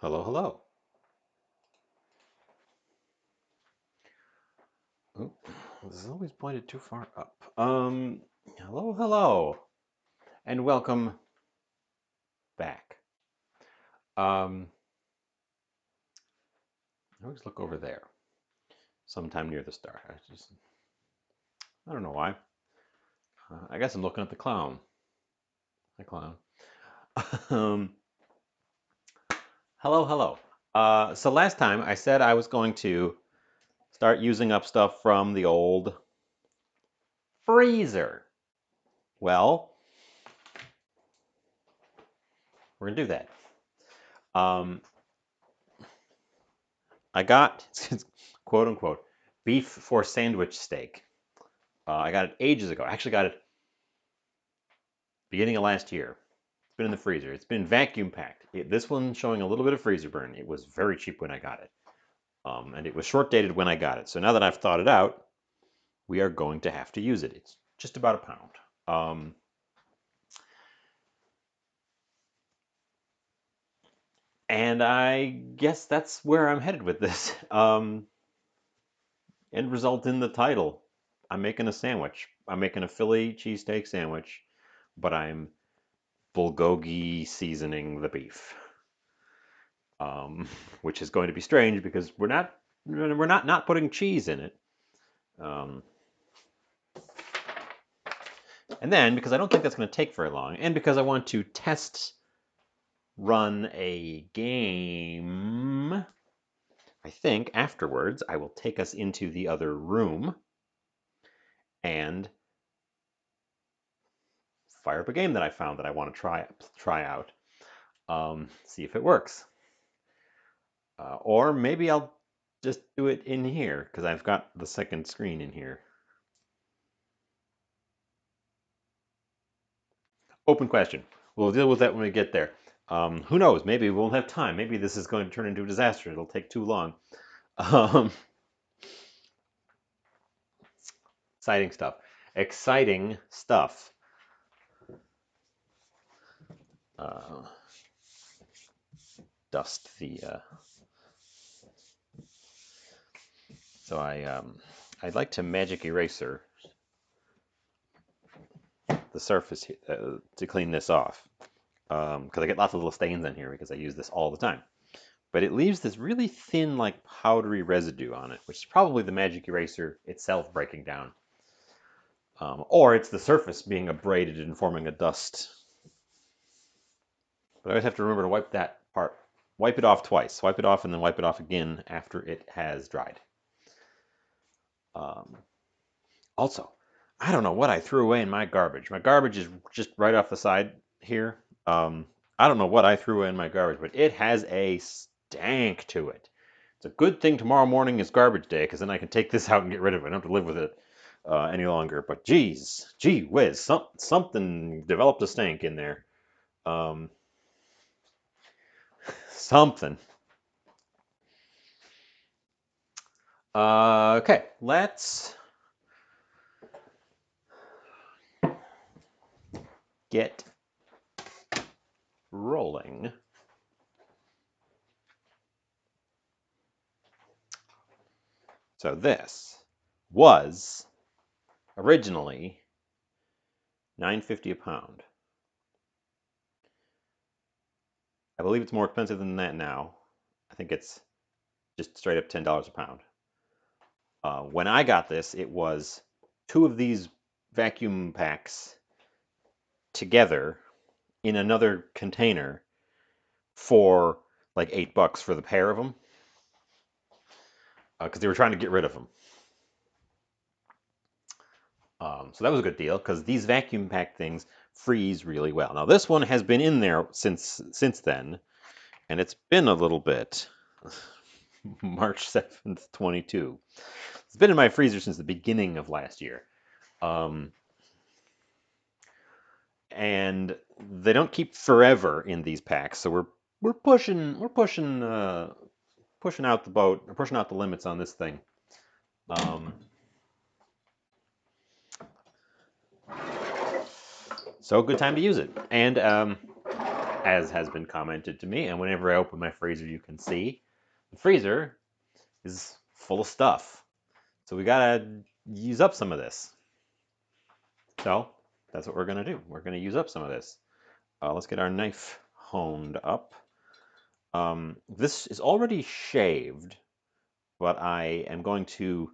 Hello, hello. Oh, this is always pointed too far up. Hello, hello, and welcome back. Um, I always look over there, sometime near the start. I don't know why. I guess I'm looking at the clown. Hi, clown. um, hello, hello. So last time I said I was going to start using up stuff from the old freezer. Well, we're gonna do that. Um, I got, quote unquote, beef for sandwich steak. I got it ages ago. I actually got it beginning of last year. It's been in the freezer. It's been vacuum packed. This one's showing a little bit of freezer burn. It was very cheap when I got it. And it was short dated when I got it. So now that I've thawed it out, we are going to have to use it. It's just about a pound. And I guess that's where I'm headed with this. End result in the title. I'm making a sandwich. I'm making a Philly cheesesteak sandwich, but I'm Bulgogi seasoning the beef, which is going to be strange because we're not putting cheese in it. Um, and then because I don't think that's going to take very long, and because I want to test run a game, I think afterwards I will take us into the other room and fire up a game that I found that I want to try out, see if it works. Or maybe I'll just do it in here because I've got the second screen in here. Open question. We'll deal with that when we get there. Who knows? Maybe we won't have time. Maybe this is going to turn into a disaster. It'll take too long. Um, exciting stuff. Exciting stuff. Uh, dust the. So I'd like to magic eraser the surface to clean this off because I get lots of little stains in here because I use this all the time. But it leaves this really thin, like powdery residue on it, which is probably the magic eraser itself breaking down. Or it's the surface being abraded and forming a dust. But I always have to remember to wipe that part, wipe it off twice, wipe it off and then wipe it off again after it has dried. Um, Also, I don't know what I threw away in my garbage. My garbage is just right off the side here. I don't know what I threw away in my garbage, but it has a stank to it. It's a good thing tomorrow morning is garbage day because then I can take this out and get rid of it. I don't have to live with it any longer. But gee whiz, something developed a stank in there. Um, something. Okay, let's get rolling. So this was originally $9.50 a pound. I believe it's more expensive than that now. I think it's just straight up $10 a pound. When I got this, it was two of these vacuum packs together in another container for like $8 for the pair of them because they were trying to get rid of them. So that was a good deal because these vacuum pack things freeze really well. Now this one has been in there since then, and it's been a little bit. March 7th, 22. It's been in my freezer since the beginning of last year. And they don't keep forever in these packs, so we're pushing out the boat, or pushing out the limits on this thing. So good time to use it. And as has been commented to me. And whenever I open my freezer, you can see the freezer is full of stuff. So we gotta use up some of this. So that's what we're gonna do. We're gonna use up some of this. Let's get our knife honed up. This is already shaved, but I am going to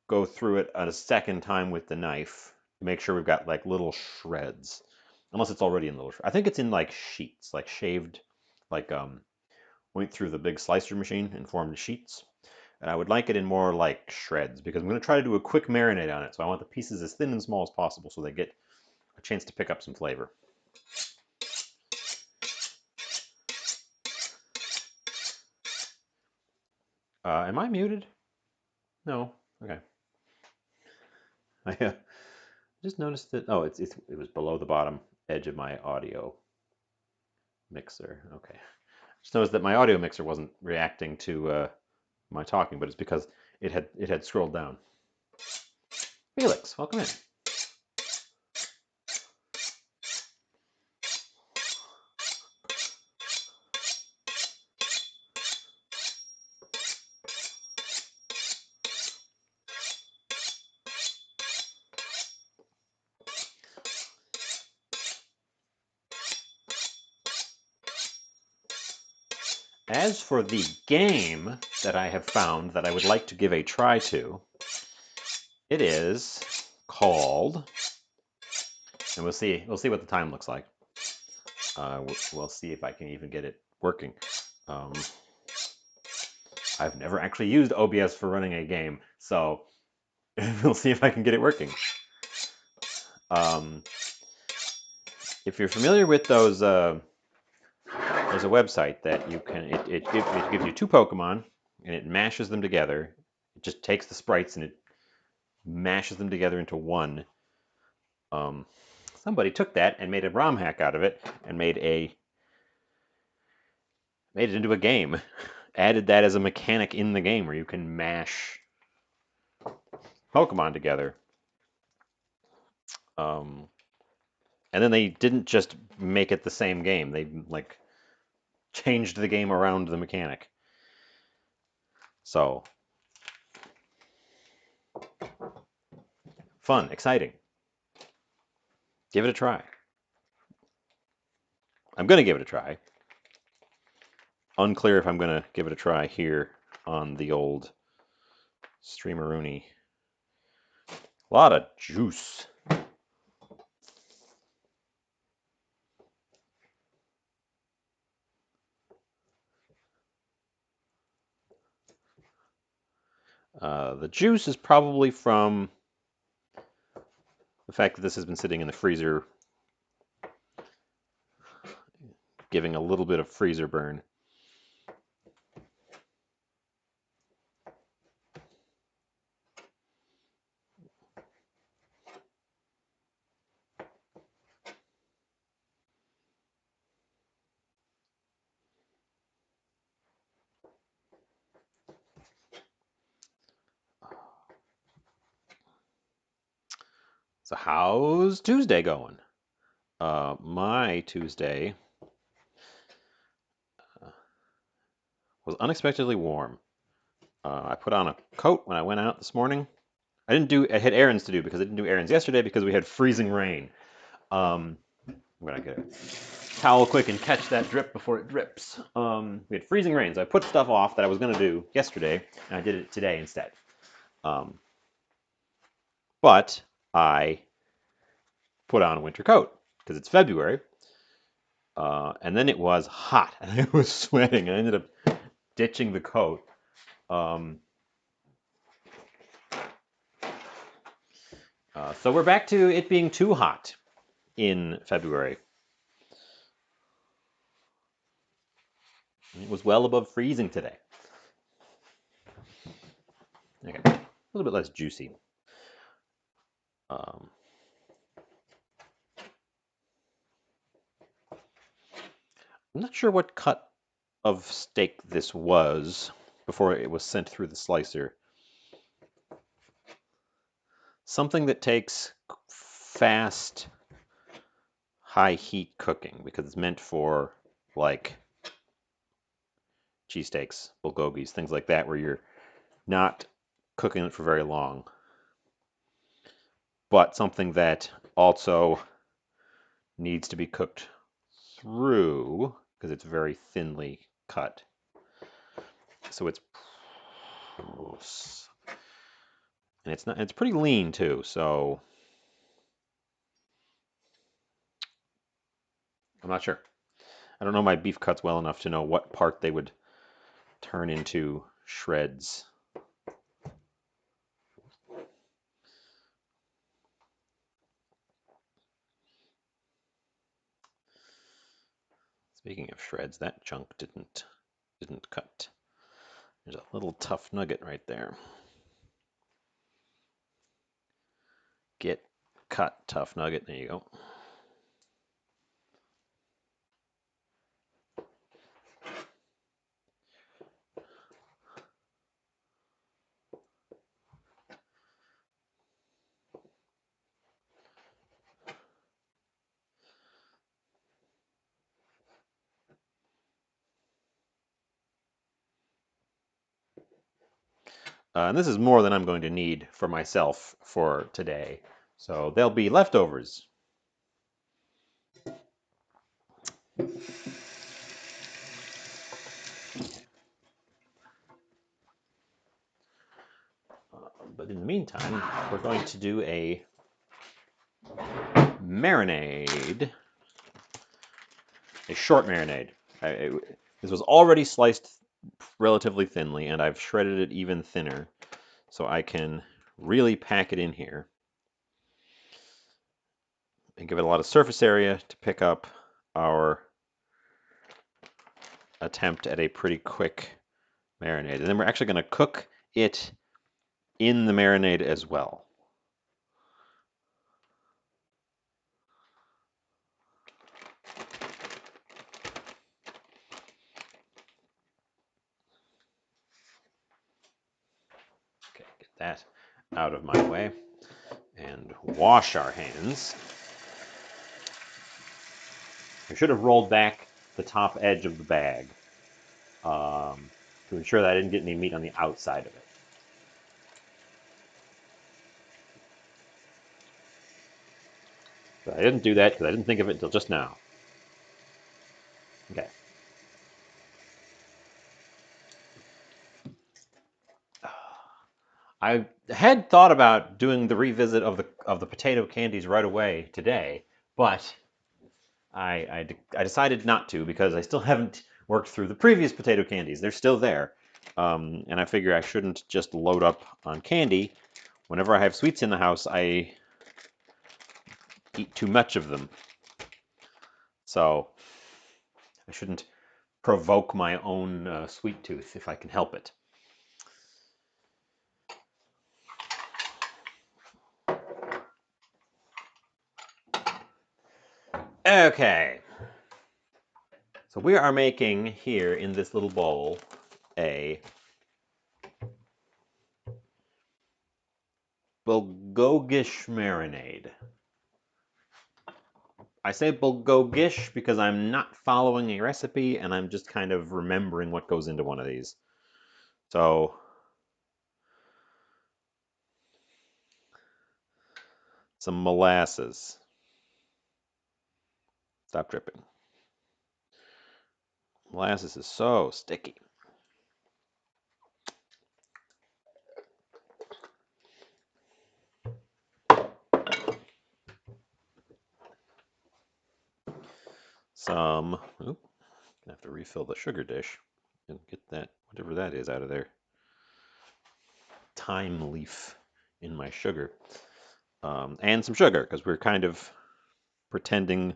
go through it a second time with the knife to make sure we've got like little shreds. Unless it's already in little shreds. I think it's in like sheets, like shaved, like went through the big slicer machine and formed sheets. And I would like it in more like shreds because I'm going to try to do a quick marinade on it. So I want the pieces as thin and small as possible so they get a chance to pick up some flavor. Am I muted? No. Okay. I just noticed that. Oh, it was below the bottom edge of my audio mixer. Okay. Just noticed that my audio mixer wasn't reacting to my talking, but it's because it had scrolled down. Felix, welcome in. As for the game that I have found that I would like to give a try to, it is called, and we'll see what the time looks like. We'll see if I can even get it working. I've never actually used OBS for running a game, so we'll see if I can get it working. If you're familiar with those, there's a website that you can, it gives you two Pokemon, and it mashes them together. It just takes the sprites and it mashes them together into one. Somebody took that and made a ROM hack out of it and made it into a game. Added that as a mechanic in the game where you can mash Pokemon together. And then they didn't just make it the same game. They like changed the game around the mechanic. So fun, exciting. Give it a try. I'm going to give it a try. Unclear if I'm going to give it a try here on the old Streameroonie. A lot of juice. The juice is probably from the fact that this has been sitting in the freezer, giving a little bit of freezer burn. So how's Tuesday going? My Tuesday was unexpectedly warm. I put on a coat when I went out this morning. I had errands to do because I didn't do errands yesterday because we had freezing rain. I'm gonna get a towel quick and catch that drip before it drips. We had freezing rain, so I put stuff off that I was gonna do yesterday, and I did it today instead. But I put on a winter coat because it's February, and then it was hot, and I was sweating. I ended up ditching the coat. So we're back to it being too hot in February. It was well above freezing today. Okay, a little bit less juicy. I'm not sure what cut of steak this was before it was sent through the slicer. Something that takes fast, high heat cooking because it's meant for like cheesesteaks, bulgogis, things like that, where you're not cooking it for very long. But something that also needs to be cooked through because it's very thinly cut. So it's and it's pretty lean too, so I'm not sure. I don't know my beef cuts well enough to know what part they would turn into shreds. Speaking of shreds, that chunk didn't cut. There's a little tough nugget right there. Get cut, tough nugget. There you go. And this is more than I'm going to need for myself for today. So there'll be leftovers. But in the meantime, we're going to do a marinade, a short marinade. This was already sliced relatively thinly, and I've shredded it even thinner, so I can really pack it in here and give it a lot of surface area to pick up our attempt at a pretty quick marinade. And then we're actually going to cook it in the marinade as well. Okay, get that out of my way and wash our hands. I should have rolled back the top edge of the bag to ensure that I didn't get any meat on the outside of it. But I didn't do that because I didn't think of it until just now. Okay. I had thought about doing the revisit of the potato candies right away today, but I decided not to because I still haven't worked through the previous potato candies. They're still there, and I figure I shouldn't just load up on candy. Whenever I have sweets in the house, I eat too much of them, so I shouldn't provoke my own sweet tooth if I can help it. Okay. So we are making here in this little bowl a Bulgogish marinade. I say Bulgogish because I'm not following a recipe and I'm just kind of remembering what goes into one of these. So some molasses. Stop dripping. Molasses is so sticky. Some, oop, gonna have to refill the sugar dish and get that, whatever that is, out of there. Thyme leaf in my sugar. And some sugar, because we're kind of pretending,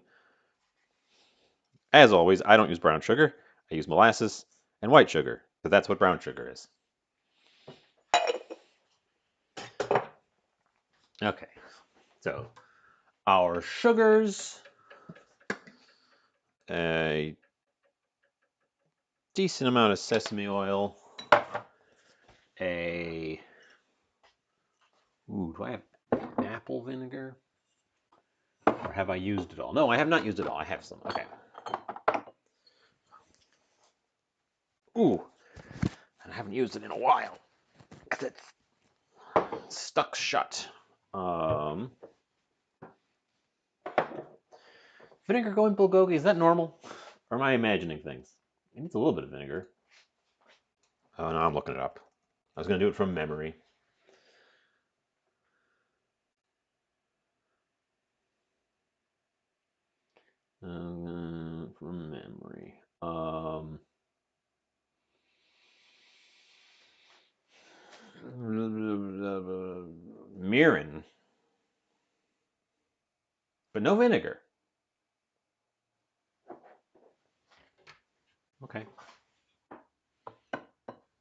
as always, I don't use brown sugar. I use molasses and white sugar, because that's what brown sugar is. Okay, so our sugars, a decent amount of sesame oil, do I have apple vinegar? Or have I used it all? No, I have not used it all. I have some. Okay. Ooh. And I haven't used it in a while. Because it's stuck shut. Vinegar going bulgogi, is that normal? Or am I imagining things? It needs a little bit of vinegar. Oh, no, I'm looking it up. I was going to do it from memory. From memory. Mirin. But no vinegar. Okay.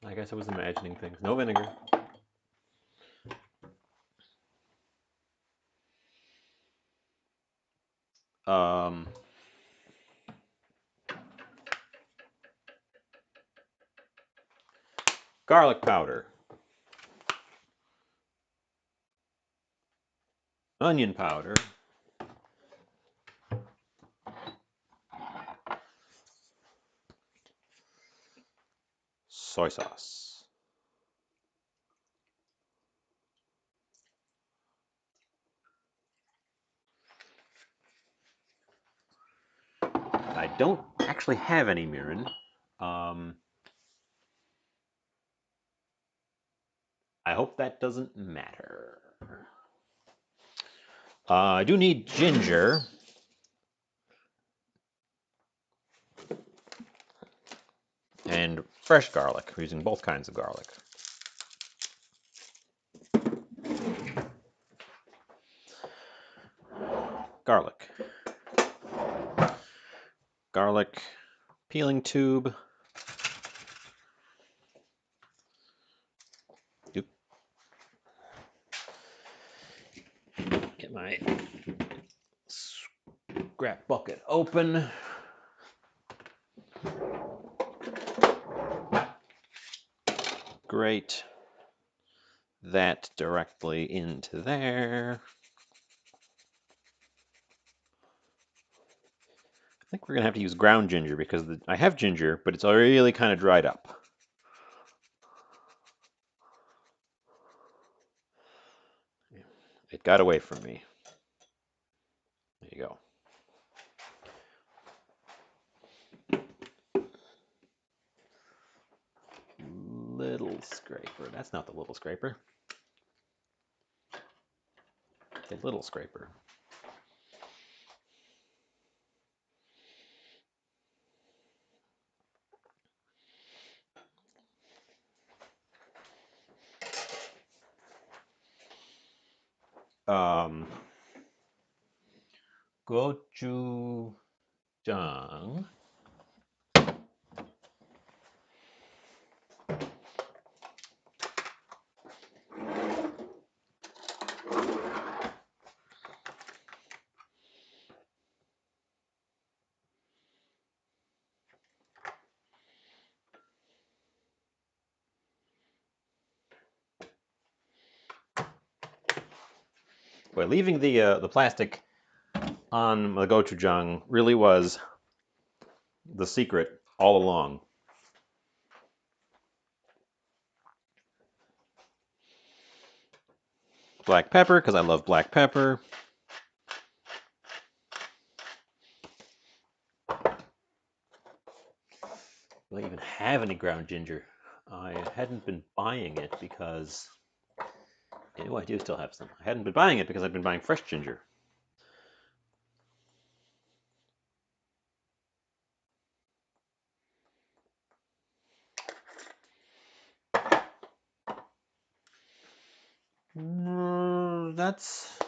I guess I was imagining things. No vinegar. Garlic powder. Onion powder. Soy sauce. I don't actually have any mirin. I hope that doesn't matter. I do need ginger. And fresh garlic. We're using both kinds of garlic. Garlic. Garlic peeling tube. Oop. Get my scrap bucket open. Grate that directly into there. I think we're going to have to use ground ginger because I have ginger, but it's really kind of dried up. It got away from me. There you go. Little scraper. That's not the little scraper. The little scraper. Gochujang. Boy, leaving the plastic on the gochujang really was the secret all along. Black pepper, because I love black pepper. Do I even have any ground ginger? I hadn't been buying it because... Oh, I do still have some. I hadn't been buying it because I've been buying fresh ginger. That's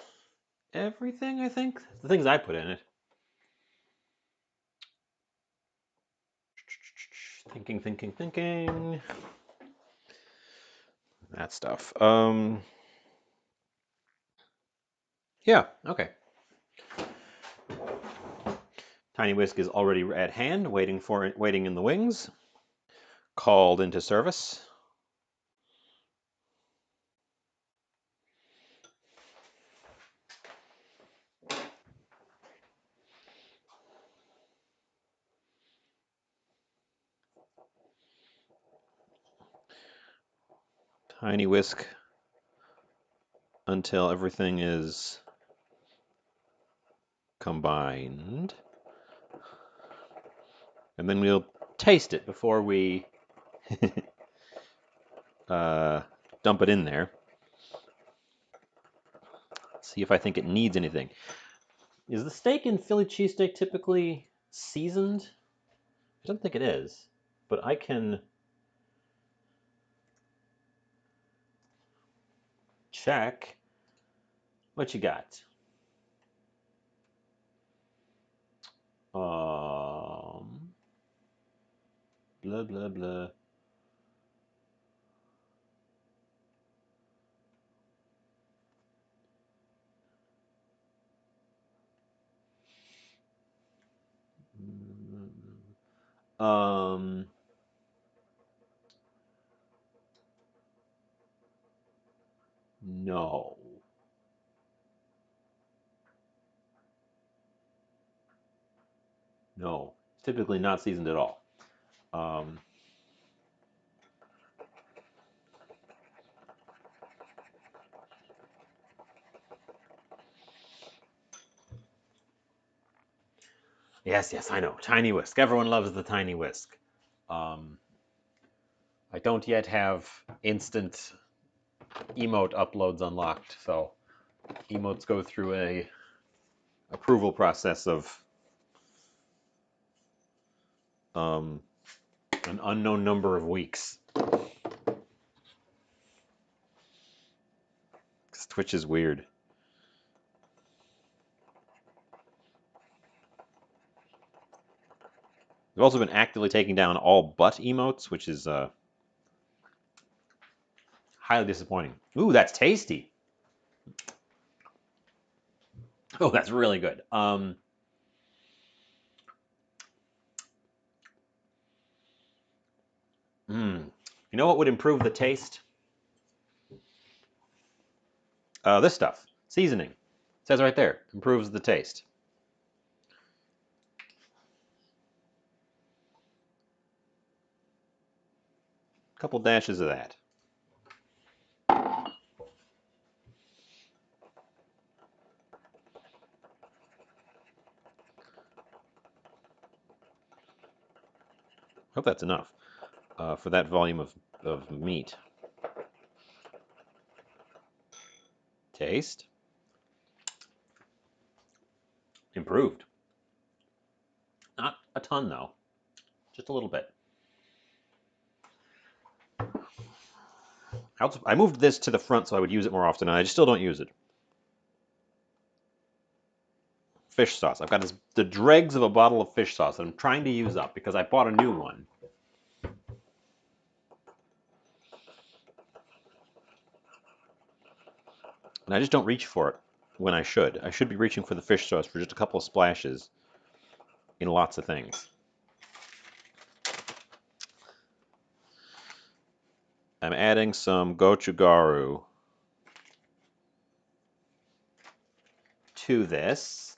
everything, I think. The things I put in it. Thinking. That stuff. Yeah, okay. Tiny Whisk is already at hand, waiting in the wings. Called into service. Tiny whisk until everything is combined. And then we'll taste it before we dump it in there. See if I think it needs anything. Is the steak in Philly cheesesteak typically seasoned? I don't think it is, but I can check. What you got? Blah blah blah. Um, no. No. It's typically not seasoned at all. Um, yes, yes, I know. Tiny whisk. Everyone loves the tiny whisk. Um, I don't yet have instant emote uploads unlocked, so emotes go through a approval process of an unknown number of weeks. Because Twitch is weird. We've also been actively taking down all but emotes, which is highly disappointing. Ooh, that's tasty. Oh, that's really good. You know what would improve the taste? This stuff. Seasoning. It says right there. Improves the taste. A couple dashes of that. Hope that's enough for that volume of meat. Taste. Improved. Not a ton, though. Just a little bit. I moved this to the front so I would use it more often, and I still don't use it. Fish sauce. I've got the dregs of a bottle of fish sauce that I'm trying to use up because I bought a new one. And I just don't reach for it when I should. I should be reaching for the fish sauce for just a couple of splashes in lots of things. I'm adding some gochugaru to this.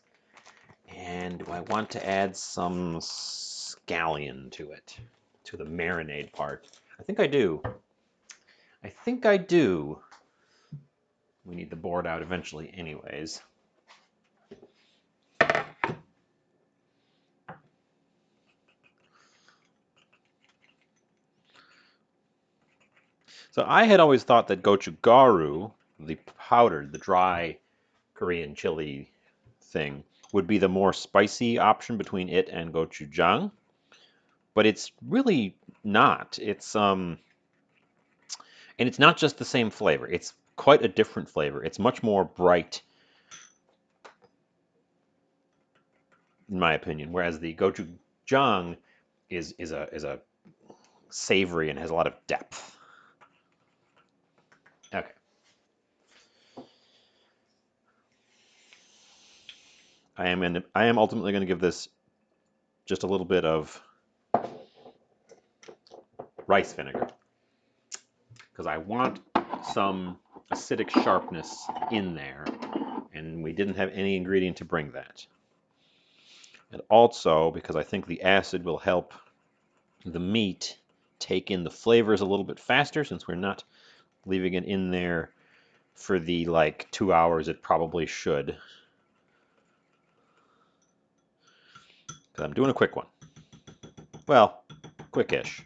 And do I want to add some scallion to it, to the marinade part? I think I do. I think I do. We need the board out eventually anyways. So I had always thought that gochugaru, the powdered, the dry Korean chili thing, would be the more spicy option between it and gochujang. But it's really not. And it's not just the same flavor. It's quite a different flavor. It's much more bright, in my opinion, whereas the gochujang is a savory and has a lot of depth. Okay. I am ultimately going to give this just a little bit of rice vinegar because I want some acidic sharpness in there, and we didn't have any ingredient to bring that. And also because I think the acid will help the meat take in the flavors a little bit faster, since we're not leaving it in there for the like 2 hours it probably should. Because I'm doing a quick one. Well, quickish.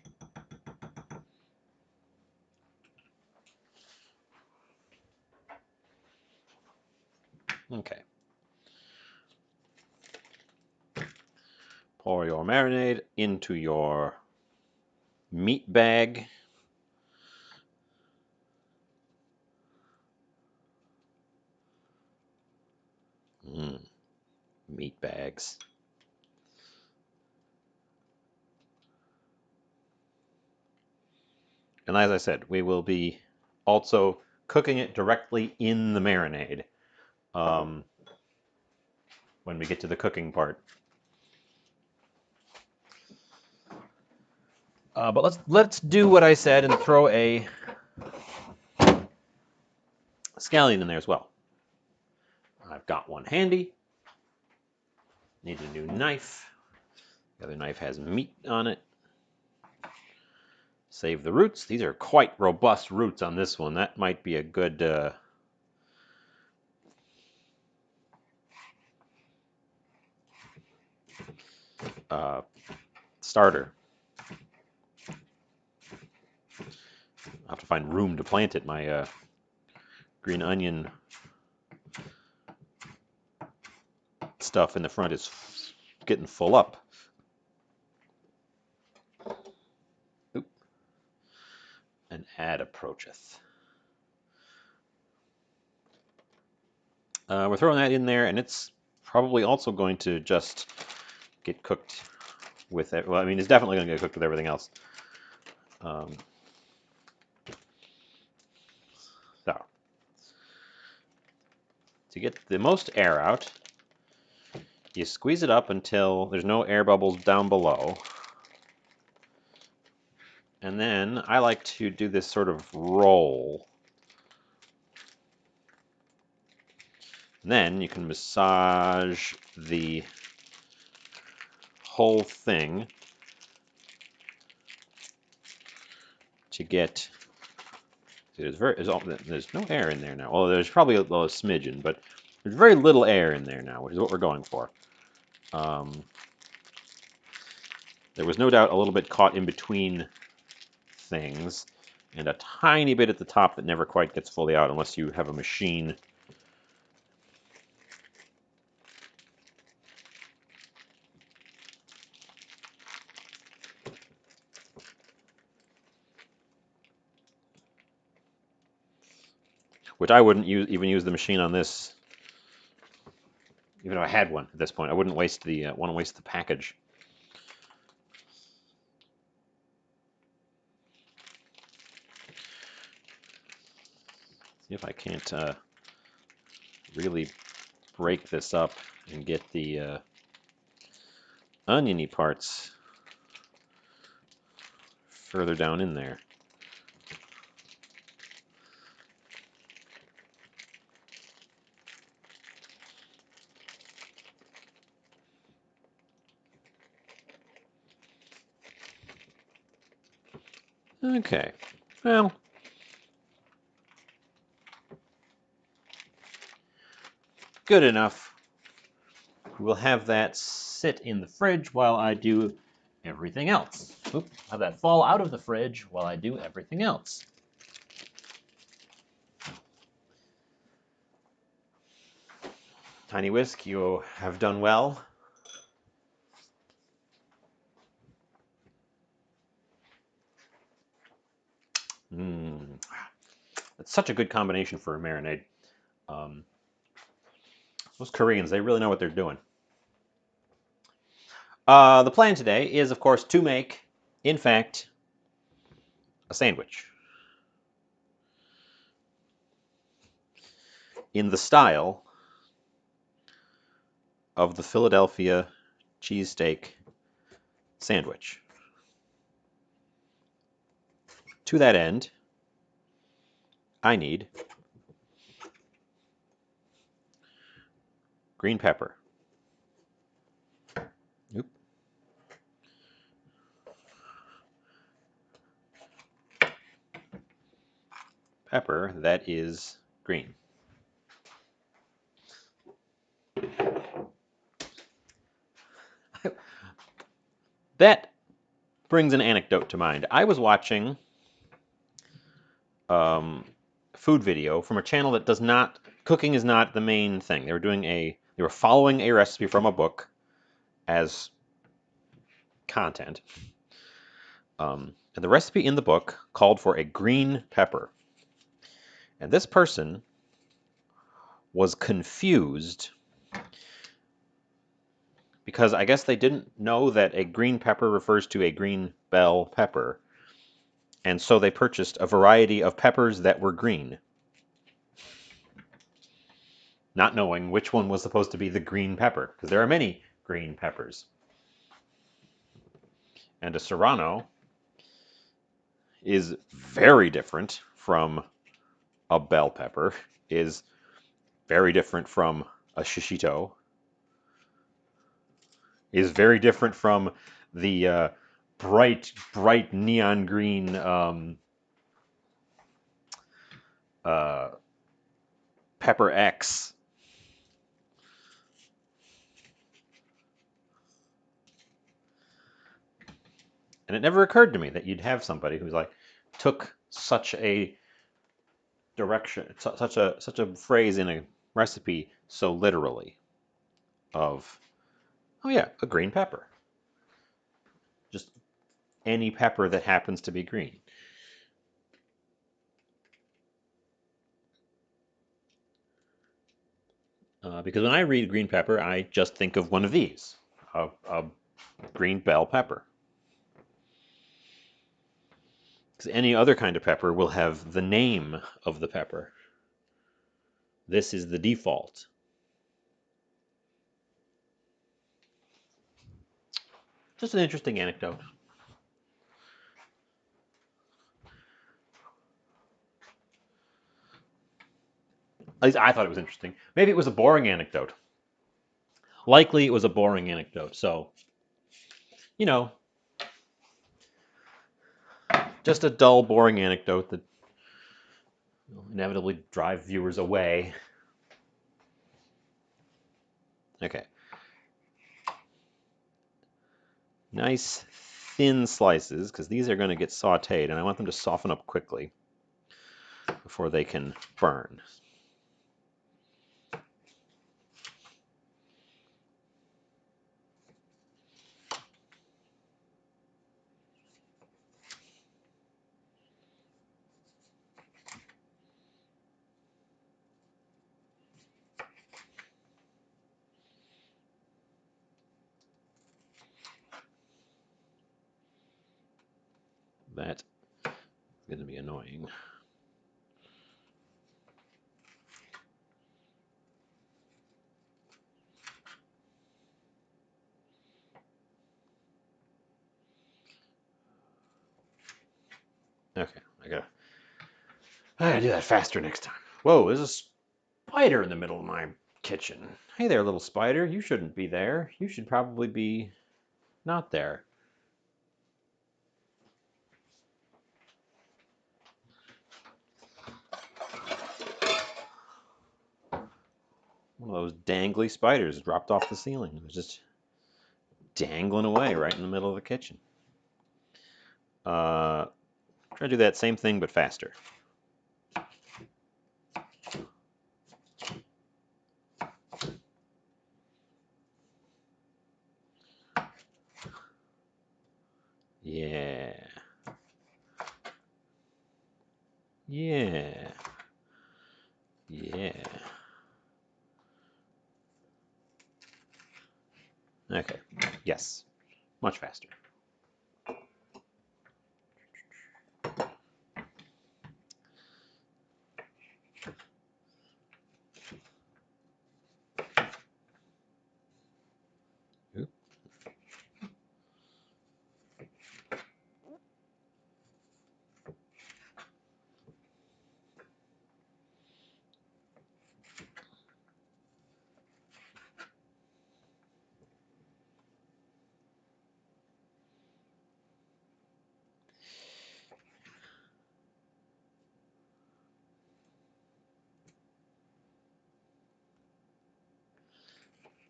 Okay. Pour your marinade into your meat bag. Meat bags. And as I said, we will be also cooking it directly in the marinade when we get to the cooking part. But let's do what I said and throw a scallion in there as well. I've got one handy. Need a new knife. The other knife has meat on it. Save the roots. These are quite robust roots on this one. That might be a good starter. I'll have to find room to plant it. My green onion stuff in the front is getting full up. Oop. An ad approacheth. We're throwing that in there, and it's probably also going to just get cooked with it. Well, I mean, it's definitely going to get cooked with everything else. So, to get the most air out, you squeeze it up until there's no air bubbles down below. And then I like to do this sort of roll. And then you can massage the whole thing to get. There's no air in there now. Well, there's probably a smidgen, but there's very little air in there now, which is what we're going for. There was no doubt a little bit caught in between things, and a tiny bit at the top that never quite gets fully out unless you have a machine. Which I wouldn't even use the machine on this, even if I had one at this point. I wouldn't want to waste the package. See if I can't really break this up and get the oniony parts further down in there. Okay, well, good enough. We'll have that sit in the fridge while I do everything else. Oop, have that fall out of the fridge while I do everything else. Tiny Whisk, you have done well. It's such a good combination for a marinade. Those Koreans, they really know what they're doing. The plan today is, of course, to make, in fact, a sandwich. In the style of the Philadelphia cheesesteak sandwich. To that end, I need green pepper. Oop. pepper that is green. That brings an anecdote to mind. I was watching food video from a channel that does not, cooking is not the main thing. They were following a recipe from a book as content. And the recipe in the book called for a green pepper. And this person was confused because I guess they didn't know that a green pepper refers to a green bell pepper. And so they purchased a variety of peppers that were green, not knowing which one was supposed to be the green pepper, because there are many green peppers. And a serrano is very different from a bell pepper, is very different from a shishito, is very different from the bright neon green pepper X. And it never occurred to me that you'd have somebody who's like took such a direction, such a phrase in a recipe so literally of, oh yeah, a green pepper. Just any pepper that happens to be green. Because when I read green pepper, I just think of one of these, a green bell pepper. Because any other kind of pepper will have the name of the pepper. This is the default. Just an interesting anecdote. At least I thought it was interesting. Maybe it was a boring anecdote. Likely it was a boring anecdote. So, you know, just a dull, boring anecdote that will inevitably drive viewers away. Okay. Nice thin slices, because these are going to get sauteed, and I want them to soften up quickly before they can burn. That is going to be annoying. Okay, I gotta do that faster next time. Whoa, there's a spider in the middle of my kitchen. Hey there, little spider. You shouldn't be there. You should probably be not there. One of those dangly spiders dropped off the ceiling. It was just dangling away right in the middle of the kitchen. Try to do that same thing, but faster. Yeah. Yeah. Yeah. Okay. Yes. Much faster. Oop.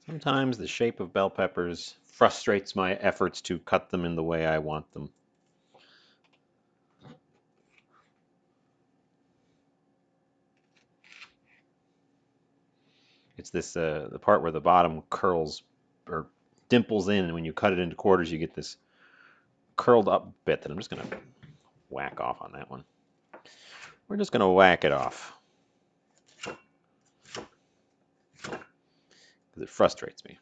Sometimes the shape of bell peppers frustrates my efforts to cut them in the way I want them. It's this the part where the bottom curls or dimples in, and when you cut it into quarters, you get this curled up bit that I'm just going to whack off on that one. We're just going to whack it off because it frustrates me.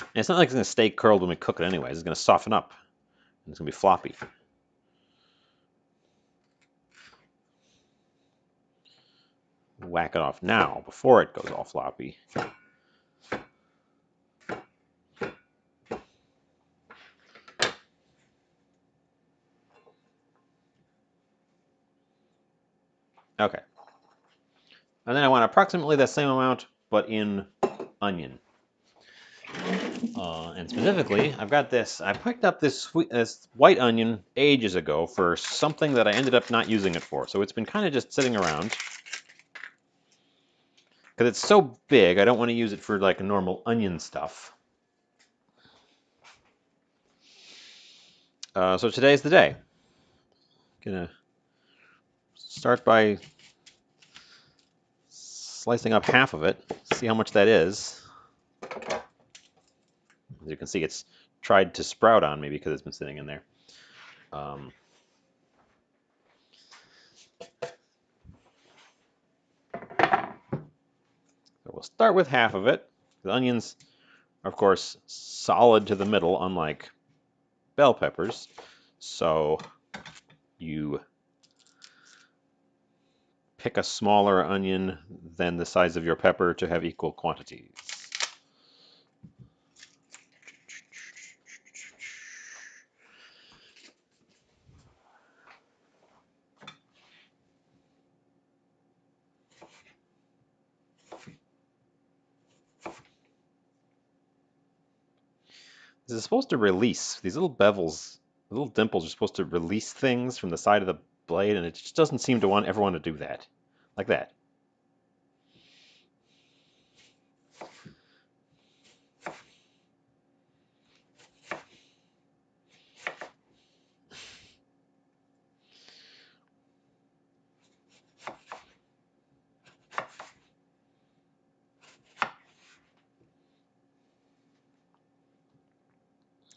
And it's not like it's going to stay curled when we cook it anyways. It's going to soften up, and it's going to be floppy. Whack it off now before it goes all floppy. Okay. And then I want approximately that same amount, but in onion. And specifically, I've got this. I picked up this white onion ages ago for something that I ended up not using it for. So it's been kind of just sitting around. Because it's so big, I don't want to use it for like a normal onion stuff. So today's the day. Gonna start by slicing up half of it, see how much that is. As you can see, it's tried to sprout on me because it's been sitting in there. So we'll start with half of it. The onions are, of course, solid to the middle, unlike bell peppers. So you pick a smaller onion than the size of your pepper to have equal quantities. This is supposed to release. These little bevels, little dimples are supposed to release things from the side of the blade, and it just doesn't seem to ever want to do that. Like that.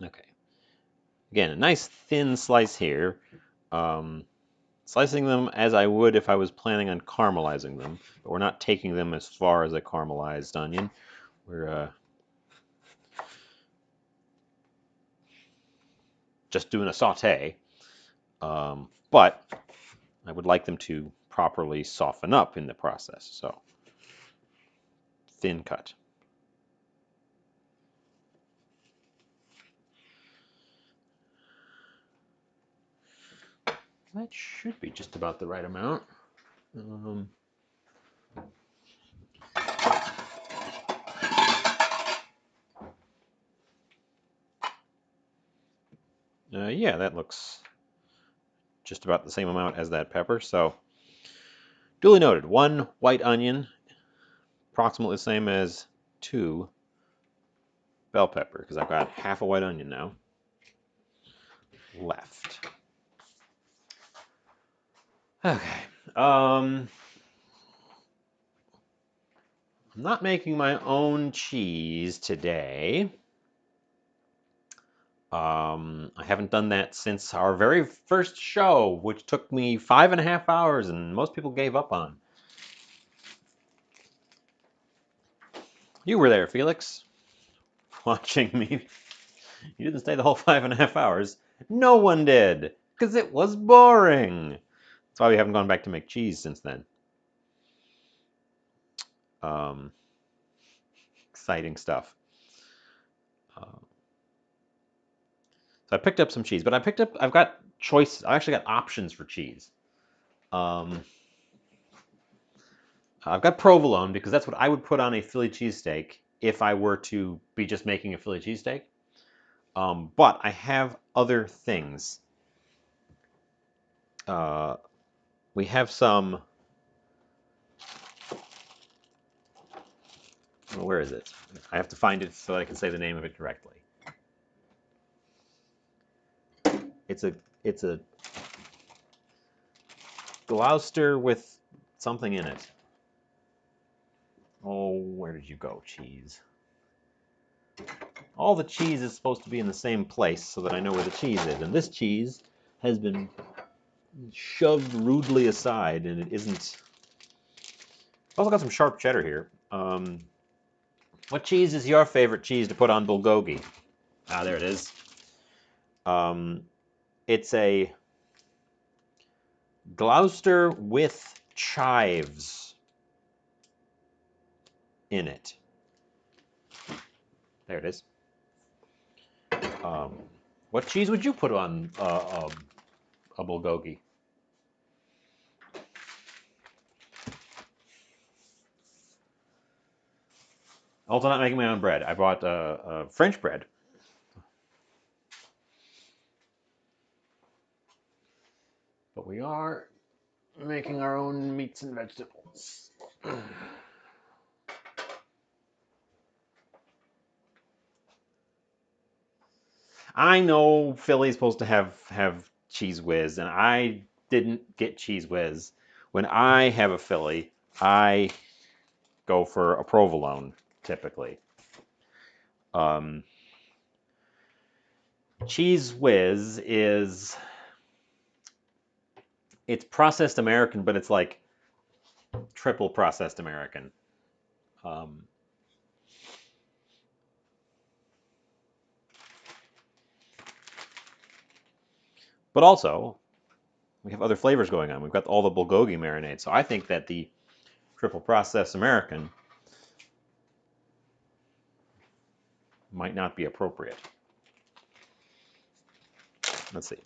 Okay. Again, a nice thin slice here. Slicing them as I would if I was planning on caramelizing them, but we're not taking them as far as a caramelized onion. We're just doing a saute, but I would like them to properly soften up in the process, so thin cut. That should be just about the right amount. Yeah, that looks just about the same amount as that pepper. So, duly noted, 1 white onion, approximately the same as 2 bell pepper, because I've got half a white onion now left. Okay. I'm not making my own cheese today. I haven't done that since our very first show, which took me 5.5 hours, and most people gave up on. You were there, Felix, watching me. You didn't stay the whole 5.5 hours. No one did, because it was boring. That's why we haven't gone back to make cheese since then. Exciting stuff. So I picked up some cheese, but I've got choices. I actually got options for cheese. I've got provolone because that's what I would put on a Philly cheesesteak if I were to be just making a Philly cheesesteak. But I have other things. We have some Well, where is it? I have to find it so I can say the name of it correctly. It's a Gloucester with something in it. Oh, where did you go, cheese? All the cheese is supposed to be in the same place so that I know where the cheese is. And this cheese has been shoved rudely aside, and it isn't. I've also got some sharp cheddar here. What cheese is your favorite cheese to put on bulgogi? Ah, there it is. It's a Gloucester with chives in it. There it is. What cheese would you put on a bulgogi? Also, not making my own bread. I bought French bread. But we are making our own meats and vegetables. I know Philly's supposed to have cheese whiz, and I didn't get cheese whiz. When I have a Philly, I go for a provolone typically. Um, Cheese whiz is it's processed American, but it's like triple processed American. Um, but also, we have other flavors going on. We've got all the bulgogi marinade, so I think that the triple processed American might not be appropriate. Let's see.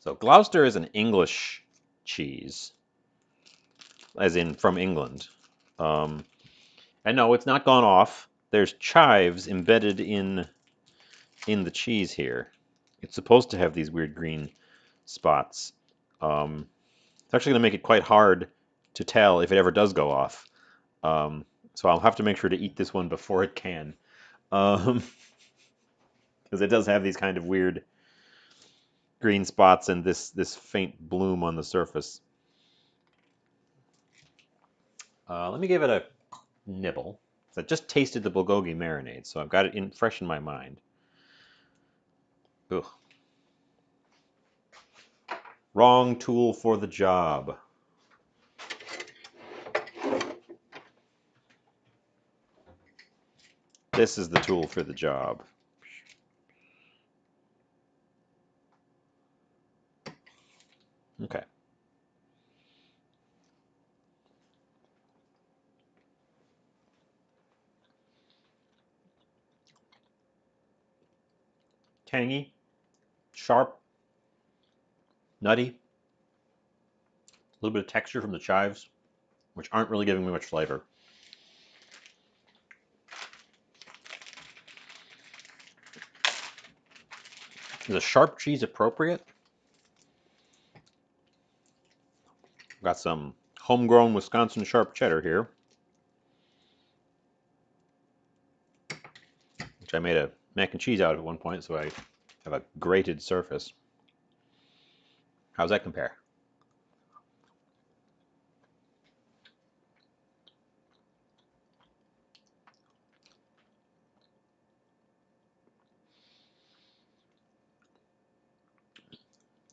So Gloucester is an English cheese, as in from England. Um, and no, it's not gone off. There's chives embedded in the cheese here. It's supposed to have these weird green spots. It's actually going to make it quite hard to tell if it ever does go off. So I'll have to make sure to eat this one before it can. Because it does have these kind of weird green spots and this faint bloom on the surface. Let me give it a nibble. I just tasted the bulgogi marinade, so I've got it fresh in my mind. Ugh. Wrong tool for the job. This is the tool for the job. Okay. Tangy, sharp, nutty, a little bit of texture from the chives, which aren't really giving me much flavor. Is a sharp cheese appropriate? Got some homegrown Wisconsin sharp cheddar here, which I made a mac and cheese out of at one point, so I have a grated surface. How's that compare?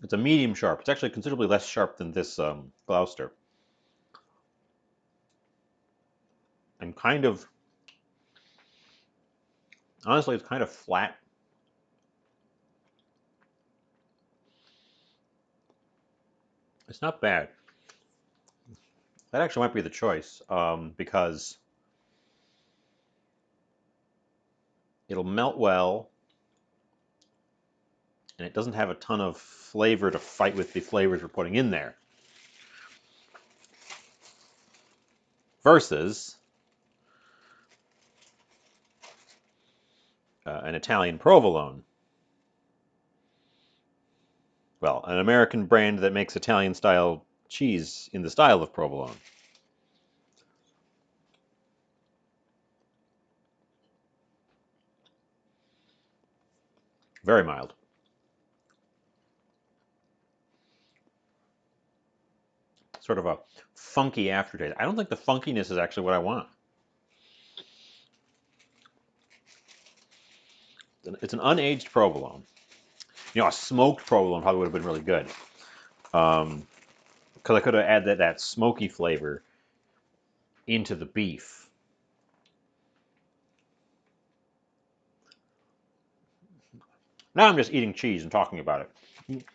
It's a medium sharp. It's actually considerably less sharp than this Gloucester. And kind of, honestly, it's kind of flat. It's not bad. That actually might be the choice because it'll melt well and it doesn't have a ton of flavor to fight with the flavors we're putting in there. Versus an Italian provolone. Well, an American brand that makes Italian style cheese in the style of provolone. Very mild. Sort of a funky aftertaste. I don't think the funkiness is actually what I want. It's an unaged provolone. You know, a smoked provolone probably would have been really good. Because I could have added that smoky flavor into the beef. Now I'm just eating cheese and talking about it,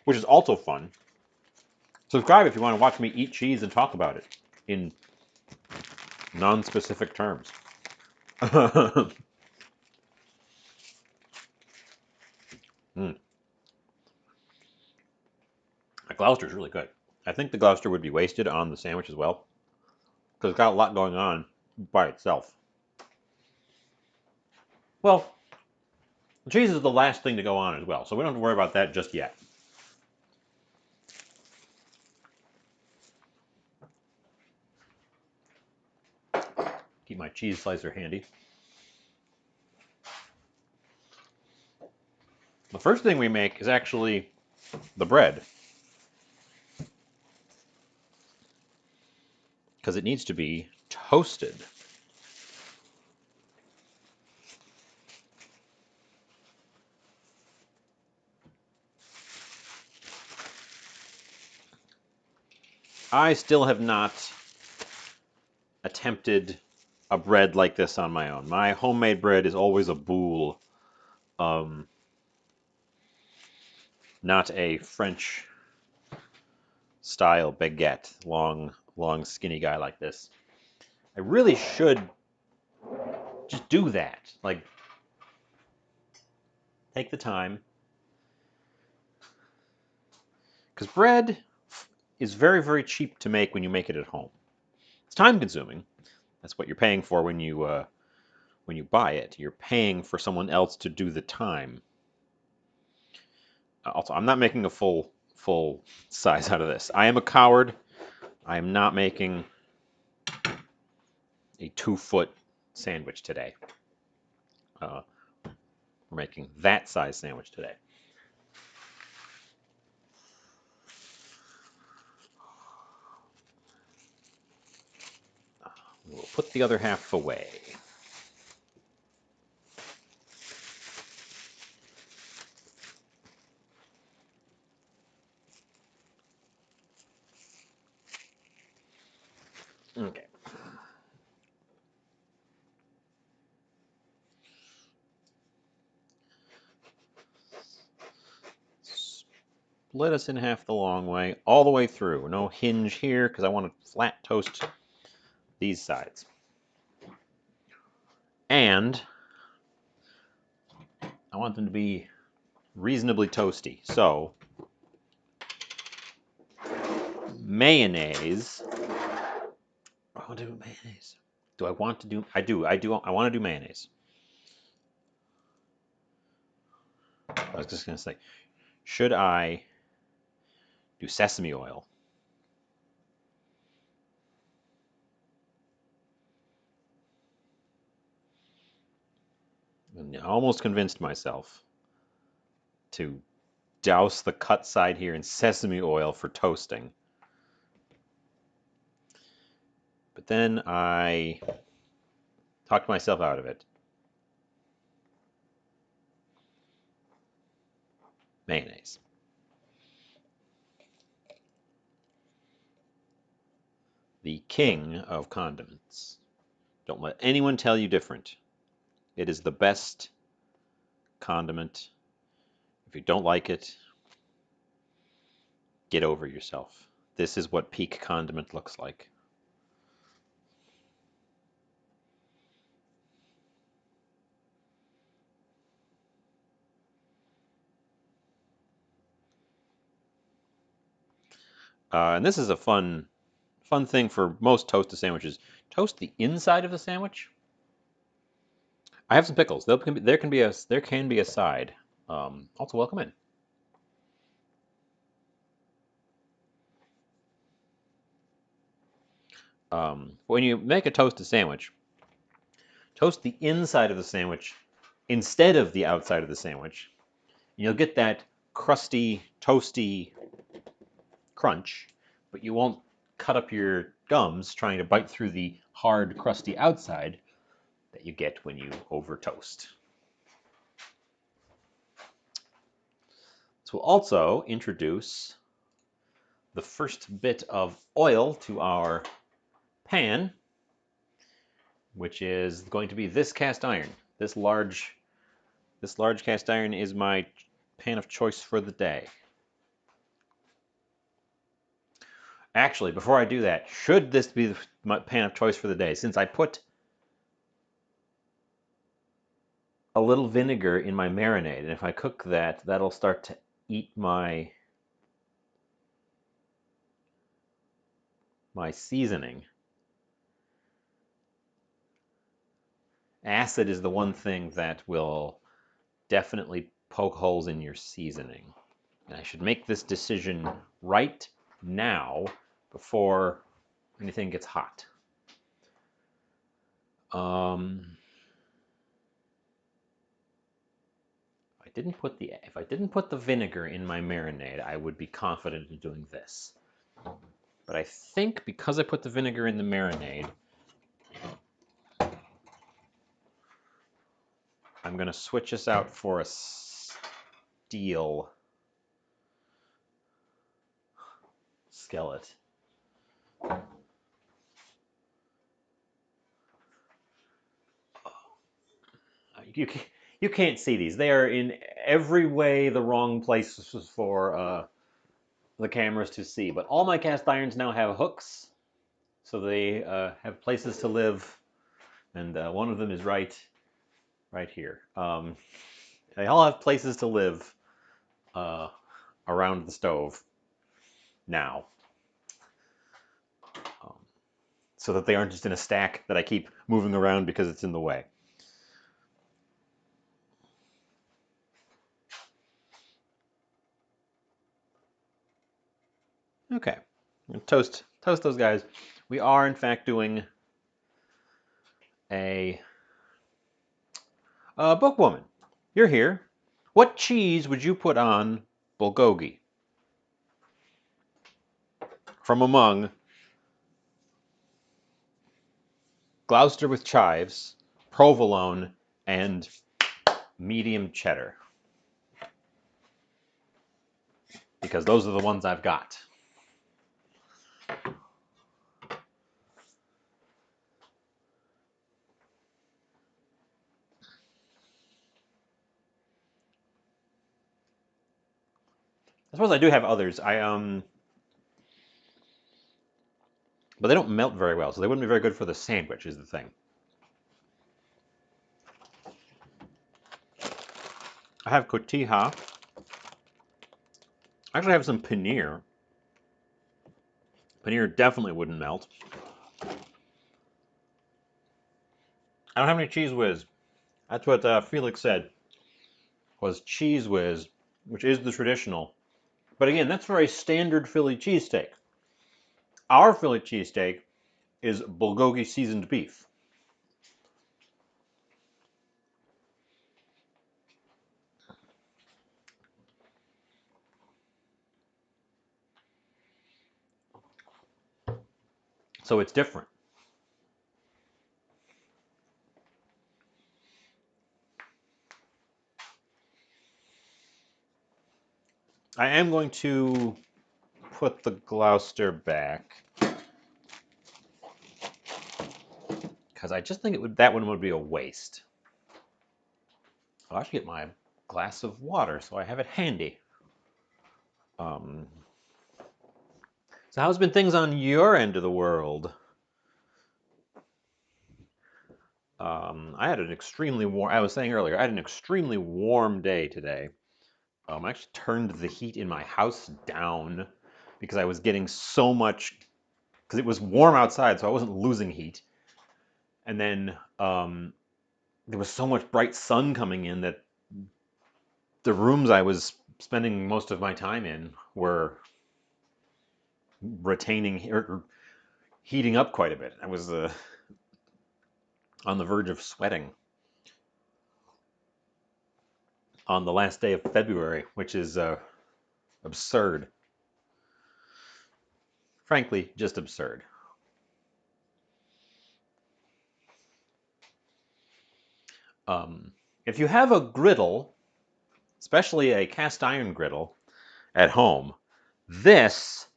which is also fun. Subscribe if you want to watch me eat cheese and talk about it in non-specific terms. mm. The Gloucester is really good. I think the Gloucester would be wasted on the sandwich as well, because it's got a lot going on by itself. Well, cheese is the last thing to go on as well, so we don't have to worry about that just yet. Keep my cheese slicer handy. The first thing we make is actually the bread, because it needs to be toasted. I still have not attempted a bread like this on my own. My homemade bread is always a boule, not a French style baguette, long skinny guy like this. I really should just do that. Like, take the time. Because bread is very, very cheap to make when you make it at home. It's time consuming. That's what you're paying for when you buy it. You're paying for someone else to do the time. Also, I'm not making a full size out of this. I am a coward. I am not making a 2-foot sandwich today. We're making that size sandwich today. We'll put the other half away. Okay. Split us in half the long way, all the way through. No hinge here, because I want to flat toast these sides. And I want them to be reasonably toasty. So, mayonnaise. I want to do mayonnaise. Do I want to do? I do. I want to do mayonnaise. I was just going to say, should I do sesame oil? And I almost convinced myself to douse the cut side here in sesame oil for toasting. But then I talked myself out of it. Mayonnaise. The king of condiments. Don't let anyone tell you different. It is the best condiment. If you don't like it, get over yourself. This is what peak condiment looks like. And this is a fun thing for most toasted sandwiches. Toast the inside of the sandwich. I have some pickles. There can be a side. Also, welcome in. When you make a toasted sandwich, toast the inside of the sandwich instead of the outside of the sandwich, You'll get that crusty, toasty crunch, but you won't cut up your gums trying to bite through the hard, crusty outside that you get when you over toast. So we'll also introduce the first bit of oil to our pan, which is going to be this cast iron. This large cast iron is my pan of choice for the day. Actually, before I do that, should this be my pan of choice for the day, since I put a little vinegar in my marinade, and if I cook that, that'll start to eat my seasoning. Acid is the one thing that will definitely poke holes in your seasoning. And I should make this decision right now before anything gets hot. If I didn't put the vinegar in my marinade, I would be confident in doing this. But I think because I put the vinegar in the marinade, I'm going to switch this out for a steel skillet. You can't see these. They are in every way the wrong places for the cameras to see. But all my cast irons now have hooks, so they have places to live, and one of them is right here. They all have places to live around the stove now, so that they aren't just in a stack that I keep moving around because it's in the way. Okay, toast those guys. We are in fact doing a bookwoman. You're here. What cheese would you put on bulgogi? From among Gloucester with chives, provolone, and medium cheddar. Because those are the ones I've got. I suppose I do have others. But they don't melt very well, so they wouldn't be very good for the sandwich, is the thing. I have cotija. I actually have some paneer. Paneer definitely wouldn't melt. I don't have any Cheese Whiz. That's what Felix said, was Cheese Whiz, which is the traditional. But again, that's for a standard Philly cheesesteak. Our Philly cheesesteak is Bulgogi seasoned beef. So it's different. I am going to put the Gloucester back because I just think that one would be a waste. I should get my glass of water so I have it handy. So how's been things on your end of the world? I had an extremely warm, I was saying earlier, I had an extremely warm day today. I actually turned the heat in my house down because I was getting so much, because it was warm outside, so I wasn't losing heat. And then there was so much bright sun coming in that the rooms I was spending most of my time in were retaining or heating up quite a bit. I was on the verge of sweating. on the last day of February, which is absurd. Frankly, just absurd. If you have a griddle, especially a cast iron griddle at home, this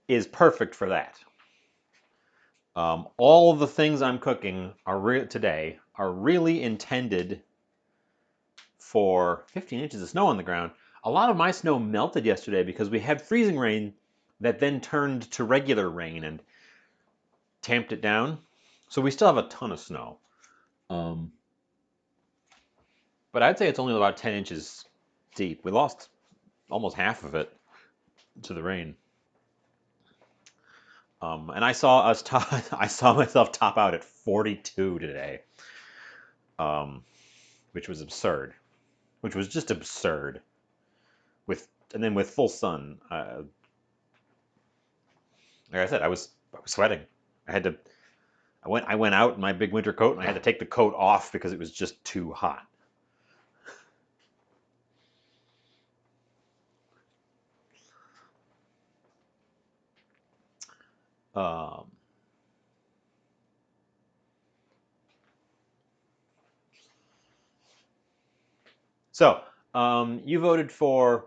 is perfect for that. All of the things I'm cooking today are really intended for 15 inches of snow on the ground. A lot of my snow melted yesterday because we had freezing rain that then turned to regular rain and tamped it down. So we still have a ton of snow. But I'd say it's only about 10 inches deep. We lost almost half of it to the rain. And I saw I saw myself top out at 42 today, which was absurd. Which was just absurd. And then with full sun, like I said, I was sweating. I went out in my big winter coat and I had to take the coat off because it was just too hot. Um, so you voted for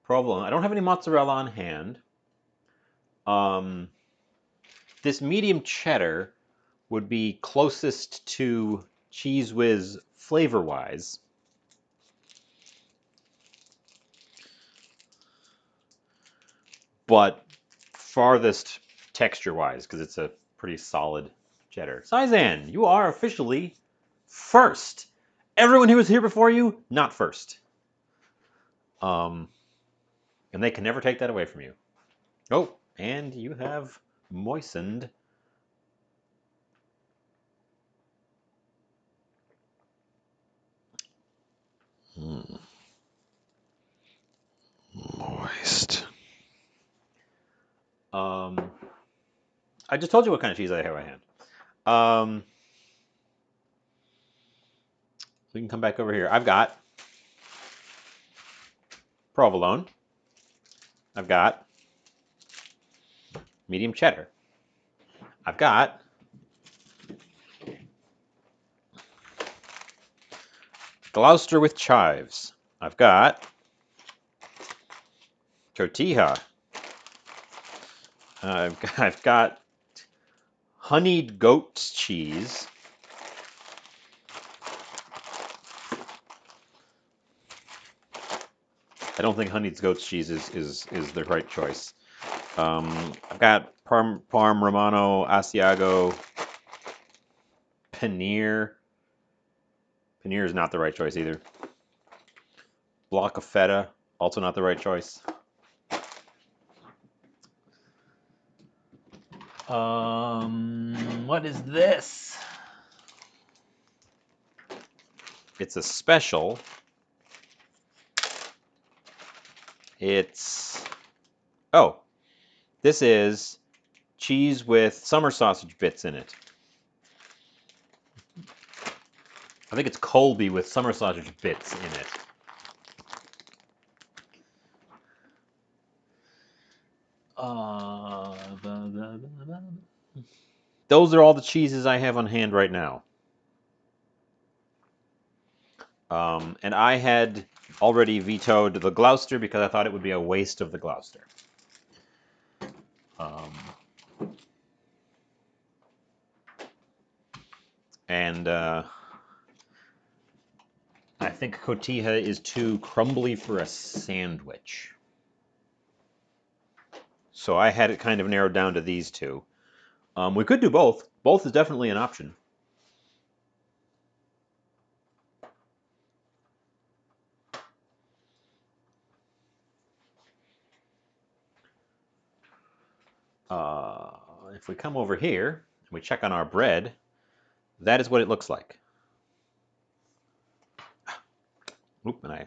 provolone. I don't have any mozzarella on hand. This medium cheddar would be closest to Cheese Whiz flavor-wise. But farthest texture-wise, because it's a pretty solid cheddar. Sizan, you are officially first. Everyone who was here before you, not first. And they can never take that away from you. Oh, and you have moistened. Moist. I just told you what kind of cheese I have in hand. We can come back over here. I've got provolone. I've got medium cheddar. I've got Gloucester with chives. I've got tortilla. I've got honeyed goat's cheese. I don't think honeyed goat's cheese is the right choice. I've got Parm Romano Asiago paneer. Paneer is not the right choice either. Block of feta, also not the right choice. What is this? It's a special. This is cheese with summer sausage bits in it. I think it's Colby with summer sausage bits in it. Those are all the cheeses I have on hand right now. And I had already vetoed the Gloucester because I thought it would be a waste of the Gloucester. And I think cotija is too crumbly for a sandwich. So I had it kind of narrowed down to these two. We could do both. Both is definitely an option. If we come over here and we check on our bread, that is what it looks like. Oop, and I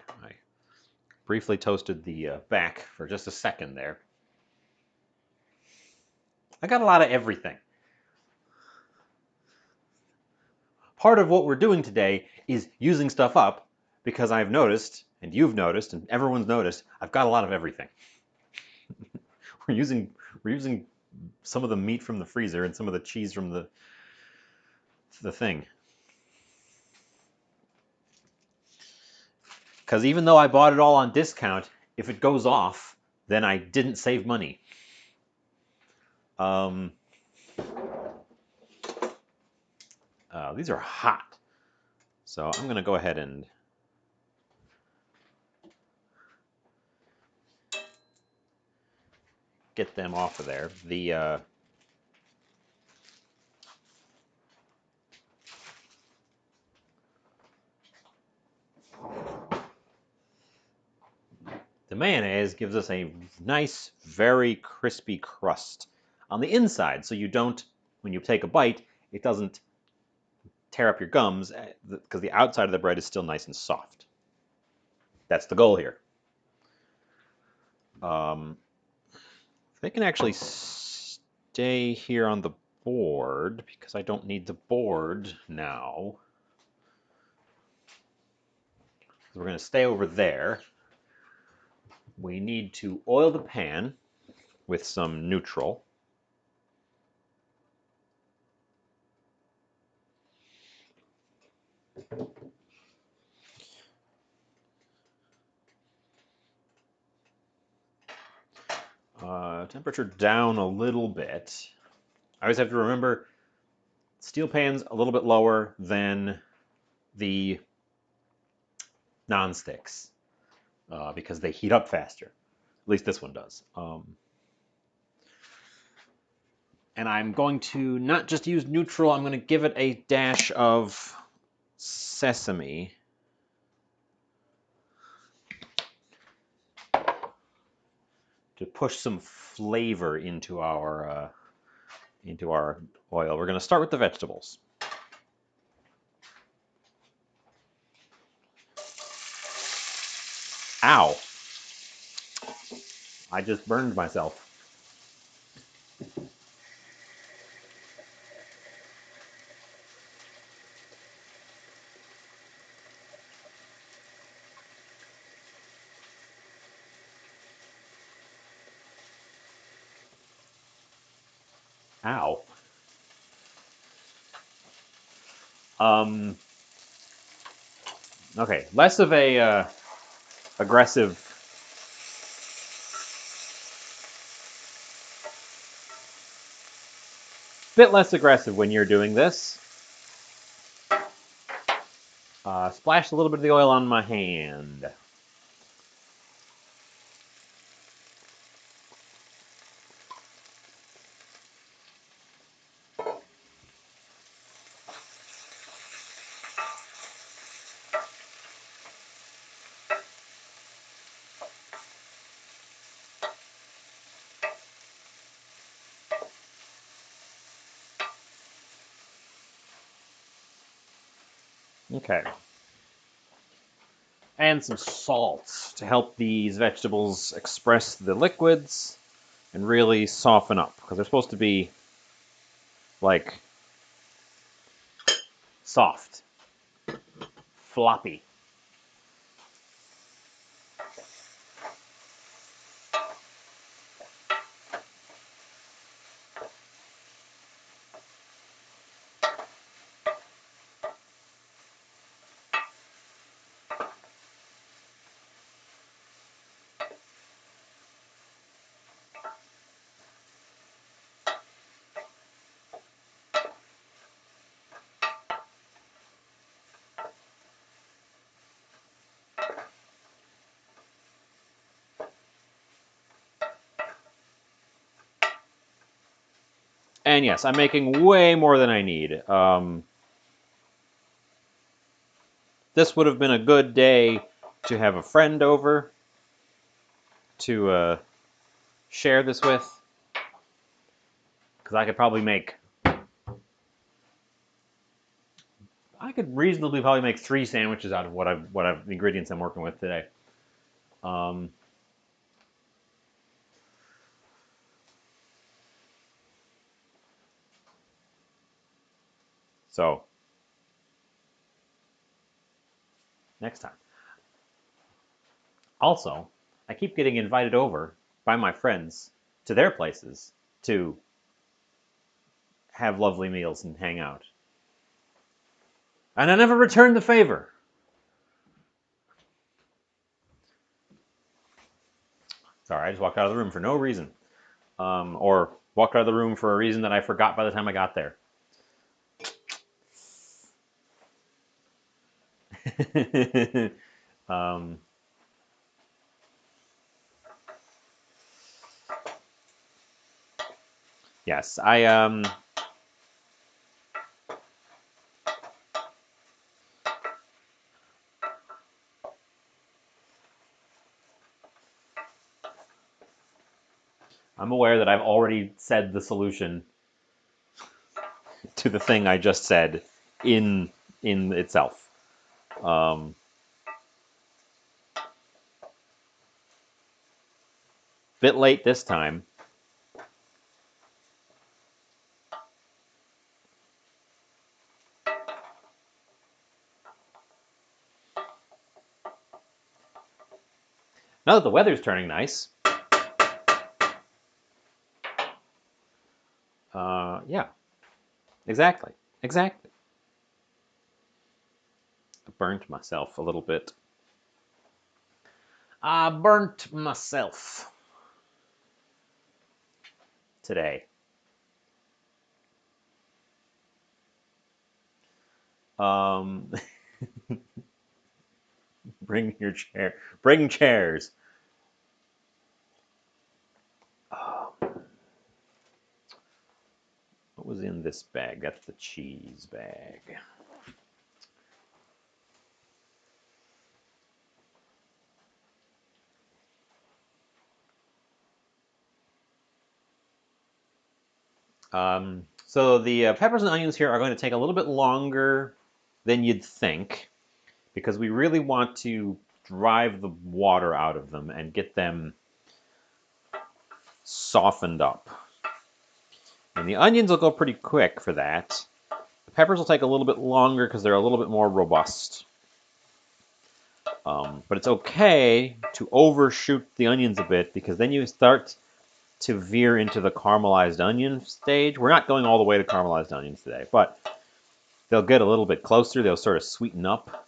briefly toasted the back for just a second there. I got a lot of everything. part of what we're doing today is using stuff up because I've noticed, and you've noticed, and everyone's noticed, I've got a lot of everything. we're using some of the meat from the freezer and some of the cheese from the thing. Because even though I bought it all on discount, if it goes off, then I didn't save money. These are hot. So I'm going to go ahead and get them off of there. The mayonnaise gives us a nice, very crispy crust on the inside, so you don't, when you take a bite, it doesn't tear up your gums because the outside of the bread is still nice and soft. That's the goal here. They can actually stay here on the board because I don't need the board now. So we're going to stay over there. We need to oil the pan with some neutral. Temperature down a little bit. I always have to remember steel pan's a little bit lower than the non-sticks because they heat up faster. At least this one does. And I'm going to not just use neutral, I'm going to give it a dash of sesame. To push some flavor into our oil. We're going to start with the vegetables. Ow! I just burned myself. Ow. Okay, less of a aggressive. Bit less aggressive when you're doing this. Splash a little bit of the oil on my hand. Okay. And some salt to help these vegetables express the liquids and really soften up because they're supposed to be like soft, floppy. And yes, I'm making way more than I need. This would have been a good day to have a friend over to share this with, because I could probably make. I could reasonably probably make 3 sandwiches out of what I've ingredients I'm working with today. So next time. Also, I keep getting invited over by my friends to their places to have lovely meals and hang out. And I never return the favor. Sorry, I just walked out of the room for no reason. Or walked out of the room for a reason that I forgot by the time I got there. um, yes, I'm aware that I've already said the solution to the thing I just said in itself. Bit late this time. Now that the weather's turning nice. Yeah, exactly. Exactly. I burnt myself a little bit. I burnt myself today. Um, bring your chair. Bring chairs. What was in this bag? That's the cheese bag. So the peppers and onions here are going to take a little bit longer than you'd think because we really want to drive the water out of them and get them softened up. And the onions will go pretty quick for that. The peppers will take a little bit longer because they're a little bit more robust. But it's okay to overshoot the onions a bit because then you start to veer into the caramelized onion stage. We're not going all the way to caramelized onions today, but they'll get a little bit closer. They'll sort of sweeten up.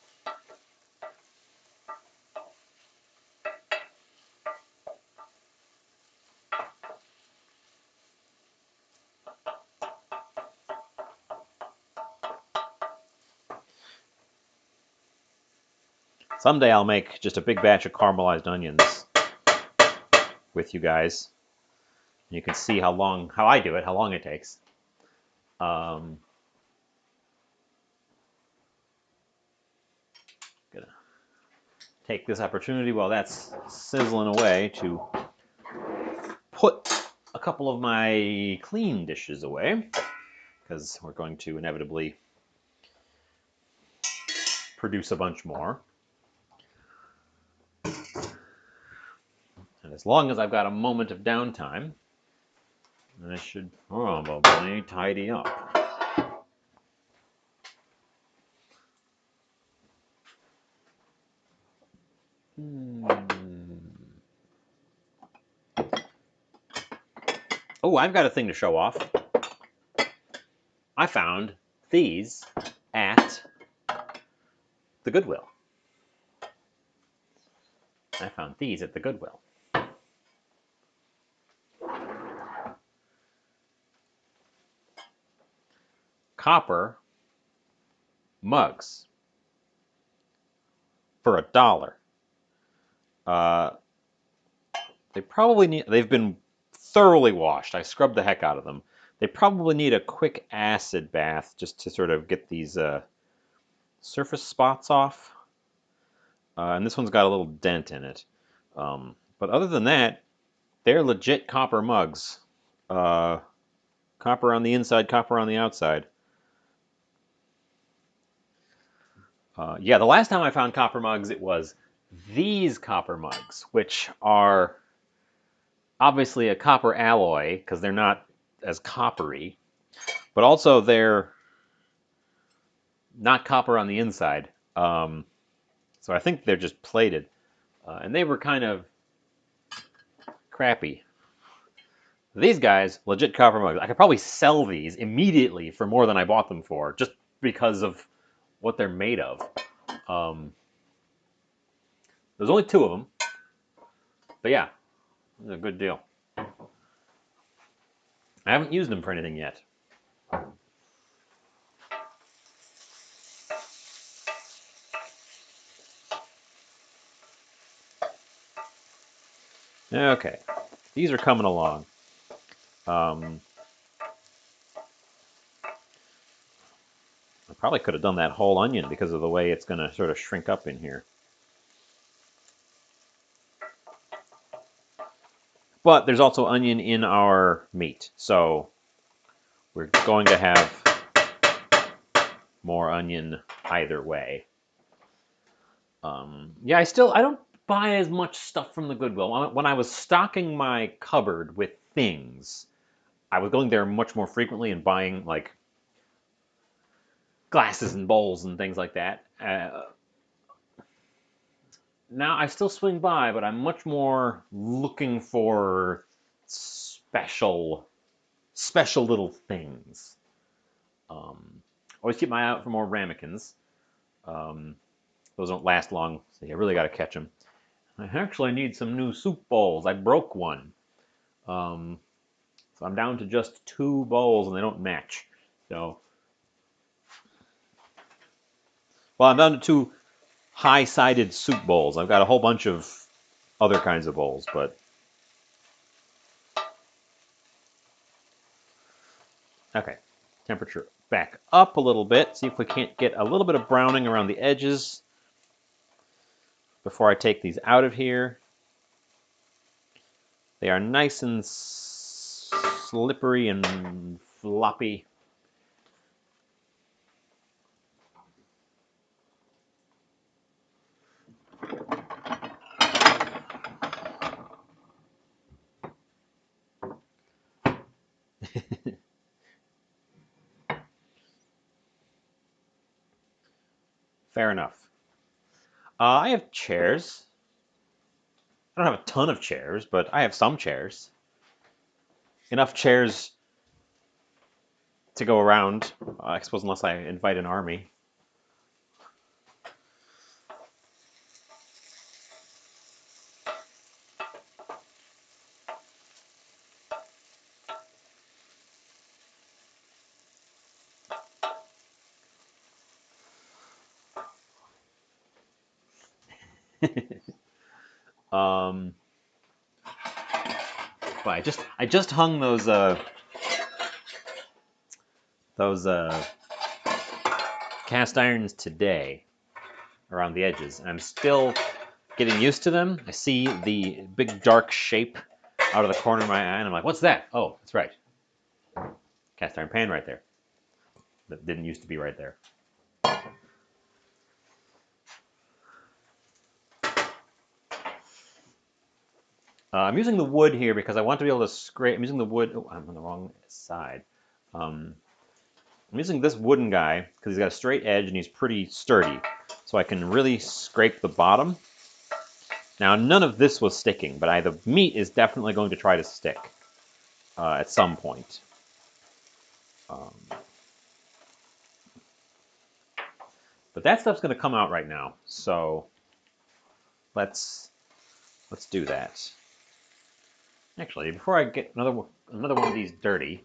Someday I'll make just a big batch of caramelized onions with you guys. You can see how I do it, how long it takes. Gonna take this opportunity while that's sizzling away to put a couple of my clean dishes away because we're going to inevitably produce a bunch more. And as long as I've got a moment of downtime, I should probably tidy up. Oh, I've got a thing to show off. I found these at the Goodwill. Copper mugs for $1. They've been thoroughly washed. I scrubbed the heck out of them. They probably need a quick acid bath just to sort of get these surface spots off. And this one's got a little dent in it. But other than that, they're legit copper mugs. Copper on the inside, copper on the outside. Yeah, the last time I found copper mugs, it was these copper mugs, which are obviously a copper alloy because they're not as coppery, but also they're not copper on the inside. So I think they're just plated. And they were kind of crappy. These guys, legit copper mugs. I could probably sell these immediately for more than I bought them for, just because of what they're made of. There's only 2 of them, but yeah, it's a good deal. I haven't used them for anything yet. Okay, these are coming along. I probably could have done that whole onion because of the way it's going to sort of shrink up in here. But there's also onion in our meat, so we're going to have more onion either way. Yeah, I don't buy as much stuff from the Goodwill. When I was stocking my cupboard with things, I was going there much more frequently and buying like glasses and bowls and things like that. Now I still swing by, but I'm much more looking for special little things. Always keep my eye out for more ramekins. Those don't last long, so you really got to catch them. I actually need some new soup bowls. I broke one. So I'm down to just 2 bowls, and they don't match. So, well, I'm down to 2 high-sided soup bowls. I've got a whole bunch of other kinds of bowls, but okay. Temperature back up a little bit. See if we can't get a little bit of browning around the edges before I take these out of here. They are nice and slippery and floppy. Fair enough. I have chairs. I don't have a ton of chairs, but I have some chairs. Enough chairs to go around, I suppose, unless I invite an army. um, but I just hung those cast irons today around the edges, and I'm still getting used to them. I see the big dark shape out of the corner of my eye, and I'm like, "What's that?" Oh, that's right, cast iron pan right there. That didn't used to be right there. I'm using the wood here because I want to be able to scrape. I'm using the wood. Oh, I'm on the wrong side. I'm using this wooden guy because he's got a straight edge and he's pretty sturdy, so I can really scrape the bottom. Now, none of this was sticking, but the meat is definitely going to try to stick at some point. But that stuff's going to come out right now, so let's do that. Actually, before I get another one of these dirty,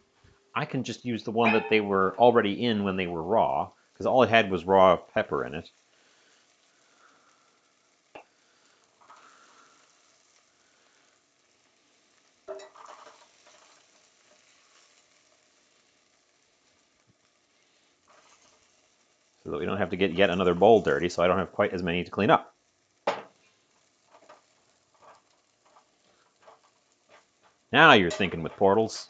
I can just use the one that they were already in when they were raw, because all it had was raw pepper in it. So that we don't have to get yet another bowl dirty, so I don't have quite as many to clean up. Now you're thinking with portals.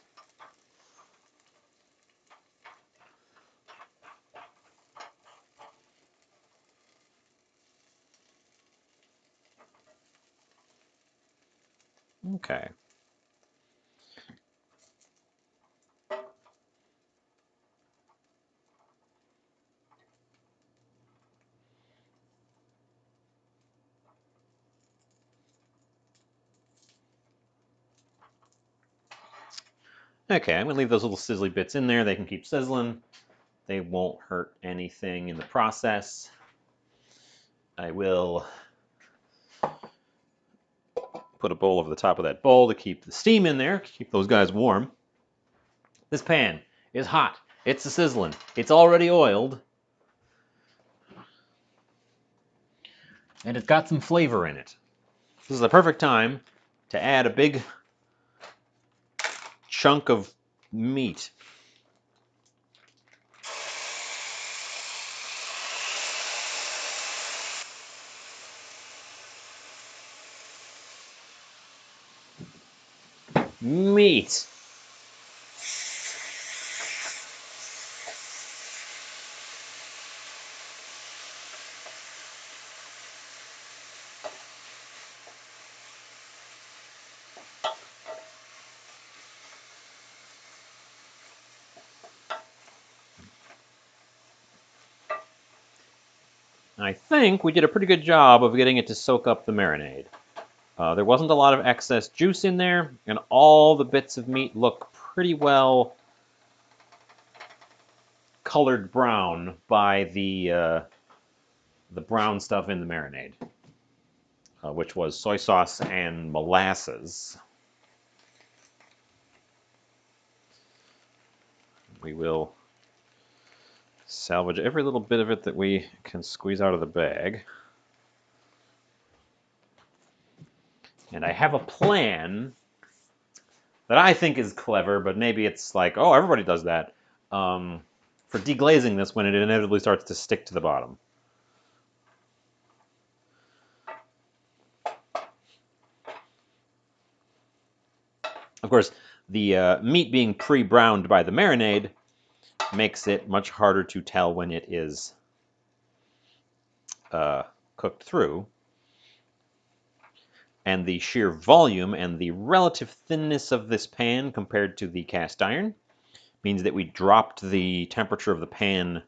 Okay. Okay, I'm going to leave those little sizzly bits in there. They can keep sizzling. They won't hurt anything in the process. I will put a bowl over the top of that bowl to keep the steam in there, keep those guys warm. This pan is hot. It's sizzling. It's already oiled. And it's got some flavor in it. This is the perfect time to add a big chunk of meat. Meat. I think we did a pretty good job of getting it to soak up the marinade. There wasn't a lot of excess juice in there, and all the bits of meat look pretty well colored brown by the brown stuff in the marinade, which was soy sauce and molasses. We will salvage every little bit of it that we can squeeze out of the bag. And I have a plan that I think is clever, but maybe it's like, oh, everybody does that, for deglazing this when it inevitably starts to stick to the bottom. Of course, the meat being pre-browned by the marinade makes it much harder to tell when it is cooked through. And the sheer volume and the relative thinness of this pan compared to the cast iron means that we dropped the temperature of the pan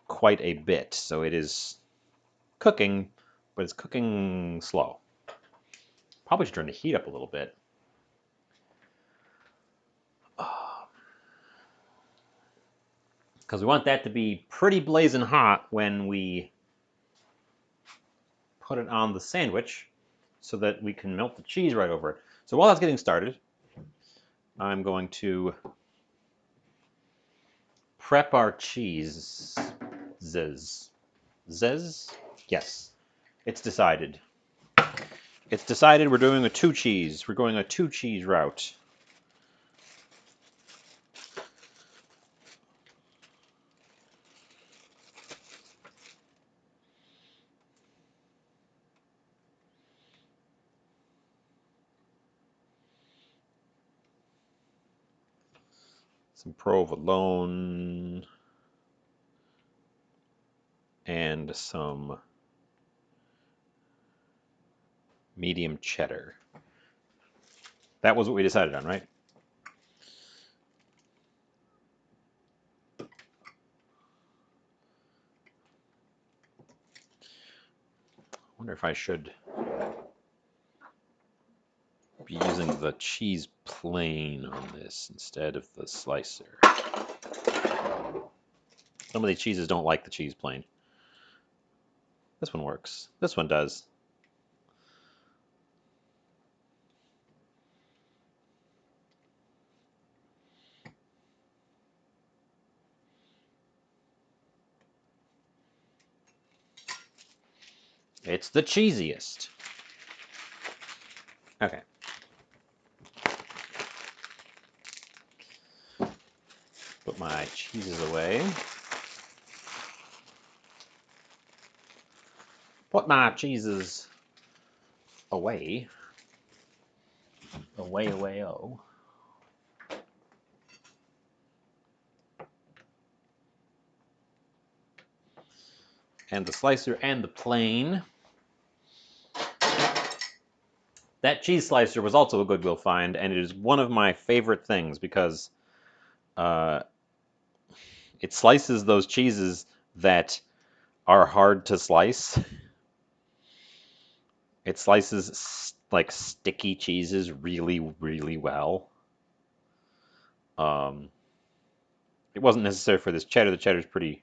quite a bit. So it is cooking, but it's cooking slow. Probably should turn the heat up a little bit. Because we want that to be pretty blazing hot when we put it on the sandwich so that we can melt the cheese right over it. So while that's getting started, I'm going to prep our cheese. Zez? Yes. It's decided. It's decided we're doing a two cheese. We're going a two cheese route. Some provolone and some medium cheddar. That was what we decided on, right? I wonder if I should be using the cheese plane on this instead of the slicer. Some of these cheeses don't like the cheese plane. This one works. This one does. It's the cheesiest. Okay. Put my cheeses away. Put my cheeses away. Away, oh. And the slicer and the plane. That cheese slicer was also a Goodwill find, and it is one of my favorite things because it slices those cheeses that are hard to slice. It slices like sticky cheeses really, really well. Um, it wasn't necessary for this cheddar. The cheddar's pretty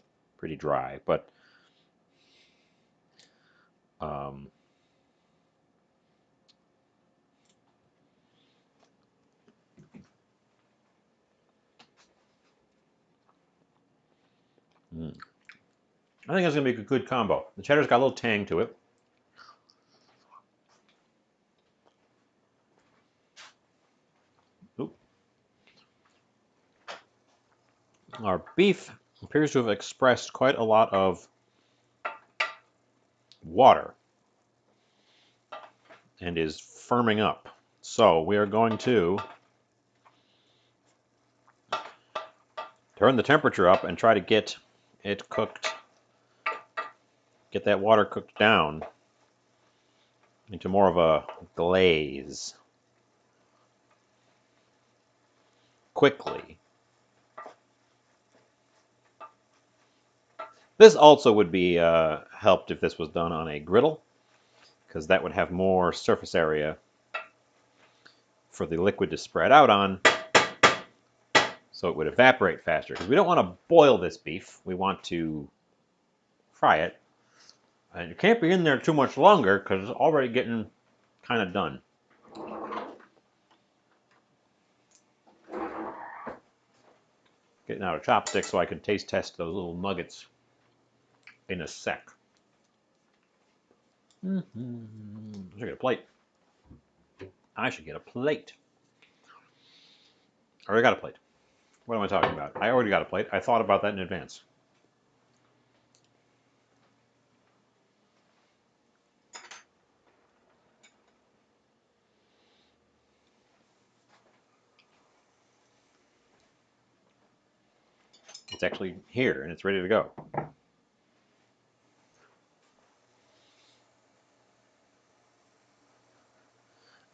dry, but um, I think it's gonna be a good combo. The cheddar's got a little tang to it. Oop. Our beef appears to have expressed quite a lot of water and is firming up. So we are going to turn the temperature up and try to get it cooked, get that water cooked down into more of a glaze quickly. This also would be helped if this was done on a griddle, because that would have more surface area for the liquid to spread out on, so it would evaporate faster. Because we don't want to boil this beef, we want to fry it. And it can't be in there too much longer because it's already getting kind of done. Getting out a chopstick so I can taste test those little nuggets in a sec. I should get a plate. I should get a plate. I already got a plate. What am I talking about? I already got a plate. I thought about that in advance. It's actually here and it's ready to go.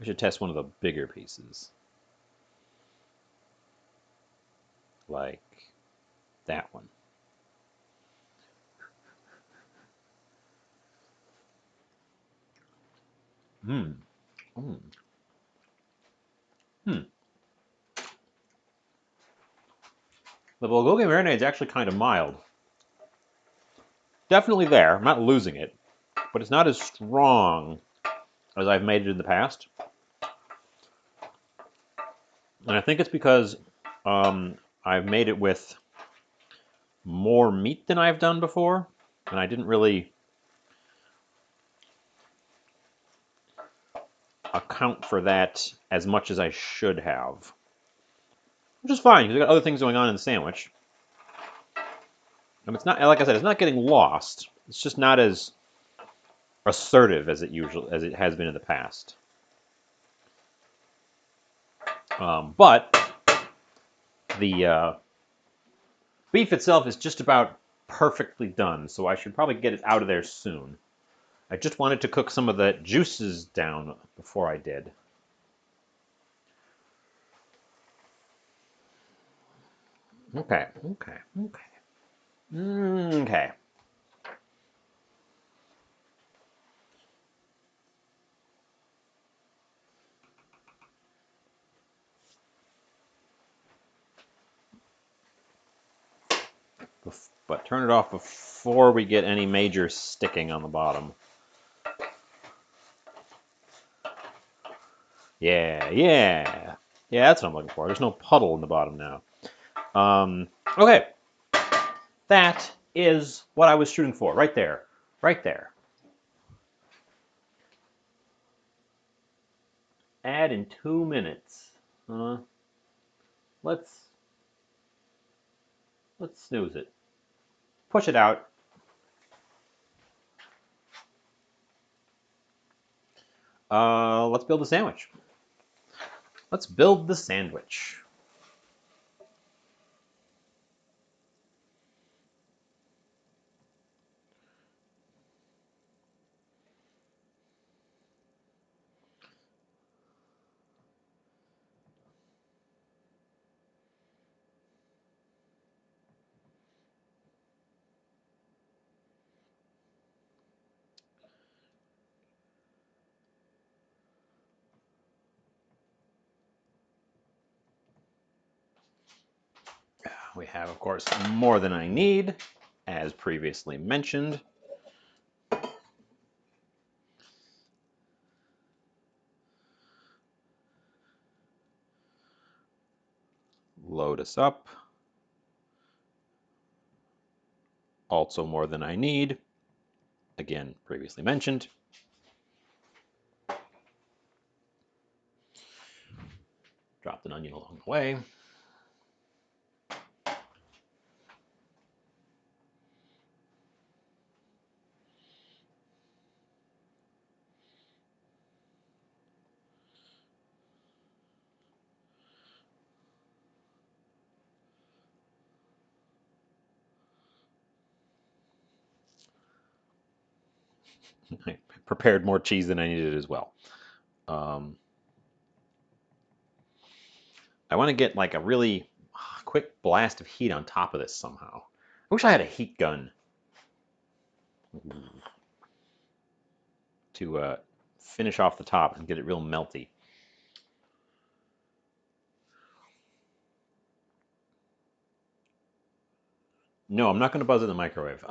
I should test one of the bigger pieces. Like that one. Hmm. Mm. Hmm. The Bulgogi marinade is actually kind of mild. Definitely there. I'm not losing it, but it's not as strong as I've made it in the past. And I think it's because I've made it with more meat than I've done before, and I didn't really account for that as much as I should have. Which is fine, because I got other things going on in the sandwich. And it's not, like I said, it's not getting lost. It's just not as assertive as it has been in the past. But the beef itself is just about perfectly done, so I should probably get it out of there soon. I just wanted to cook some of the juices down before I did. Okay. Okay. But turn it off before we get any major sticking on the bottom. Yeah. Yeah, that's what I'm looking for. There's no puddle in the bottom now. Okay. That is what I was shooting for. Right there. Right there. Add in 2 minutes. Let's snooze it. Push it out. Let's build a sandwich. Let's build the sandwich. have, of course, more than I need, as previously mentioned. Load us up. Also more than I need. Again, previously mentioned. Dropped an onion along the way. I prepared more cheese than I needed as well. I want to get like a really quick blast of heat on top of this somehow. I wish I had a heat gun to finish off the top and get it real melty. No, I'm not going to buzz it in the microwave.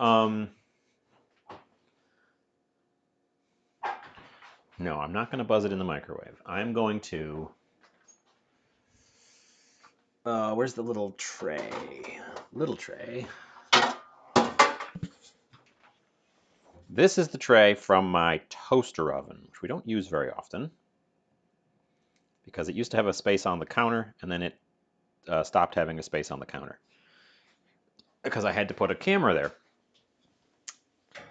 No, I'm not going to buzz it in the microwave. I'm going to... where's the little tray? Little tray. This is the tray from my toaster oven, which we don't use very often because it used to have a space on the counter, and then it stopped having a space on the counter because I had to put a camera there.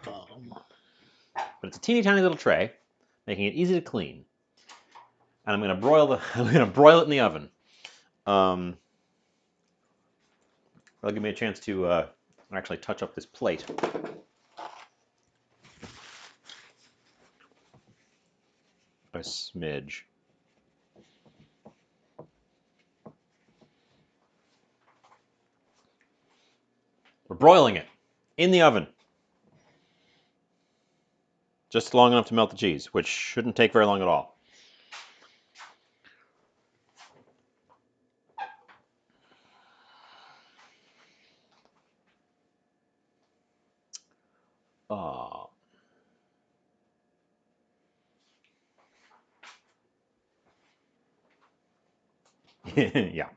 But it's a teeny tiny little tray, making it easy to clean. And I'm going to broil it in the oven. That'll give me a chance to actually touch up this plate. A smidge. We're broiling it in the oven. Just long enough to melt the cheese, which shouldn't take very long at all. Yeah.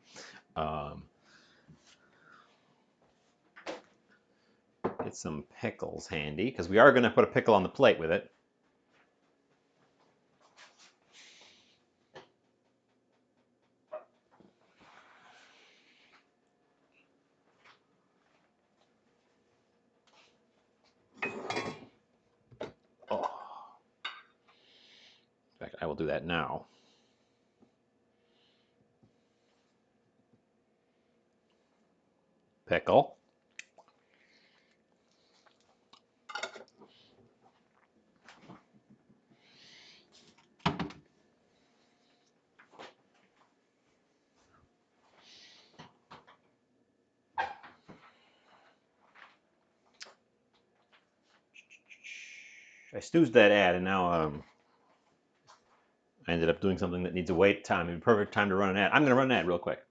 Get some pickles handy, because we are going to put a pickle on the plate with it. Oh. In fact, I will do that now. Pickle. I stoozed that ad, and now I ended up doing something that needs a wait time. It'd be perfect time to run an ad. I'm going to run an ad real quick.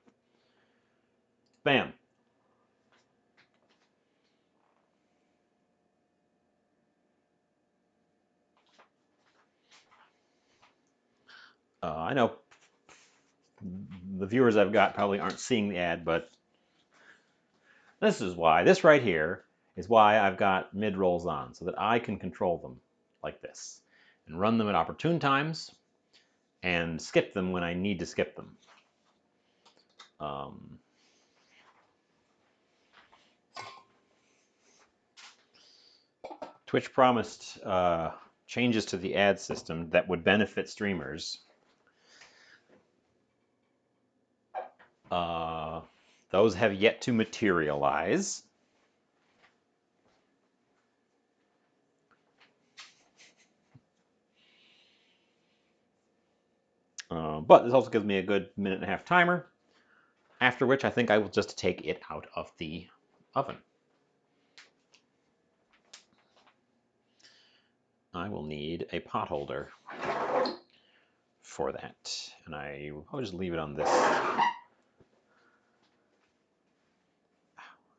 Bam. I know the viewers I've got probably aren't seeing the ad, but this is why. This right here is why I've got mid-rolls on, so that I can control them like this and run them at opportune times and skip them when I need to skip them. Twitch promised changes to the ad system that would benefit streamers. Those have yet to materialize. But this also gives me a good minute-and-a-half timer, after which I think I will just take it out of the oven. I will need a pot holder for that, and I'll just leave it on this.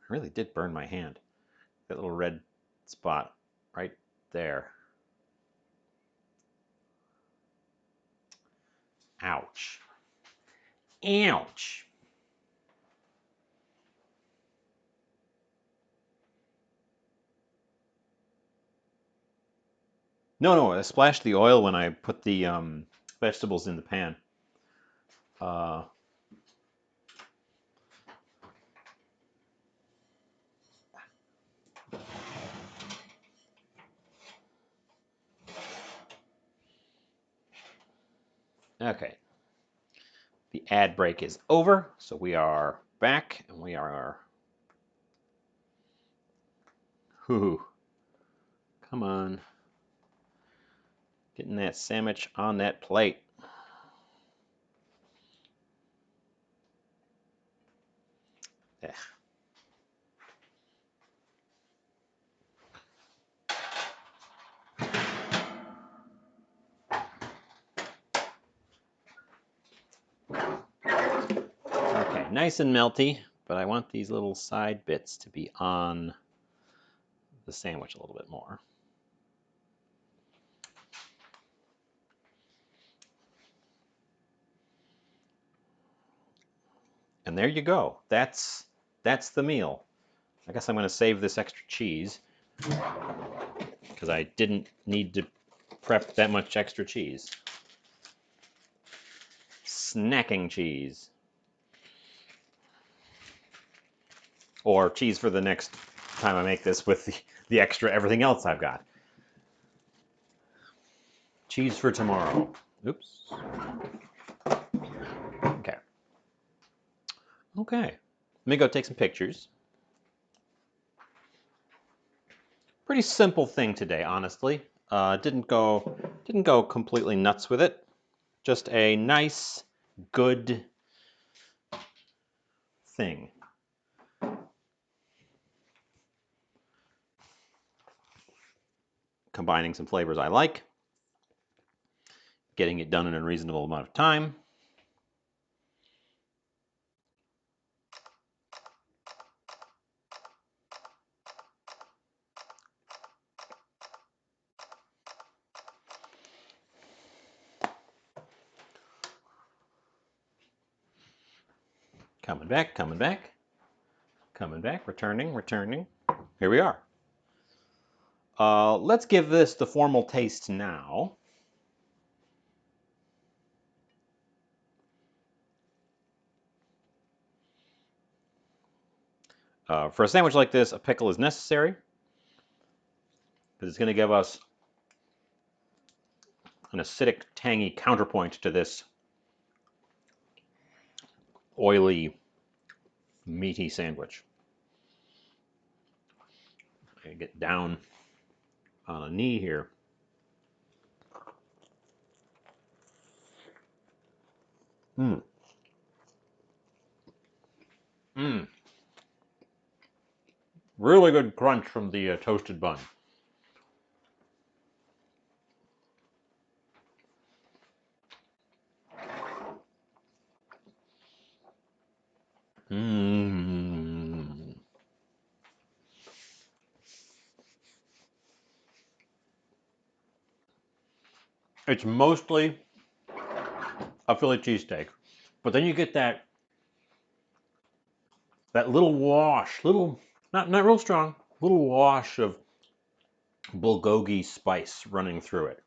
I really did burn my hand. That little red spot right there. Ouch. Ouch. No, I splashed the oil when I put the vegetables in the pan. Uh, okay. The ad break is over, so we are back, and we are. Whoo, come on. Getting that sandwich on that plate. Ugh. Okay, nice and melty, but I want these little side bits to be on the sandwich a little bit more. And there you go. That's the meal. I guess I'm going to save this extra cheese because I didn't need to prep that much extra cheese. Snacking cheese. Or cheese for the next time I make this with the extra everything else I've got. Cheese for tomorrow. Oops. Okay. Okay. Let me go take some pictures. Pretty simple thing today, honestly. Didn't go completely nuts with it. Just a nice, good thing. Combining some flavors I like. Getting it done in a reasonable amount of time. Coming back, coming back. Coming back, returning. Here we are. Let's give this the formal taste now. For a sandwich like this, a pickle is necessary, because it's going to give us an acidic, tangy counterpoint to this oily, meaty sandwich. I get down on a knee here. Mmm. Mmm. Really good crunch from the toasted bun. Mmm. It's mostly a Philly cheesesteak, but then you get that little wash, not real strong, little wash of Bulgogi spice running through it.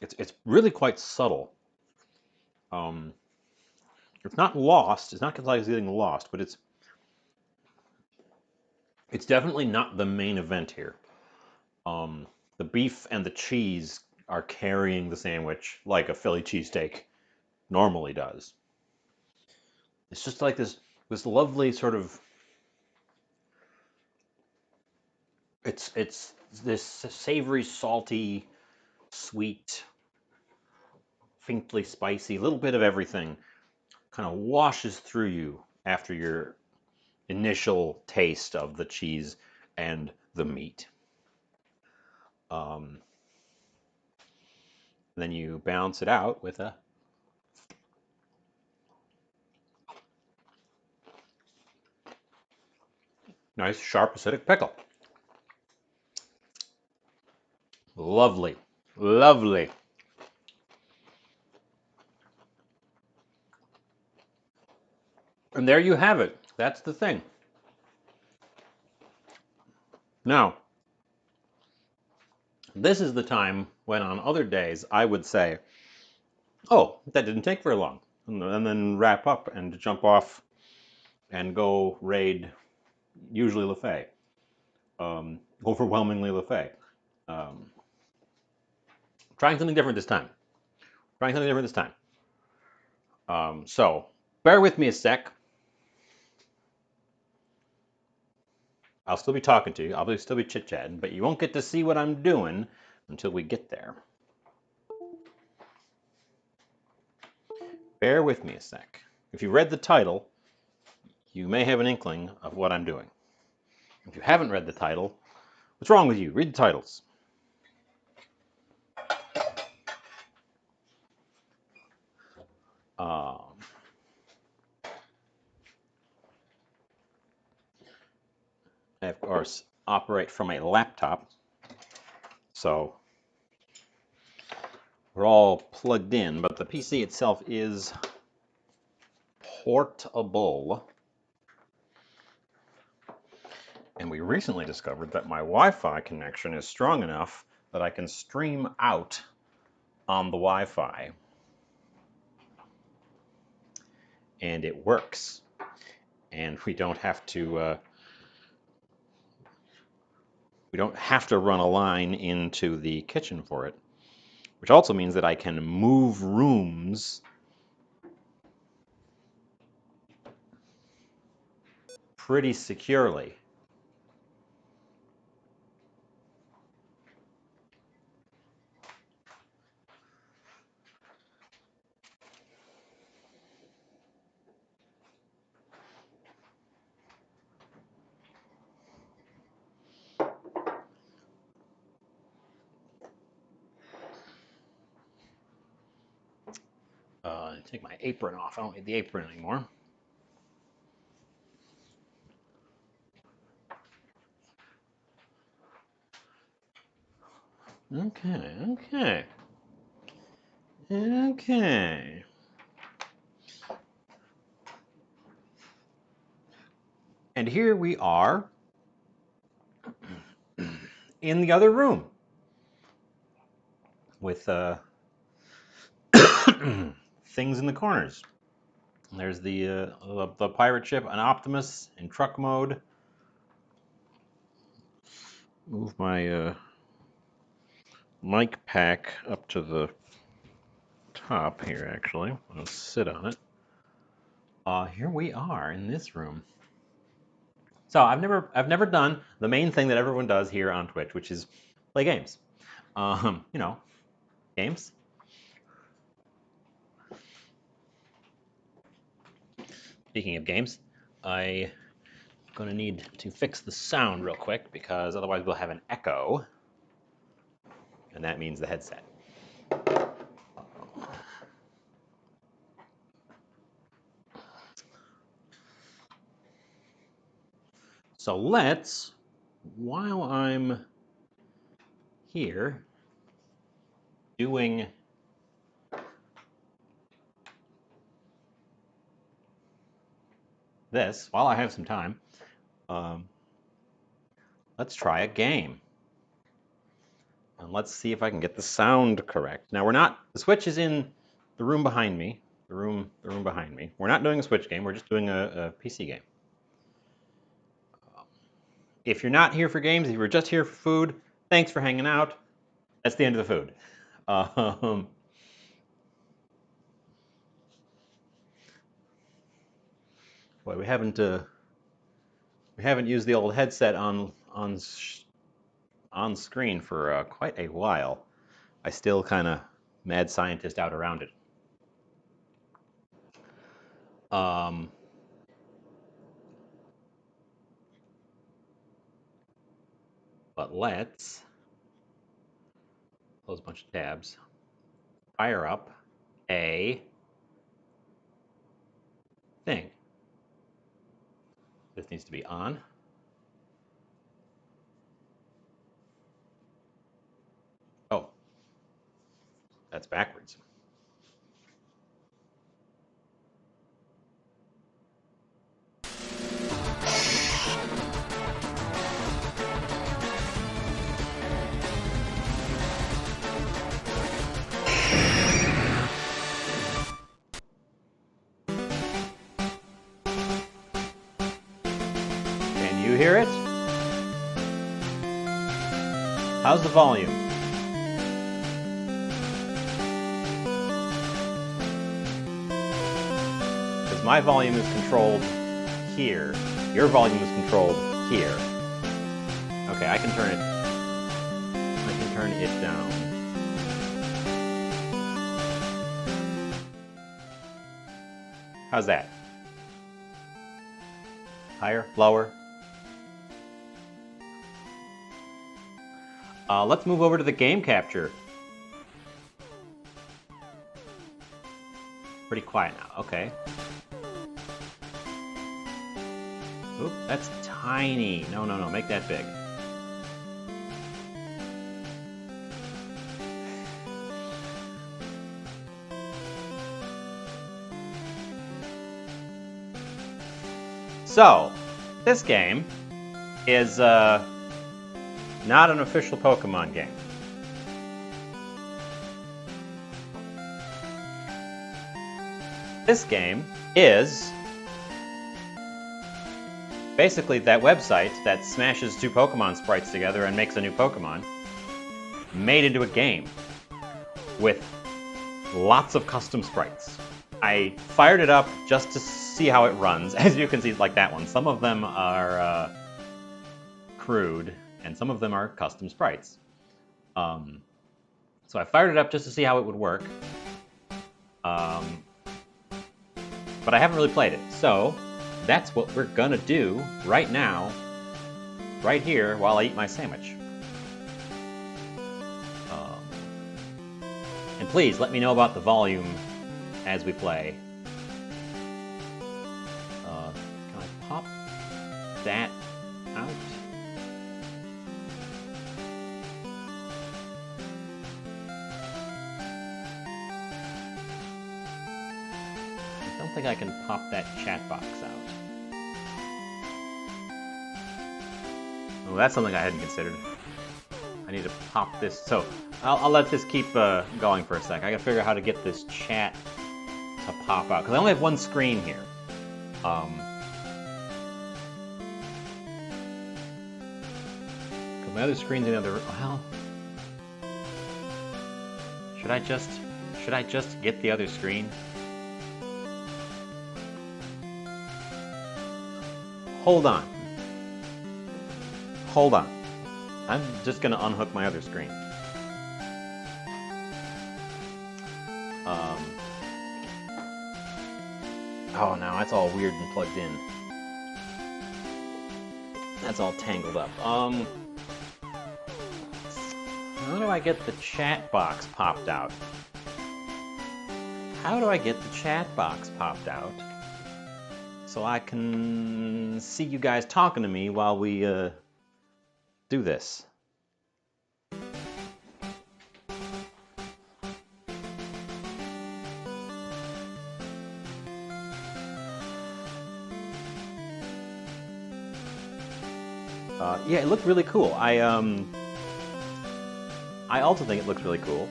It's really quite subtle. Um, it's not lost. It's not like it's getting lost, but it's definitely not the main event here. The beef and the cheese are carrying the sandwich like a Philly cheesesteak normally does. It's just like this lovely sort of. It's this savory, salty, sweet, faintly spicy, little bit of everything kind of washes through you after your initial taste of the cheese and the meat. Um, then you balance it out with a Nice, sharp, acidic pickle. Lovely. Lovely. And there you have it. That's the thing. Now, this is the time when on other days I would say, oh, that didn't take very long. And then wrap up and jump off and go raid, usually LaFay. Overwhelmingly LaFay. Um, trying something different this time. Trying something different this time. So, bear with me a sec. I'll still be talking to you. I'll still be chit-chatting, but you won't get to see what I'm doing until we get there. Bear with me a sec. If you read the title, you may have an inkling of what I'm doing. If you haven't read the title, what's wrong with you? Read the titles. I, of course, operate from a laptop, so we're all plugged in, but the PC itself is portable. And we recently discovered that my Wi-Fi connection is strong enough that I can stream out on the Wi-Fi. And it works. And we don't have to run a line into the kitchen for it, which also means that I can move rooms pretty securely. Take my apron off. I don't need the apron anymore. Okay. And here we are in the other room with things in the corners. There's the pirate ship, an Optimus in truck mode. Move my mic pack up to the top here, actually. I'll sit on it. Here we are in this room. So I've never done the main thing that everyone does here on Twitch, which is play games. Games. Speaking of games, I'm gonna need to fix the sound real quick because otherwise we'll have an echo, and that means the headset. So let's, while I'm here doing this, while I have some time, let's try a game. And let's see if I can get the sound correct. Now the Switch is in the room behind me, the room behind me. We're not doing a Switch game, we're just doing a PC game. If you're not here for games, if you're just here for food, thanks for hanging out. That's the end of the food. Boy, we haven't used the old headset on screen for quite a while. I still kind of mad scientist out around it. But let's close a bunch of tabs. Fire up a thing. This needs to be on. That's backwards. Can you hear it? How's the volume? Because my volume is controlled here. Your volume is controlled here. Okay, I can turn it. I can turn it down. How's that? Higher? Lower? Let's move over to the game capture. Pretty quiet now. Okay. Oop, that's tiny. No, no, no. Make that big. So, this game is not an official Pokemon game. This game is basically that website that smashes two Pokemon sprites together and makes a new Pokemon, made into a game with lots of custom sprites. I fired it up just to see how it runs. As you can see, like that one. Some of them are crude, and some of them are custom sprites. So I fired it up just to see how it would work. But I haven't really played it. So that's what we're gonna do right now, right here, while I eat my sandwich. And please let me know about the volume as we play. Can I pop that out? I don't think I can pop that chat box out. Well, that's something I hadn't considered. I need to pop this. So I'll let this keep going for a sec. I gotta figure out how to get this chat to pop out, because I only have one screen here. Because my other screen's in the other. Well, should I just get the other screen? Hold on. Hold on. I'm just gonna unhook my other screen. Oh, now that's all weird and plugged in. That's all tangled up. How do I get the chat box popped out? How do I get the chat box popped out so I can see you guys talking to me while we do this? Yeah, it looked really cool. I also think it looks really cool.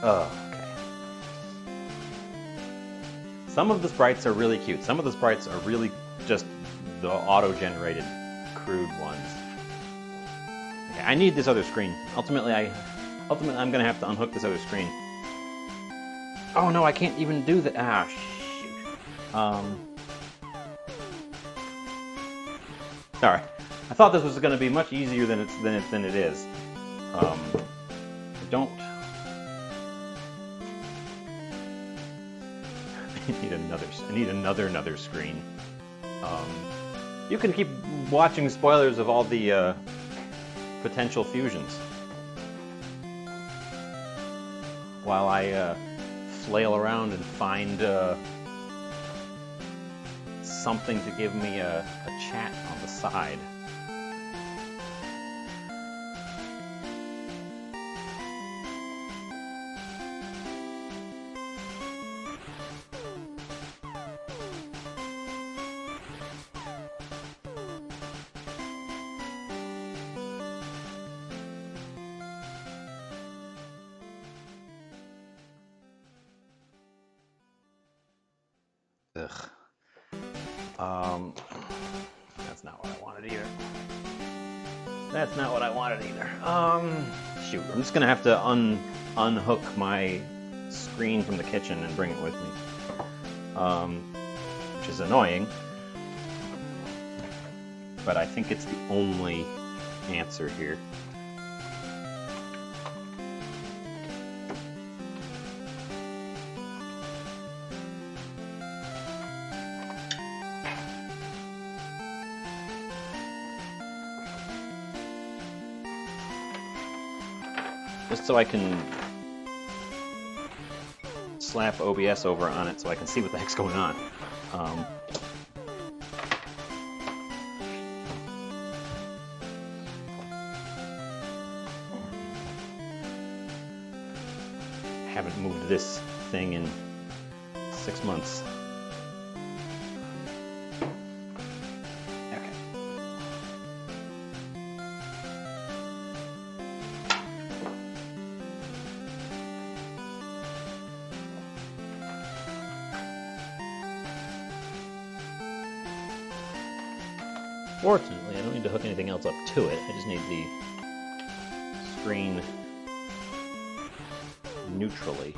Oh, okay. Some of the sprites are really cute. Some of the sprites are really just the auto-generated, crude ones. Okay, I need this other screen. Ultimately, I'm gonna have to unhook this other screen. Oh no, I can't even do that. Ah, shoot. Sorry, I thought this was going to be much easier than it is. I don't. I need another screen. You can keep watching spoilers of all the potential fusions while I flail around and find something to give me a chat on the side. That's not what I wanted either. Shoot, I'm just gonna have to unhook my screen from the kitchen and bring it with me. Which is annoying, but I think it's the only answer here. Just so I can slap OBS over on it so I can see what the heck's going on. Haven't moved this thing in 6 months. Okay. Fortunately, I don't need to hook anything else up to it. I just need the screen neutrally.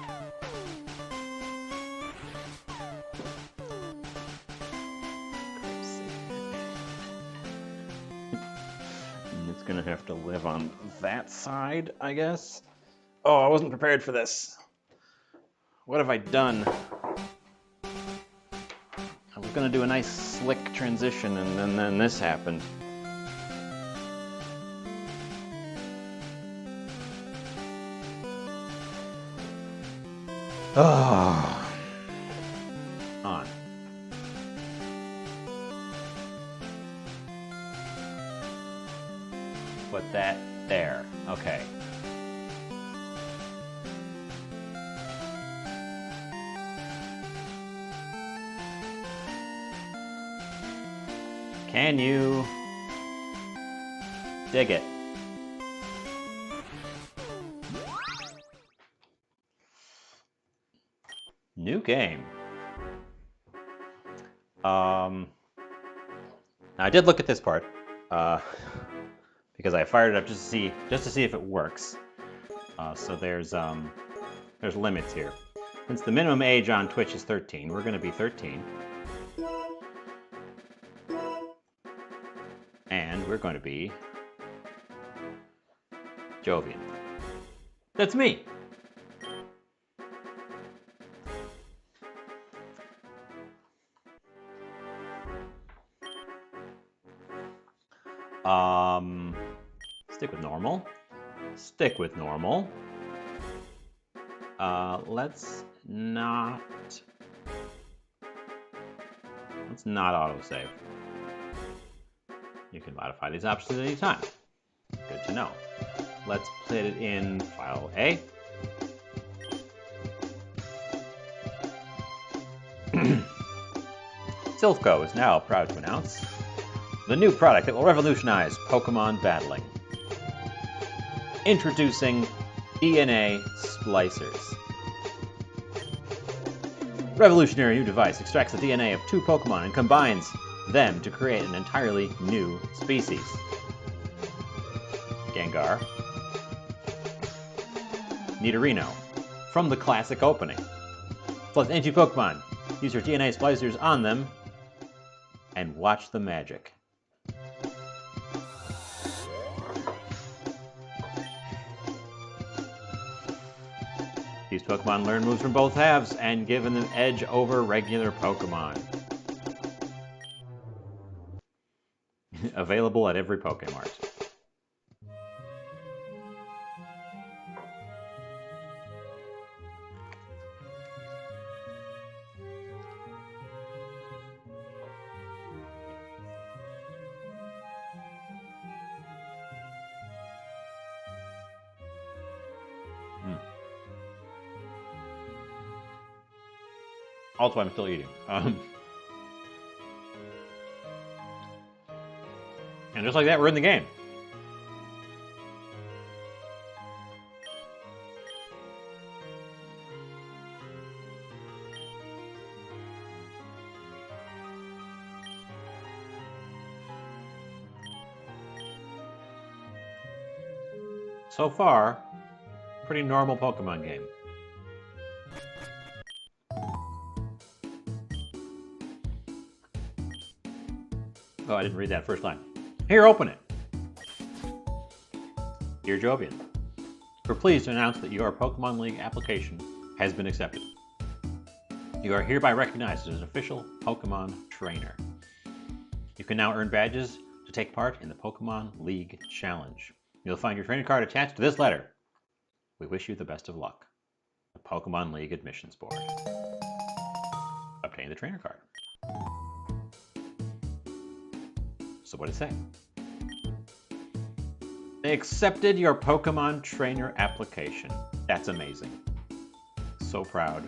And it's gonna have to live on that side, I guess. Oh, I wasn't prepared for this. What have I done? I was gonna do a nice slick transition, and then this happened. Oh. On. Put that there. Okay. Can you dig it? New game. I did look at this part because I fired it up just to see if it works. So there's limits here. Since the minimum age on Twitch is 13, we're going to be 13, and we're going to be Jovian. That's me. Stick with normal. Stick with normal. Let's not autosave. You can modify these options at any time. Good to know. Let's put it in file A. Silphco is now proud to announce the new product that will revolutionize Pokemon battling. Introducing DNA splicers. Revolutionary new device extracts the DNA of 2 Pokemon and combines them to create an entirely new species. Gengar. Nidorino. From the classic opening. Plus entry Pokemon. Use your DNA splicers on them and watch the magic. These Pokemon learn moves from both halves and give them an edge over regular Pokemon. Available at every Pokemart. Also, I'm still eating. And just like that, we're in the game. So far, pretty normal Pokemon game. Oh, I didn't read that first line. Here, open it. Dear Jovian, we're pleased to announce that your Pokemon League application has been accepted. You are hereby recognized as an official Pokemon trainer. You can now earn badges to take part in the Pokemon League Challenge. You'll find your trainer card attached to this letter. We wish you the best of luck. The Pokemon League Admissions Board. Obtain the trainer card. So what did it say? They accepted your Pokemon trainer application. That's amazing. So proud.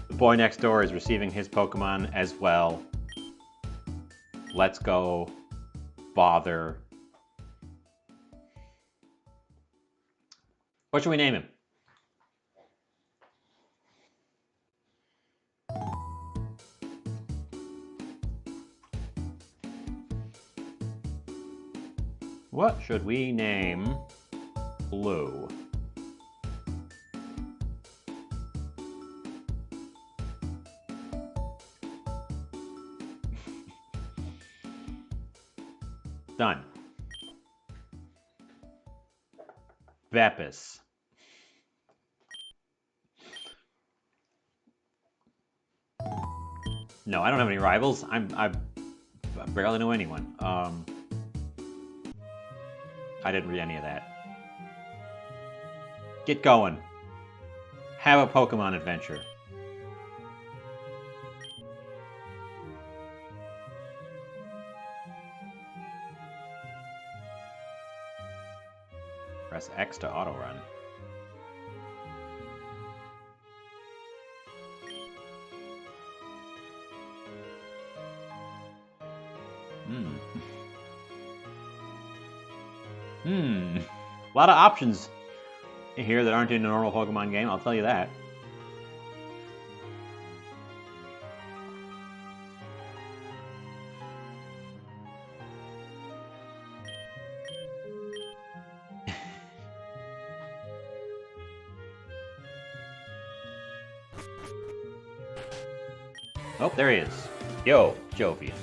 The boy next door is receiving his Pokemon as well. Let's go. Bother. What should we name him? What should we name Blue? Done. Vapis. No, I don't have any rivals. I barely know anyone. I didn't read any of that. Get going. Have a Pokemon adventure. Press X to auto-run. A lot of options here that aren't in a normal Pokemon game, I'll tell you that. Oh, there he is. Yo, Jovian.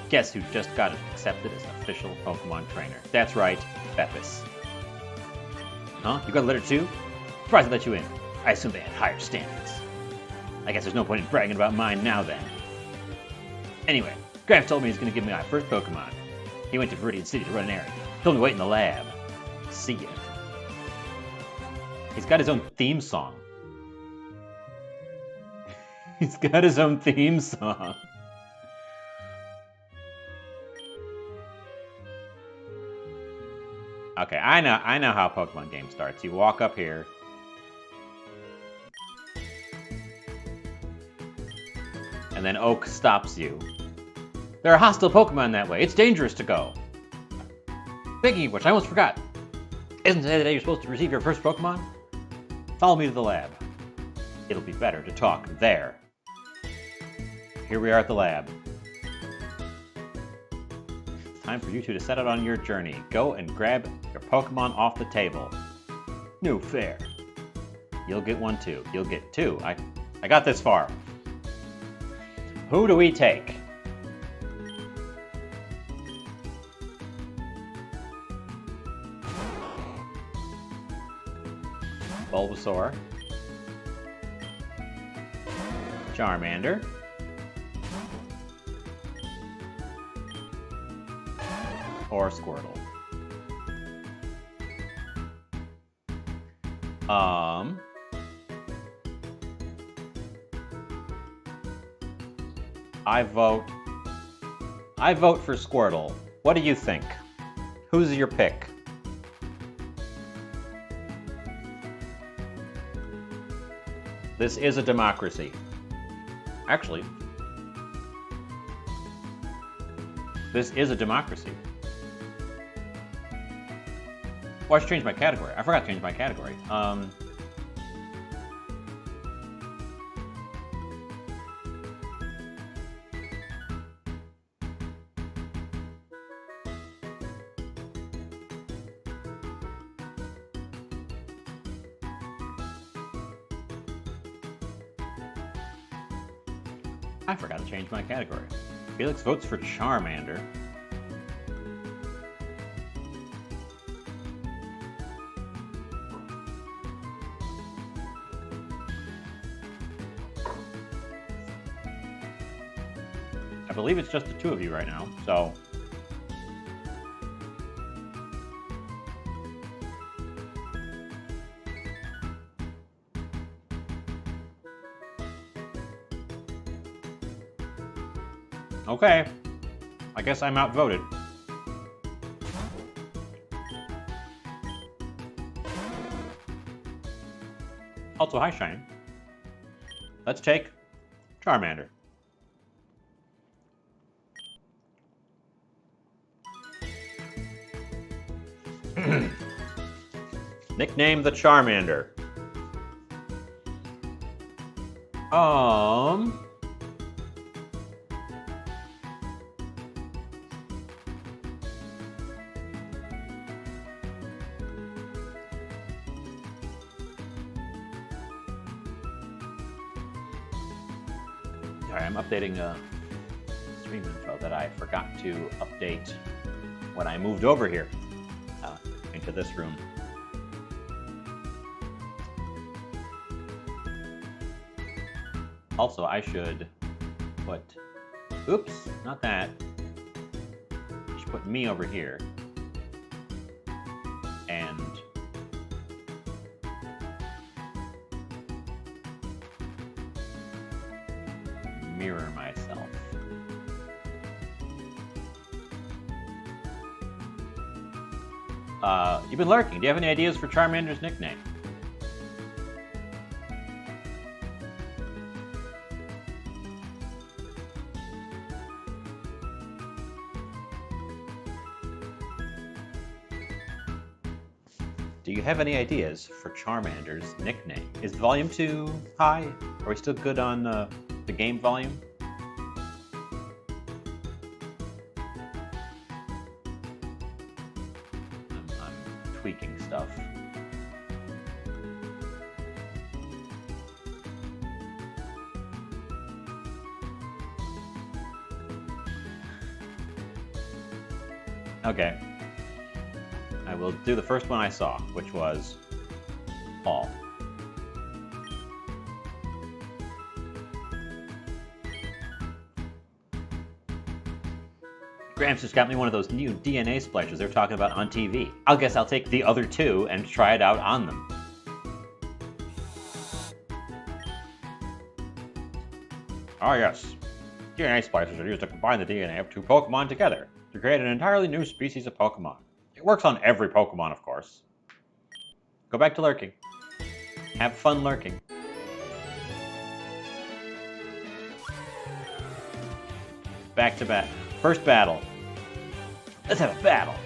Guess who just got accepted as an official Pokemon trainer? That's right, Beppis. Huh? You got a letter too? Surprised I let you in. I assumed they had higher standards. I guess there's no point in bragging about mine now then. Anyway, Graf told me he's gonna give me my first Pokemon. He went to Viridian City to run an errand. Told me to wait in the lab. See ya. He's got his own theme song. He's got his own theme song. Okay, I know how a Pokemon game starts. You walk up here. And then Oak stops you. There are hostile Pokemon that way. It's dangerous to go. Speaking of which, I almost forgot. Isn't today the day you're supposed to receive your first Pokemon? Follow me to the lab. It'll be better to talk there. Here we are at the lab. It's time for you two to set out on your journey. Go and grab your Pokemon off the table. No fair. You'll get one too. You'll get two. I got this far. Who do we take? Bulbasaur. Charmander. Or Squirtle. I vote for Squirtle. What do you think? Who's your pick? This is a democracy. Actually, this is a democracy. Oh, I should change my category. I forgot to change my category. I forgot to change my category. Felix votes for Charmander. I believe it's just the two of you right now, so... Okay, I guess I'm outvoted. Also, hi Shine. Let's take Charmander. Nickname the Charmander. Sorry, I'm updating a stream info that I forgot to update when I moved over here into this room. Also, I should put, oops, not that. I should put me over here. And mirror myself. You've been lurking. Do you have any ideas for Charmander's nickname? Do you have any ideas for Charmander's nickname? Is volume too high? Are we still good on the game volume? I'm tweaking stuff. Okay. I will do the first one I saw, which was Paul. Gramps just got me one of those new DNA splashes they're talking about on TV. I guess I'll take the other two and try it out on them. Ah yes, DNA splicers are used to combine the DNA of two Pokemon together to create an entirely new species of Pokemon. It works on every Pokemon, of course. Go back to lurking. Have fun lurking. Back to bat. First battle. Let's have a battle.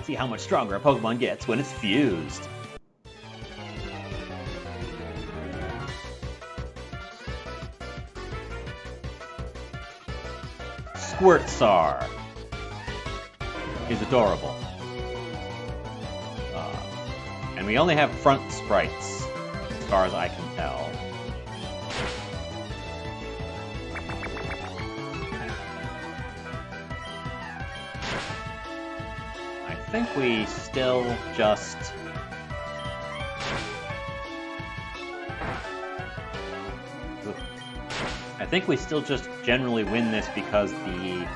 See how much stronger a Pokemon gets when it's fused. Squirtsar is adorable. And we only have front sprites, as far as I can tell. I think we still just... generally win this because the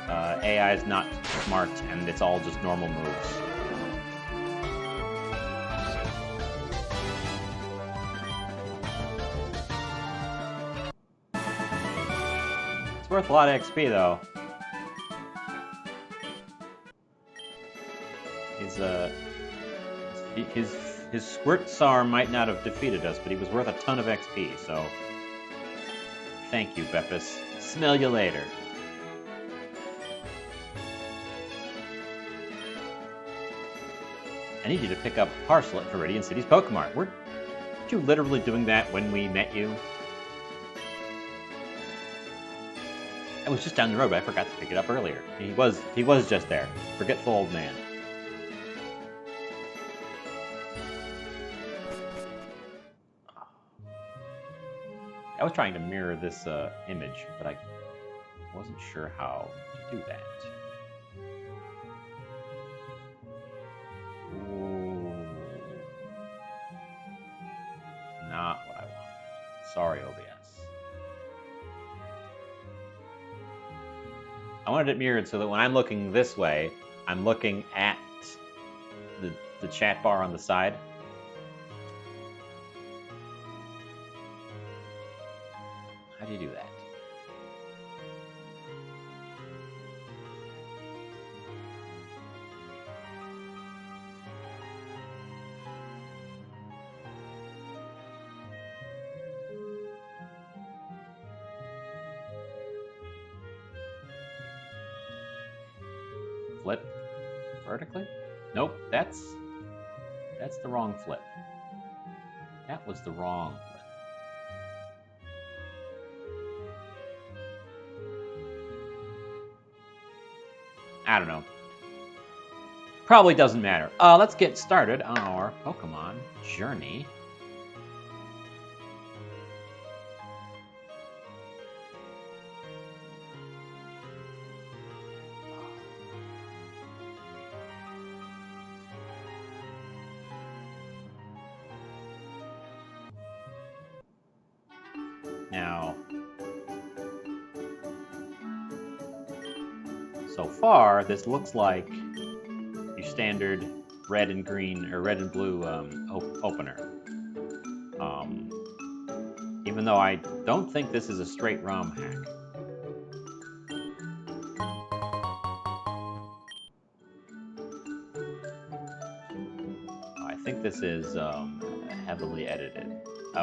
AI is not smart and it's all just normal moves. It's worth a lot of XP though. His Squirtsar might not have defeated us, but he was worth a ton of XP, so... Thank you, Beppis. Smell you later. I need you to pick up Parcel at Viridian City's Pokemart. Weren't you literally doing that when we met you? I was just down the road, but I forgot to pick it up earlier. He was just there. Forgetful old man. I was trying to mirror this image, but I wasn't sure how to do that. Ooh. Not what I wanted. Sorry, OBS. I wanted it mirrored so that when I'm looking this way, I'm looking at the chat bar on the side. How do you do that? Flip vertically? Nope, that's the wrong flip. That was the wrong flip. I don't know. Probably doesn't matter. Let's get started on our Pokemon journey. Now, so far, this looks like your standard red and green or red and blue opener. Even though I don't think this is a straight ROM hack. I think this is heavily edited.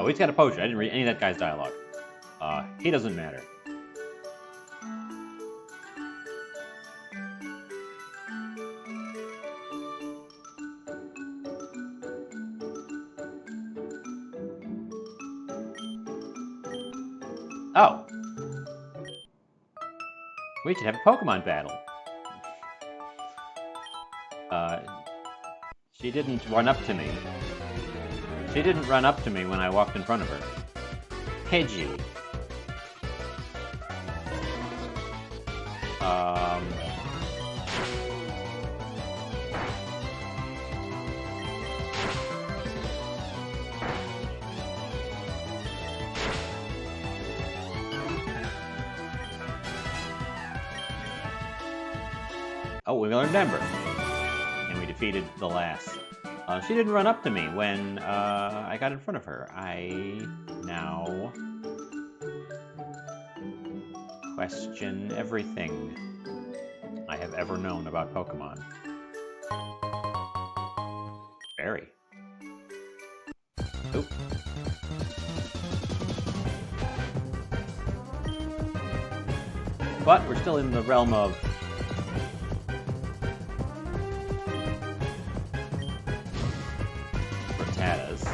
We just got a potion. I didn't read any of that guy's dialogue. He doesn't matter. Oh. We should have a Pokemon battle. She didn't run up to me. She didn't run up to me when I walked in front of her. Pidgey. Oh, we learned Ember. And we defeated the last. She didn't run up to me when I got in front of her. I now question everything I have ever known about Pokemon. Very. Oop. But we're still in the realm of Rattatas.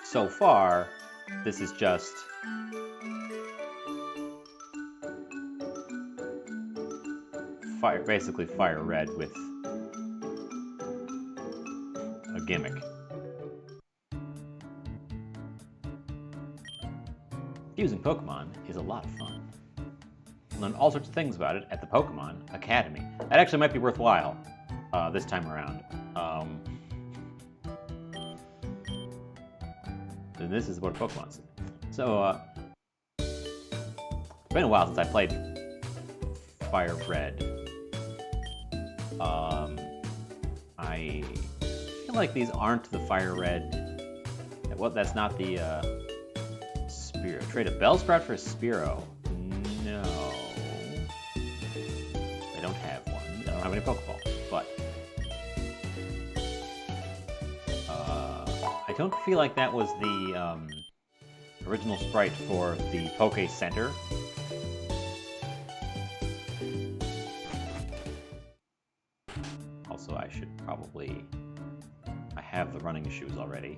So far, this is just fire, basically fire red with a gimmick. Using Pokemon is a lot of fun. Learn all sorts of things about it at the Pokemon Academy. That actually might be worthwhile this time around. And this is what Pokemon's. So, it's been a while since I played Fire Red. I feel like these aren't the Fire Red. Well, that's not the Spearow. Trade a Bellsprout for a Spearow. No. They don't have one. They don't have any Pokeballs. But I don't feel like that was the original sprite for the Poke Center. Also, I should probably... I have the running shoes already.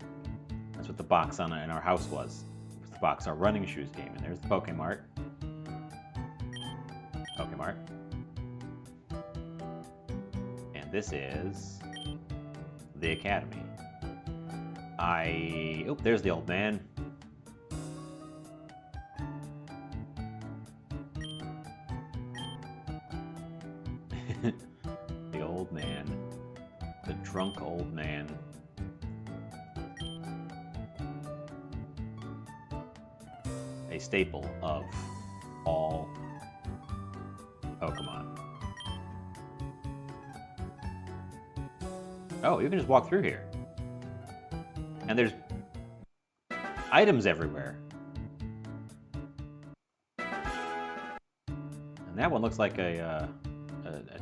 That's what the box on in our house was. It was the box, our running shoes game. And there's the Pokemart. Pokemart. this is the academy. Oh, there's the old man. The old man. The drunk old man. A staple of all Pokemon. Oh, you can just walk through here. And there's items everywhere. And that one looks like a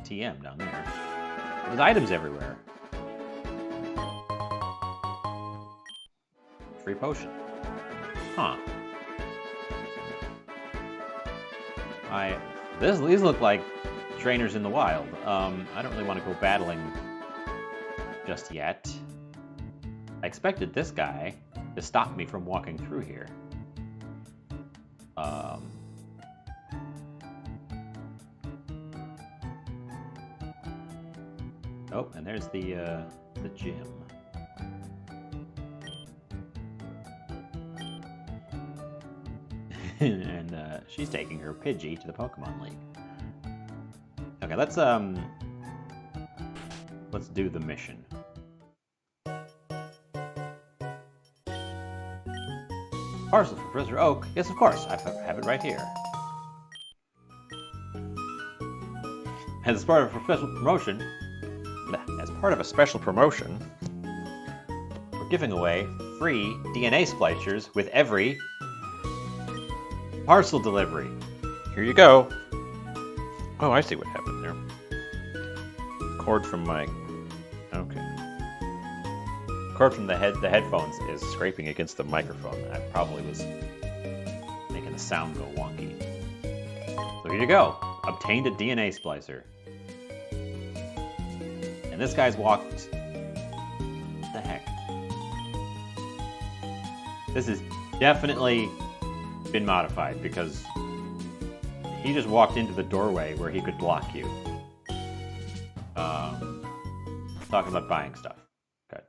TM down there. There's items everywhere. Free potion. Huh. These look like trainers in the wild. I don't really want to go battling just yet. I expected this guy to stop me from walking through here. Oh, and there's the gym. And she's taking her Pidgey to the Pokemon League. Okay, let's do the mission. Parcel for Professor Oak. Yes, of course. I have it right here. As part of a special promotion, we're giving away free DNA splicers with every parcel delivery. Here you go. Oh, I see what happened there. Cord from my... Okay. Cord from the headphones is scraping against the microphone. I probably was making the sound go wonky. So here you go. Obtained a DNA splicer. And this guy's walked... What the heck? This has definitely been modified because he just walked into the doorway where he could block you. Talking about buying stuff. Good.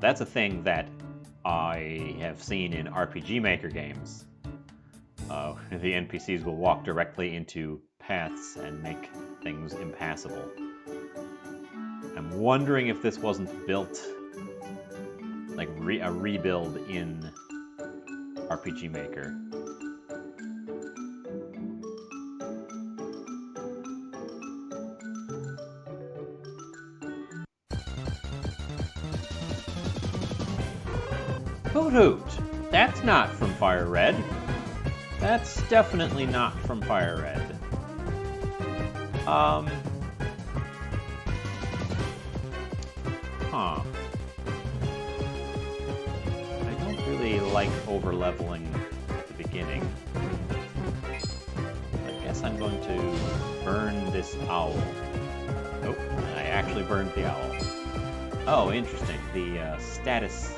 That's a thing that I have seen in RPG Maker games. The NPCs will walk directly into paths and make things impassable. I'm wondering if this wasn't built like a rebuild in RPG Maker. Hoot! That's not from Fire Red. That's definitely not from Fire Red. Huh. I don't really like over-leveling at the beginning. I guess I'm going to burn this owl. Nope, I actually burned the owl. Oh, interesting. The status...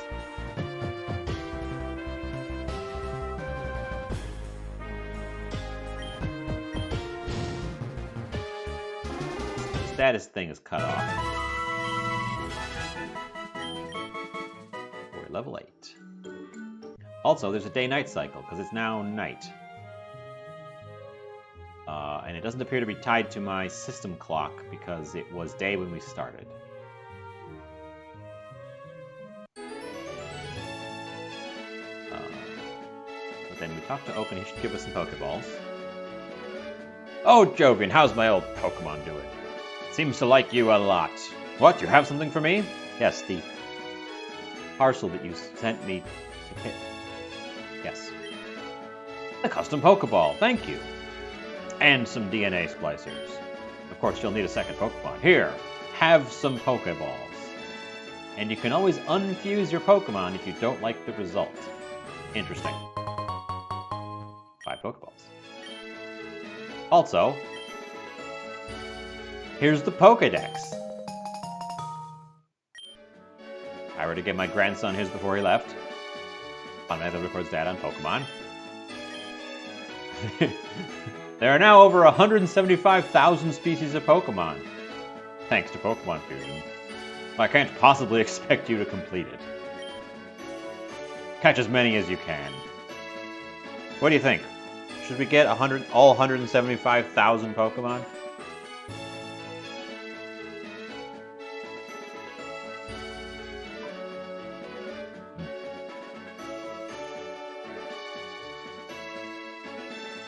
status thing is cut off. We're level 8. Also, there's a day-night cycle, because it's now night. And it doesn't appear to be tied to my system clock, because it was day when we started. But then we talked to Oak, and he should give us some Pokeballs. Oh, Jovian, how's my old Pokemon doing? Seems to like you a lot. What, you have something for me? Yes, the parcel that you sent me to pick. Yes. A custom Pokeball, thank you. And some DNA splicers. Of course, you'll need a second Pokemon. Here, have some Pokeballs. And you can always unfuse your Pokemon if you don't like the result. Interesting. 5 Pokeballs. Also, here's the Pokedex. I already gave my grandson his before he left. Automatically records data on Pokemon. There are now over 175,000 species of Pokemon. thanks to Pokemon Fusion. I can't possibly expect you to complete it. Catch as many as you can. What do you think? Should we get all 175,000 Pokemon?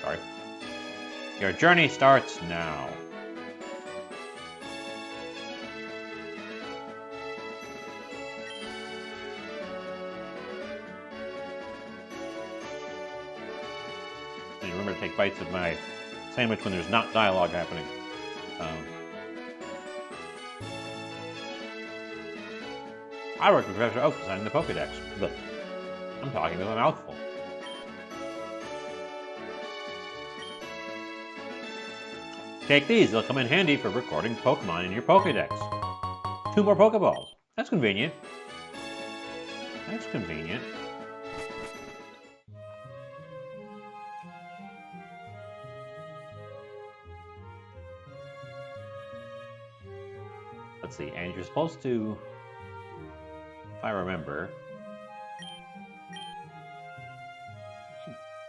Sorry. Your journey starts now. And remember to take bites of my sandwich when there's not dialogue happening. I work with Professor Oak designing the Pokedex, but I'm talking with a mouthful. Take these, they'll come in handy for recording Pokemon in your Pokedex. 2 more Pokeballs. That's convenient. That's convenient. Let's see, and you're supposed to, if I remember,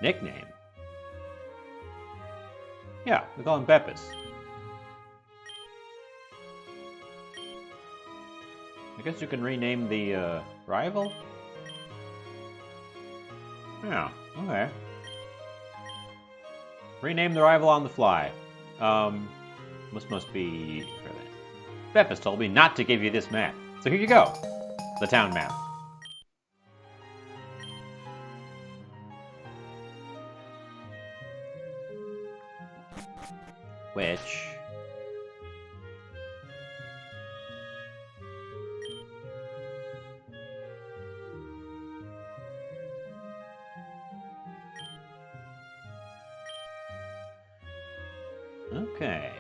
nickname. Yeah, we call him Beppis. I guess you can rename the rival? Yeah, okay. Rename the rival on the fly. Must be... Beppis told me not to give you this map. So here you go. The town map. Which... Okay.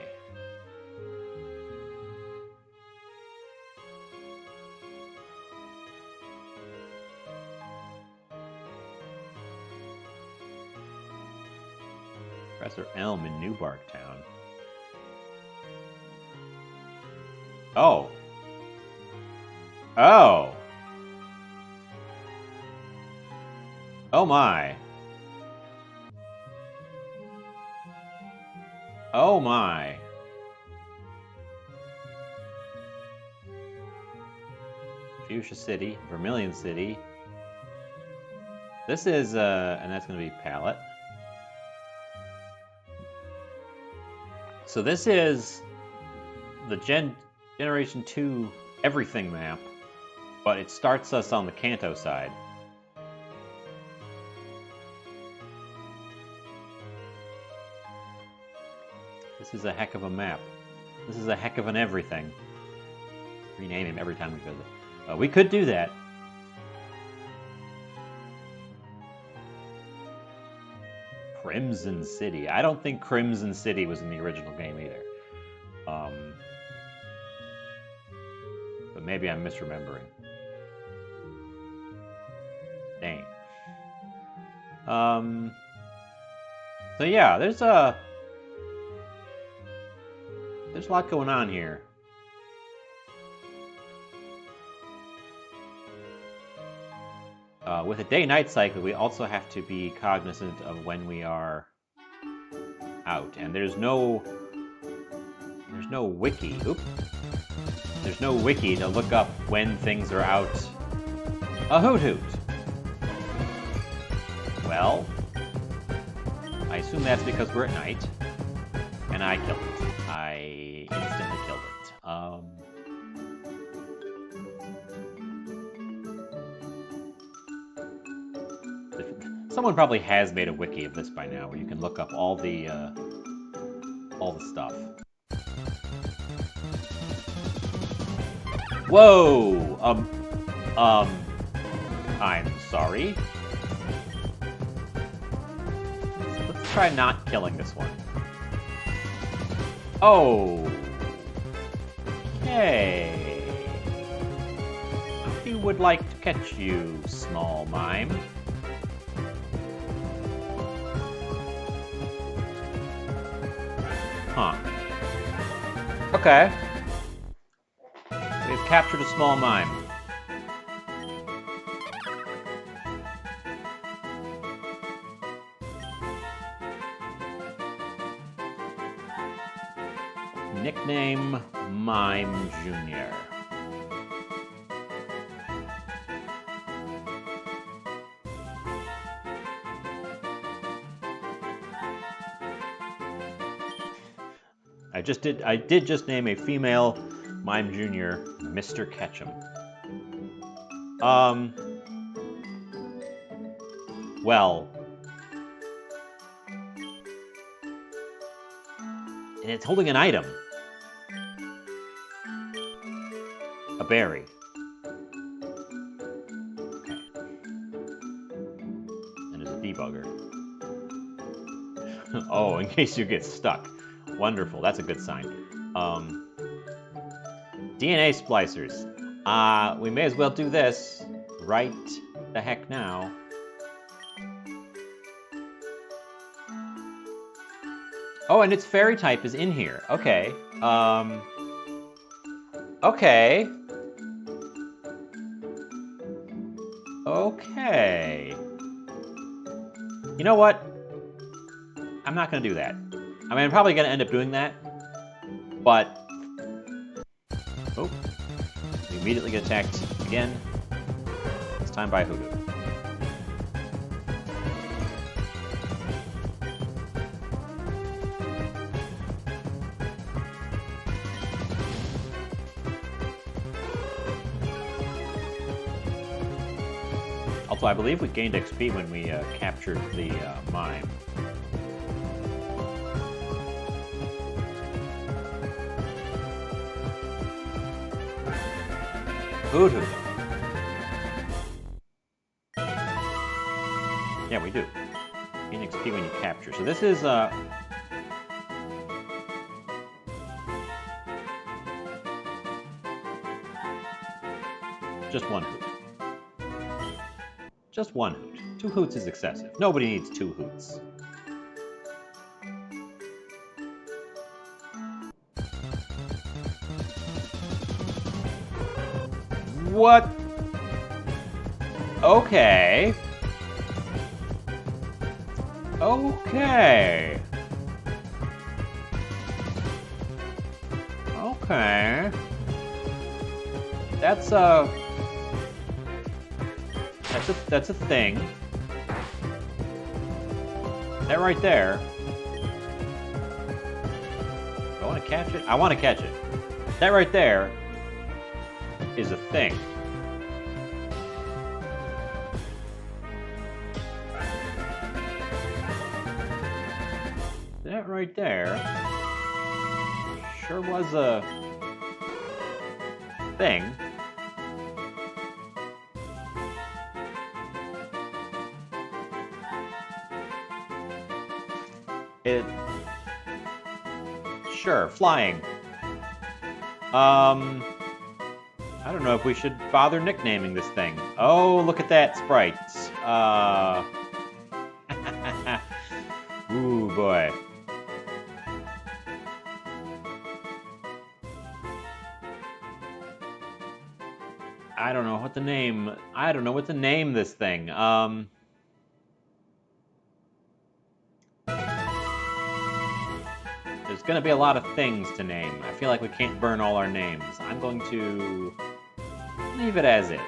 Professor Elm in Newbark Town. Oh. Oh. Oh my. Oh my. Fuchsia City, Vermilion City. This is, and that's going to be Palette. So this is the Generation 2 everything map, but it starts us on the Kanto side. This is a heck of a map. This is a heck of an everything. Rename him every time we visit. We could do that. Crimson City. I don't think Crimson City was in the original game either. But maybe I'm misremembering. Dang. So yeah, there's a lot going on here. With a day-night cycle, we also have to be cognizant of when we are out, and there's no wiki. Oop. There's no wiki to look up when things are out. A hoot hoot. Well, I assume that's because we're at night, and I killed it. I instantly killed it. Someone probably has made a wiki of this by now, where you can look up all the stuff. Whoa! I'm sorry. Let's try not killing this one. Oh. Okay. He would like to catch you, small mime. Huh. Okay. captured a small mime. Nickname Mime Jr. I did just name a female Mime Jr. Mr. Ketchum. Well, and it's holding an item. A berry. Okay. And there's a debugger. Oh, in case you get stuck. Wonderful, that's a good sign. DNA splicers. We may as well do this right the heck now. Oh, and its fairy type is in here. Okay. Okay. Okay. You know what? I'm not going to do that. I mean, I'm probably going to end up doing that, but... Oh. We immediately get attacked again. This time by Hoodoo. Also, I believe we gained XP when we captured the mime. Hoodoo. Yeah, we do. Gain XP when you capture. So this is just one hoot. Just one hoot. 2 hoots is excessive. Nobody needs 2 hoots. What? Okay. Okay. Okay. That's a thing. That right there. Do I want to catch it? I want to catch it. That right there is a thing. That right there sure was a thing. Sure, flying. I don't know if we should bother nicknaming this thing. Oh, look at that sprite. Ooh, boy. I don't know what to name this thing. There's going to be a lot of things to name. I feel like we can't burn all our names. I'm going to leave it as is.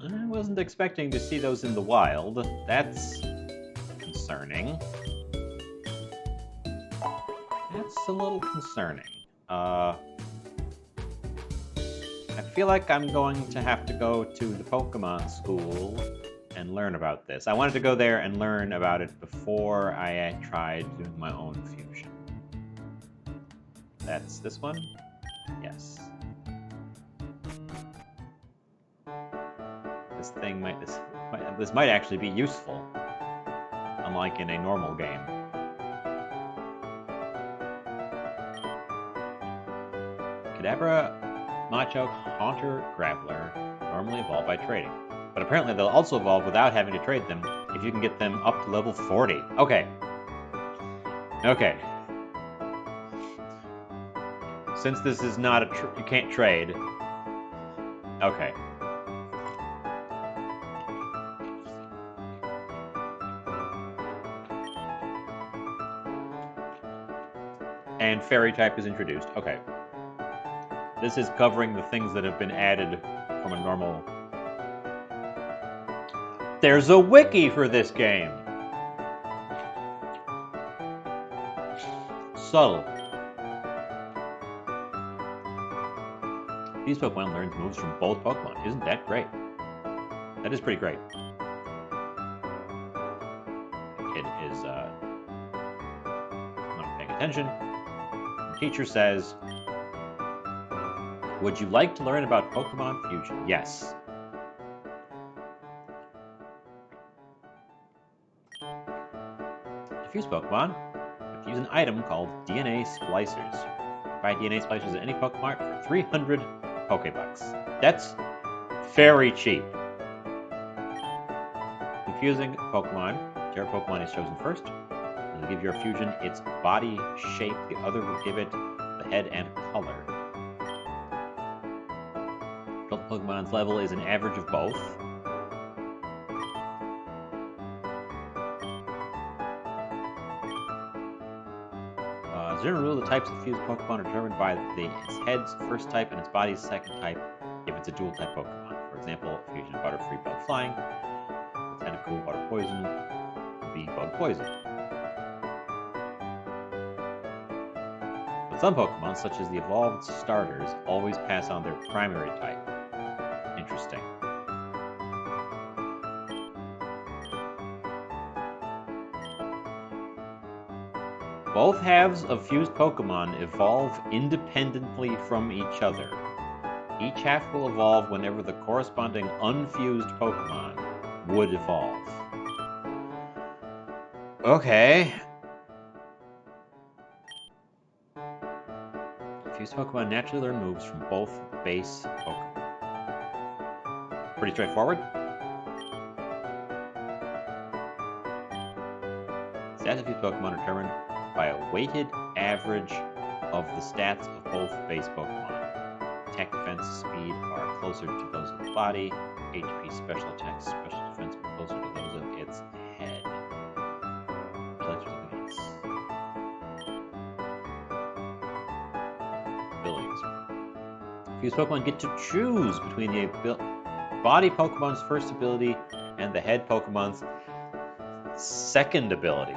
I wasn't expecting to see those in the wild. That's concerning. That's a little concerning. I feel like I'm going to have to go to the Pokemon school and learn about this. I wanted to go there and learn about it before I tried doing my own fusion. That's this one? Yes. This might actually be useful, unlike in a normal game. Kadabra, Machoke, Haunter, Graveler normally evolve by trading, but apparently they'll also evolve without having to trade them if you can get them up to level 40. Okay. Okay. Since this is not you can't trade. Okay. And fairy type is introduced. Okay. This is covering the things that have been added from a normal... There's a wiki for this game! Subtle. These Pokemon learn moves from both Pokemon. Isn't that great? That is pretty great. Kid is not paying attention. The teacher says, would you like to learn about Pokemon Fusion? Yes. To fuse Pokemon, use an item called DNA Splicers. Buy DNA Splicers at any Pokemart for 300 Pokebucks. That's very cheap. Infusing Pokemon, whichever Pokemon is chosen first, will give your fusion its body shape, the other will give it the head and color. The Pokemon's level is an average of both. As a general rule, the types of fused Pokemon are determined by its head's first type and its body's second type if it's a dual type Pokemon. For example, fusion of Butterfree Bug Flying, Tentacool Water Poison, Bee Bug Poison. But some Pokemon, such as the evolved starters, always pass on their primary type. Interesting. Both halves of fused Pokemon evolve independently from each other. Each half will evolve whenever the corresponding unfused Pokemon would evolve. Okay. Fused Pokemon naturally learn moves from both base Pokemon. Pretty straightforward. Stats of fused Pokemon are determined by a weighted average of the stats of both base Pokemon. Attack, defense, speed are closer to those of the body. HP, special attacks, special defense are closer to those of its head. Abilities. Fused Pokemon get to choose between the body Pokemon's first ability and the head Pokemon's second ability.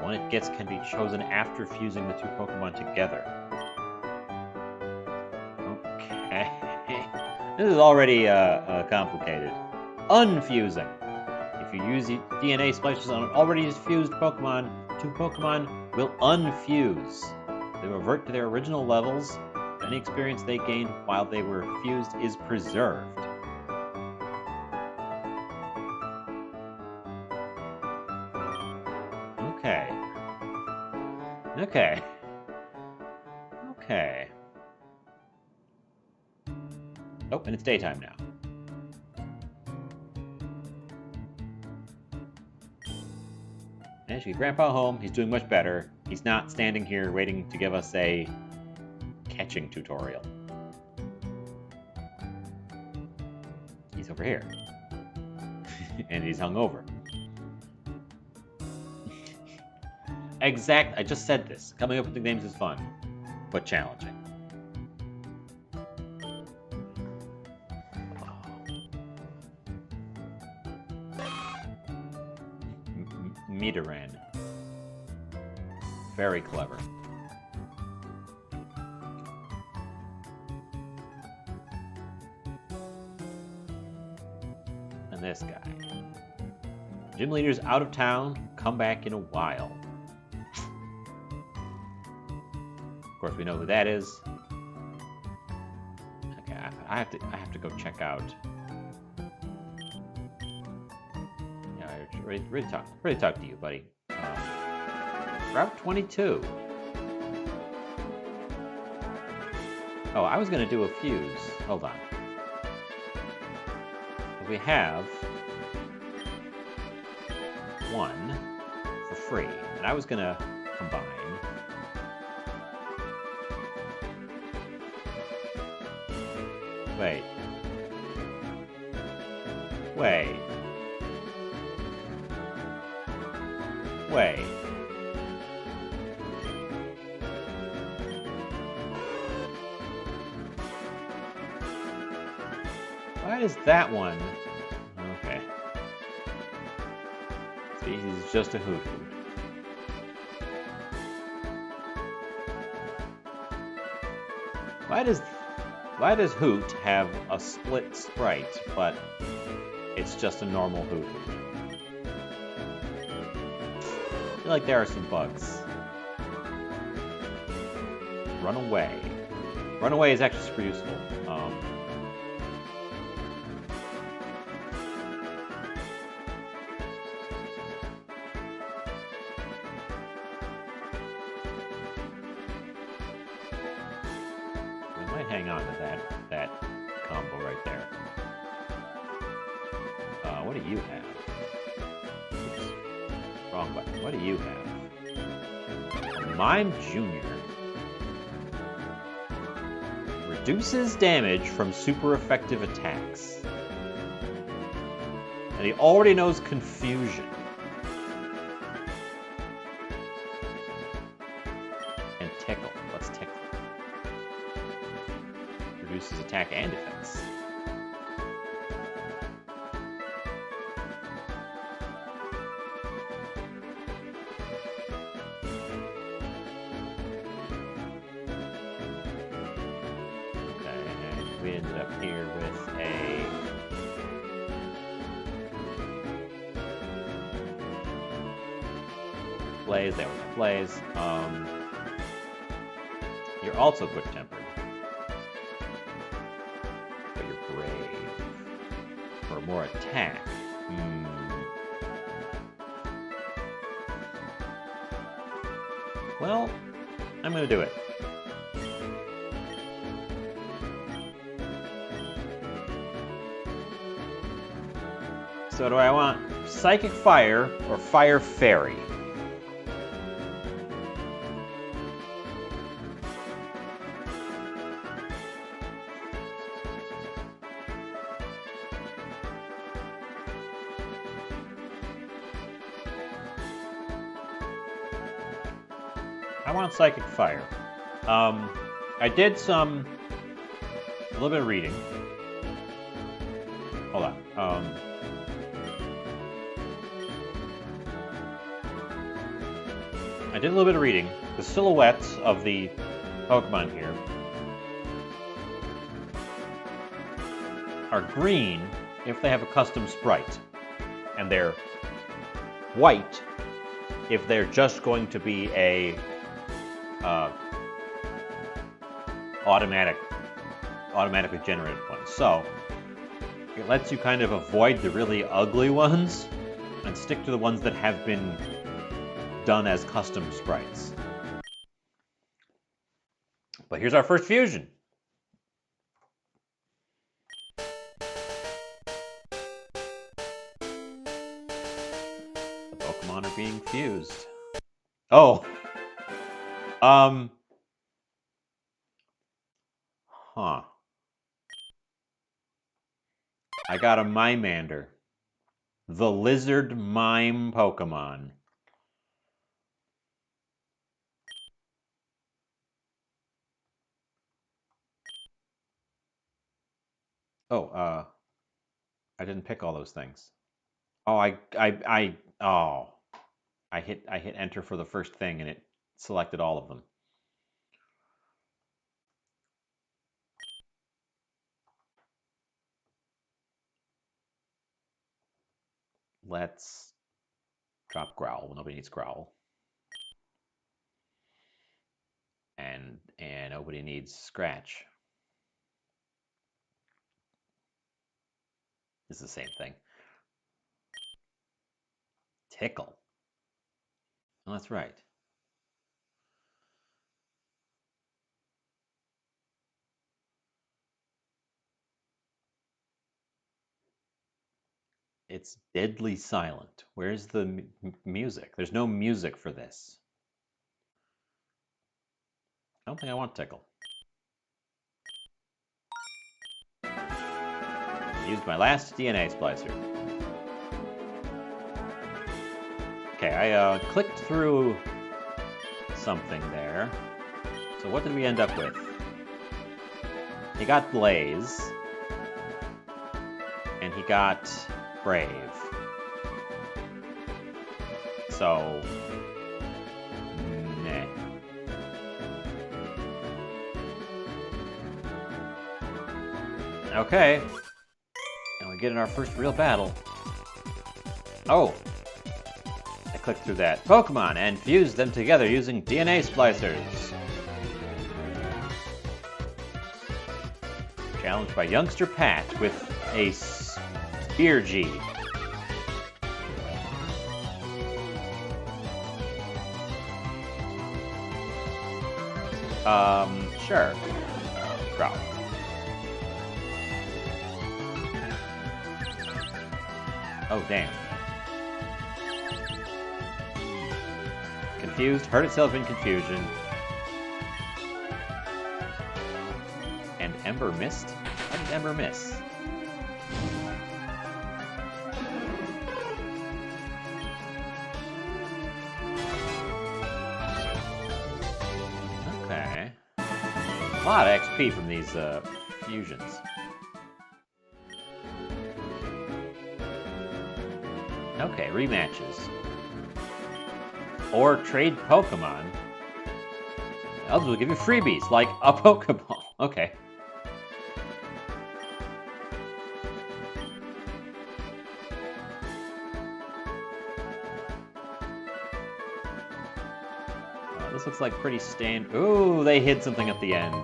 One it gets can be chosen after fusing the two Pokemon together. Okay. This is already complicated. Unfusing. If you use the DNA splicers on an already fused Pokemon, two Pokemon will unfuse. They revert to their original levels. Any experience they gained while they were fused is preserved. Okay. Okay. Okay. Oh, and it's daytime now. And she get Grandpa home. He's doing much better. He's not standing here waiting to give us a catching tutorial. He's over here. And he's hungover. I just said this. Coming up with nicknames is fun, but challenging. Nidoran. Very clever. And this guy. Gym leader's out of town. Come back in a while. Of course, we know who that is. Okay, I have to go check out. Yeah, ready to talk to you, buddy. Route 22. Oh, I was gonna do a fuse. Hold on. We have one for free. And I was going to combine. Wait. Wait. Wait. Why is that one? Okay. See, he's just a hoot. Why does Hoot have a split sprite, but it's just a normal Hoot? I feel like there are some bugs. Runaway. Runaway is actually super useful. I might hang on to that combo right there. What do you have? Oops. Wrong button. What do you have? Mime Jr. Reduces damage from super effective attacks. And he already knows Confusion. And Tickle. What's Tickle? Reduces attack and defense. We ended up here with a Blaze. There was a Blaze. You're also quick-tempered, but you're brave for more attack. Well, I'm gonna do it. So do I want Psychic Fire or Fire Fairy? I want Psychic Fire. I did a little bit of reading. Hold on. I did a little bit of reading. The silhouettes of the Pokemon here are green if they have a custom sprite, and they're white if they're just going to be a automatically generated one. So it lets you kind of avoid the really ugly ones and stick to the ones that have been done as custom sprites. But here's our first fusion. The Pokemon are being fused. Oh. Huh. I got a Mimander. The lizard mime Pokemon. Oh, I didn't pick all those things. Oh, I hit enter for the first thing and it selected all of them. Let's drop Growl. Nobody needs Growl. And nobody needs Scratch. It's the same thing. Tickle. Oh, that's right. It's deadly silent. Where's the music? There's no music for this. I don't think I want tickle. Used my last DNA splicer. Okay, I clicked through something there. So what did we end up with? He got Blaze. And he got Brave. So, meh. Okay. And we get in our first real battle. Oh! I clicked through that. Pokemon and fused them together using DNA splicers. Challenged by youngster Pat with a Spear G. Sure. Probably. Oh, damn. Confused, hurt itself in confusion. And Ember missed? How did Ember miss? Okay. A lot of XP from these fusions. Okay, rematches. Or trade Pokemon. Others will give you freebies, like a Pokeball. Okay. This looks like pretty Ooh, they hid something at the end. I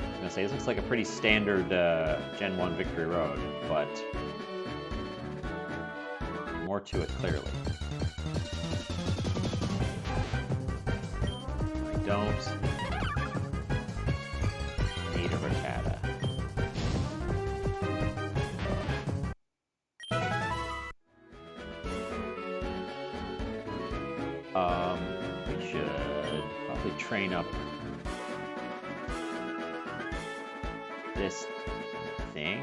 was gonna say, this looks like a pretty standard Gen 1 Victory Road, but more to it, clearly. I don't need a Rattata. We should probably train up this thing.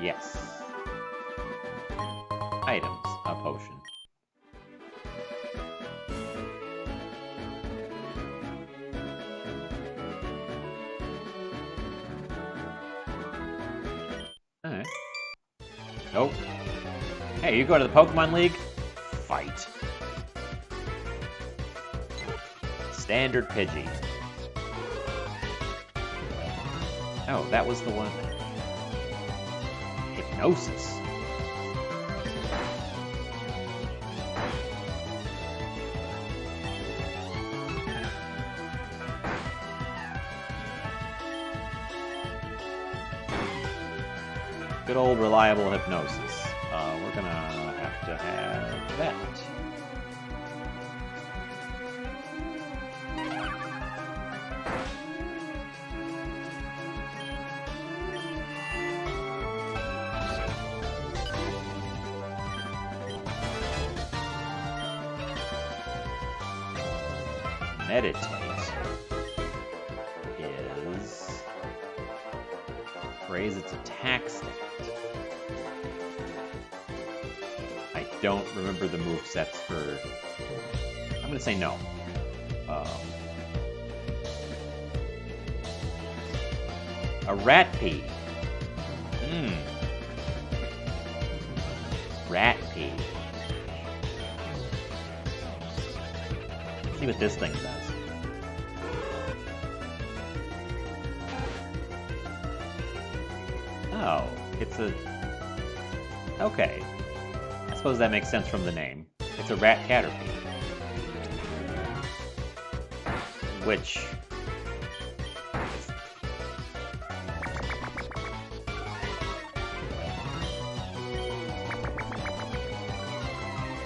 Yes. Items, a potion. Alright. Nope. Hey, you going to the Pokemon League? Fight. Standard Pidgey. Oh, that was the one. Hypnosis. Good old reliable hypnosis. We're gonna have to have that. Meditate is raise its attack stat. I don't remember the movesets for. I'm gonna say no. A rat pea. Rat pea. Let's see what this thing does. Oh, it's a... Okay. I suppose that makes sense from the name. It's a rat caterpie. Which...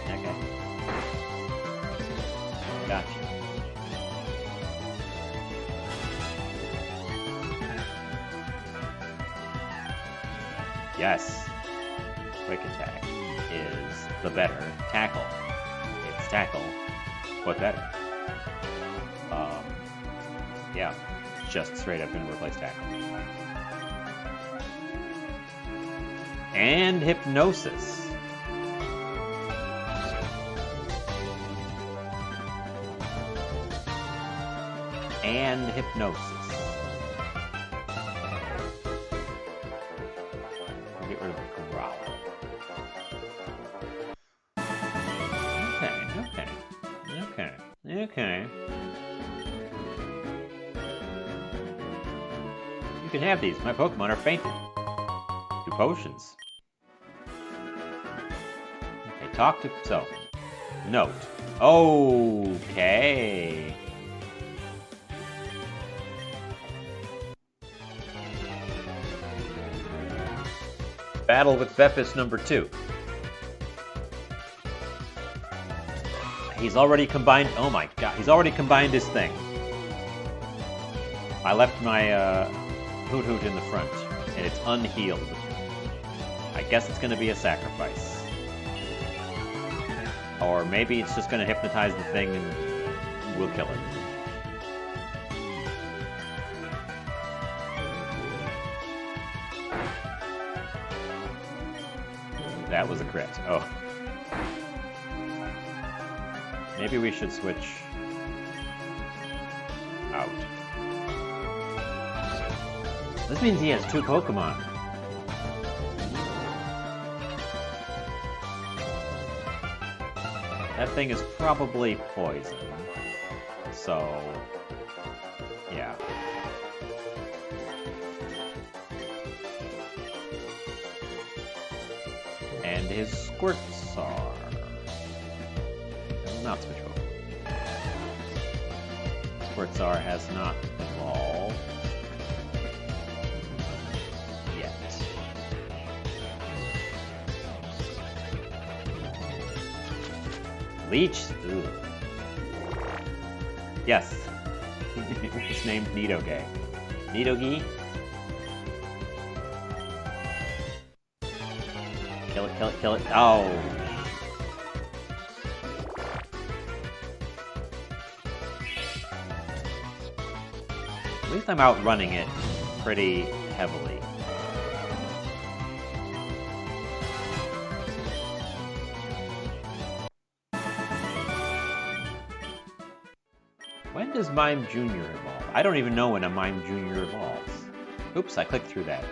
Okay. Yes. Quick attack is the better tackle. It's tackle, but better. Yeah, just straight up gonna replace tackle. And hypnosis. And hypnosis. I'll get rid of the growl. Okay. You can have these. My Pokemon are fainted. 2 potions. Okay, talk to... So, note. Okay. Battle with Beppis number 2. He's already combined... Oh my god, he's already combined his thing. I left my Hoot Hoot in the front, and it's unhealed. I guess it's going to be a sacrifice. Or maybe it's just going to hypnotize the thing and we'll kill it. That was a crit. Oh. Maybe we should switch out. This means he has 2 Pokemon. That thing is probably poison. So, yeah. And his Squirtsaur. Not switch over. Squirtsaur has not evolved yet. Leech? Ugh. Yes. It's named Nidoge. Nidogi? Kill it, kill it, kill it. Oh. At least I'm outrunning it pretty heavily. When does Mime Jr. evolve? I don't even know when a Mime Jr. evolves. Oops, I clicked through that.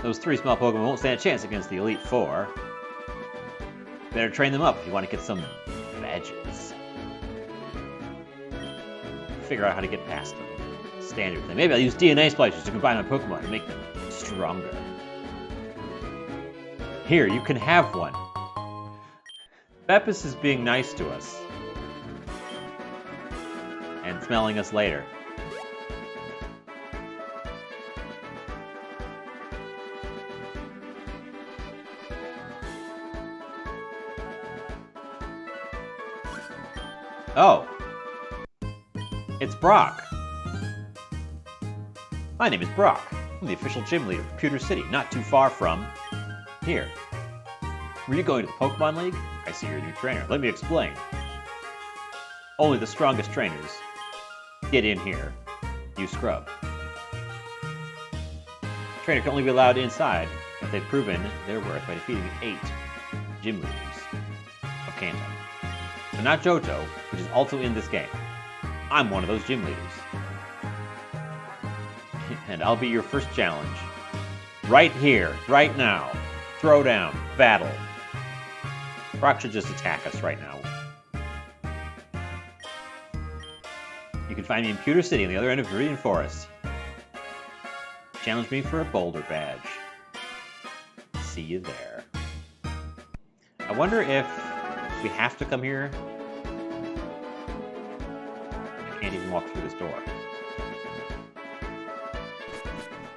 Those 3 small Pokemon won't stand a chance against the Elite 4. Better train them up if you want to get some badges. Figure out how to get past them. Standard thing. Maybe I'll use DNA splicers to combine my Pokemon and make them stronger. Here, you can have one. Beppis is being nice to us. And smelling us later. Oh. It's Brock. My name is Brock. I'm the official gym leader of Pewter City, not too far from here. Were you going to the Pokemon League? I see you're a new trainer. Let me explain. Only the strongest trainers get in here. You scrub. A trainer can only be allowed inside if they've proven their worth by defeating 8 gym leaders of Kanto. So not Johto, which is also in this game. I'm one of those gym leaders. And I'll be your first challenge. Right here, right now. Throw down, battle. Brock should just attack us right now. You can find me in Pewter City on the other end of Viridian Forest. Challenge me for a boulder badge. See you there. I wonder if we have to come here. I can't even walk through this door.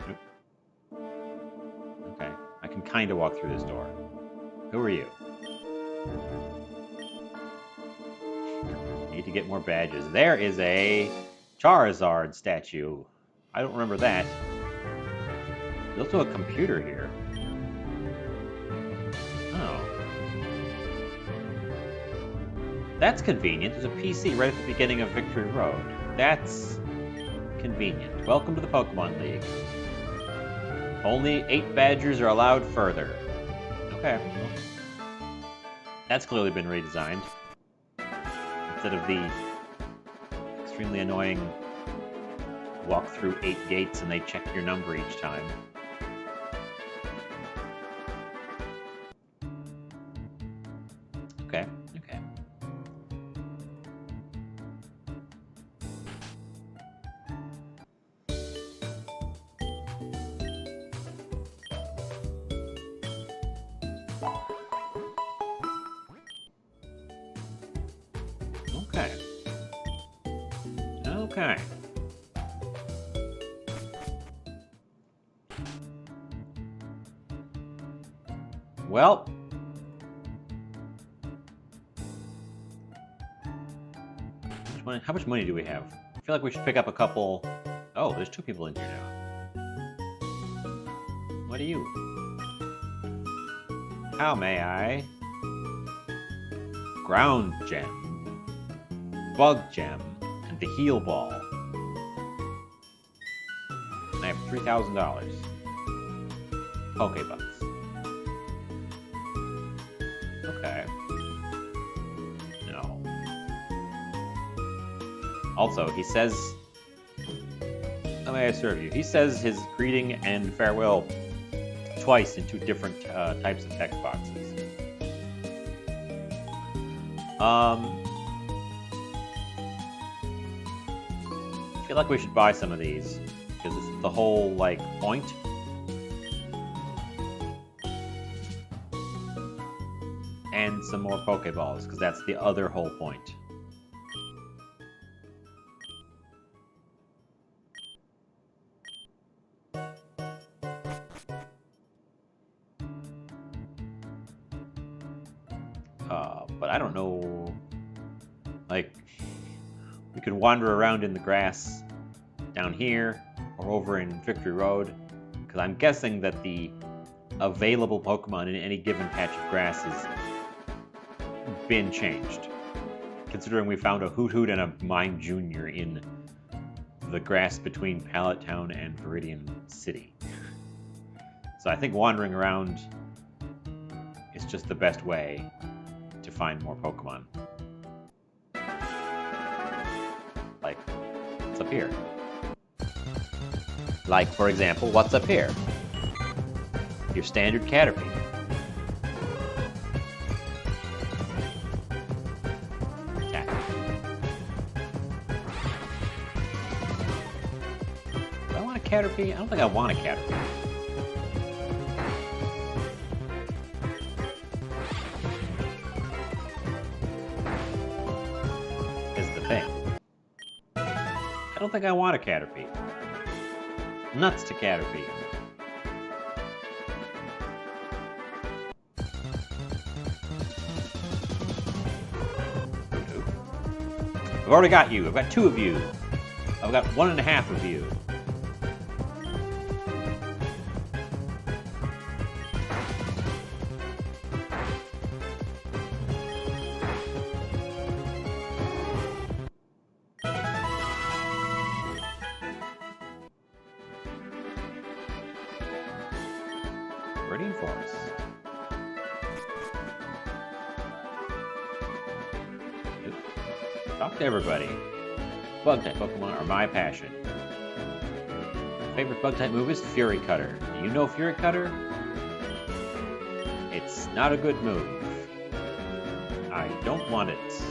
Nope. Okay, I can kind of walk through this door. Who are you? Need to get more badges. There is a Charizard statue. I don't remember that. There's also a computer here. Oh. That's convenient. There's a PC right at the beginning of Victory Road. That's convenient. Welcome to the Pokemon League. Only 8 Badgers are allowed further. Okay. That's clearly been redesigned. Instead of the extremely annoying walk through 8 gates and they check your number each time. Okay, okay. Okay. Okay. Well, how much money do we have? I feel like we should pick up a couple. Oh, there's 2 people in here now. What are you? How may I? Ground Gem, Bug Gem, and the Heal Ball. And I have $3,000. Pokebucks. Okay. No. Also, he says, how may I serve you? He says his greeting and farewell twice in 2 different types of text boxes. I feel like we should buy some of these, because it's the whole, like, point. And some more Pokeballs, because that's the other whole point. But I don't know, like, we could wander around in the grass down here or over in Victory Road, because I'm guessing that the available Pokemon in any given patch of grass has been changed, considering we found a Hoot and a Mime Jr. in the grass between Pallet Town and Viridian City. So I think wandering around is just the best way to find more Pokemon. Like, what's up here? Like, for example, what's up here? Your standard Caterpie. Attack. Do I want a Caterpie? I don't think I want a Caterpie. I don't think I want a Caterpie. Nuts to Caterpie. I've already got you. I've got 2 of you. I've got 1.5 of you. Viridian Forest. Talk to everybody. Bug-type Pokemon are my passion. My favorite Bug-type move is Fury Cutter. Do you know Fury Cutter? It's not a good move. I don't want it.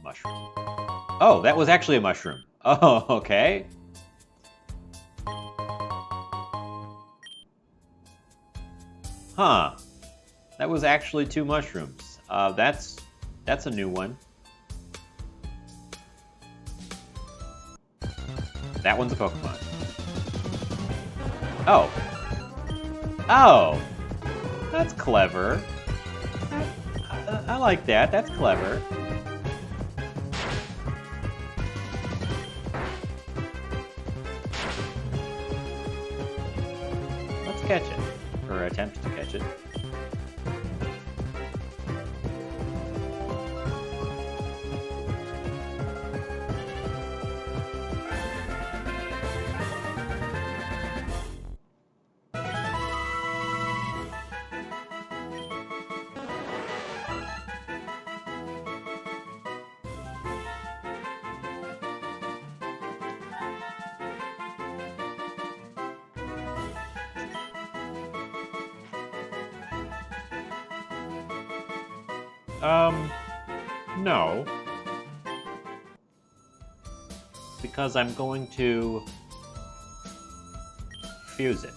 Mushroom. Oh, that was actually a mushroom. Oh, okay. Huh. That was actually 2 mushrooms. That's a new one. That one's a Pokemon. Oh. Oh. That's clever. I like that. That's clever. catch it. Or attempt to catch it. No. Because I'm going to fuse it.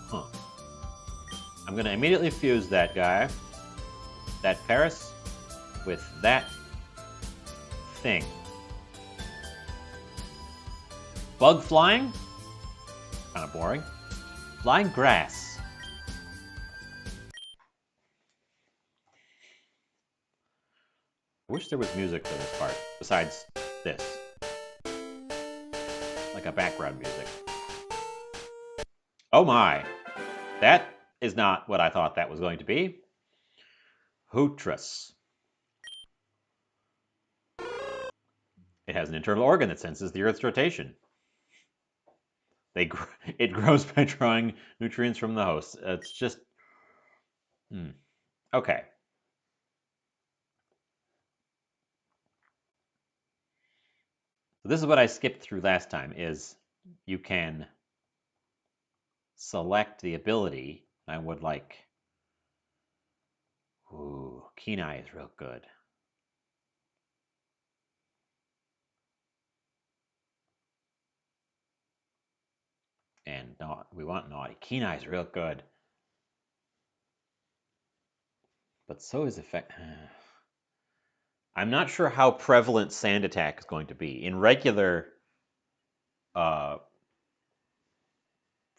Huh. I'm going to immediately fuse that guy, that Paris, with that thing. Bug flying? Kind of boring. Flying grass. I wish there was music for this part, besides this. Like a background music. Oh my! That is not what I thought that was going to be. Hootrus. It has an internal organ that senses the Earth's rotation. It grows by drawing nutrients from the host. It's just... Okay. So this is what I skipped through last time, is you can select the ability. I would like... Ooh, Keen Eye is real good. And we want Naughty. Keen Eye is real good. But so is Effect... I'm not sure how prevalent Sand Attack is going to be. In regular Fire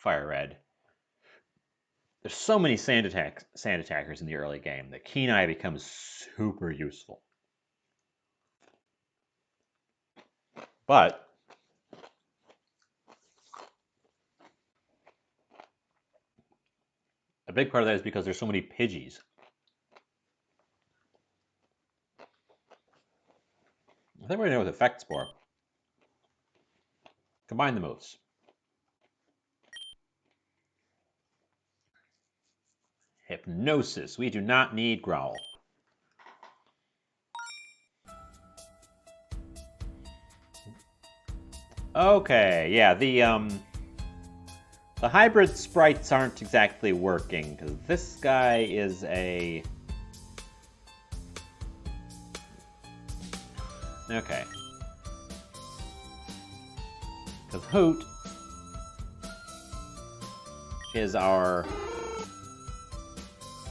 Red, there's so many sand attackers in the early game that Keen Eye becomes super useful. But a big part of that is because there's so many Pidgeys. I think we're going to go with Effect Spore. Combine the moves. Hypnosis. We do not need Growl. Okay, yeah, the hybrid sprites aren't exactly working, because this guy is a... Okay. Because Hoot is our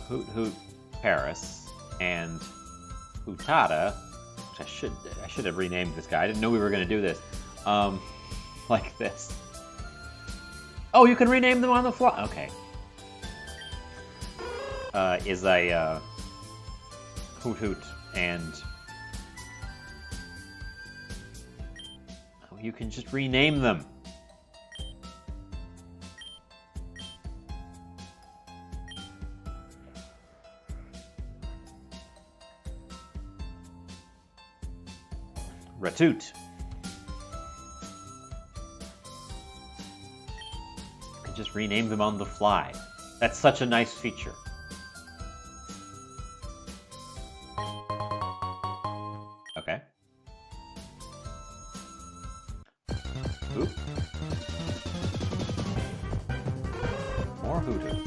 Hoot Paris, and Hootada, which I should have renamed this guy. I didn't know we were going to do this. Like this. Oh, you can rename them on the fly. Okay. Is a Hoot and... Oh, you can just rename them. Ratoot. You can just rename them on the fly. That's such a nice feature. Okay. Oop. More Hooters.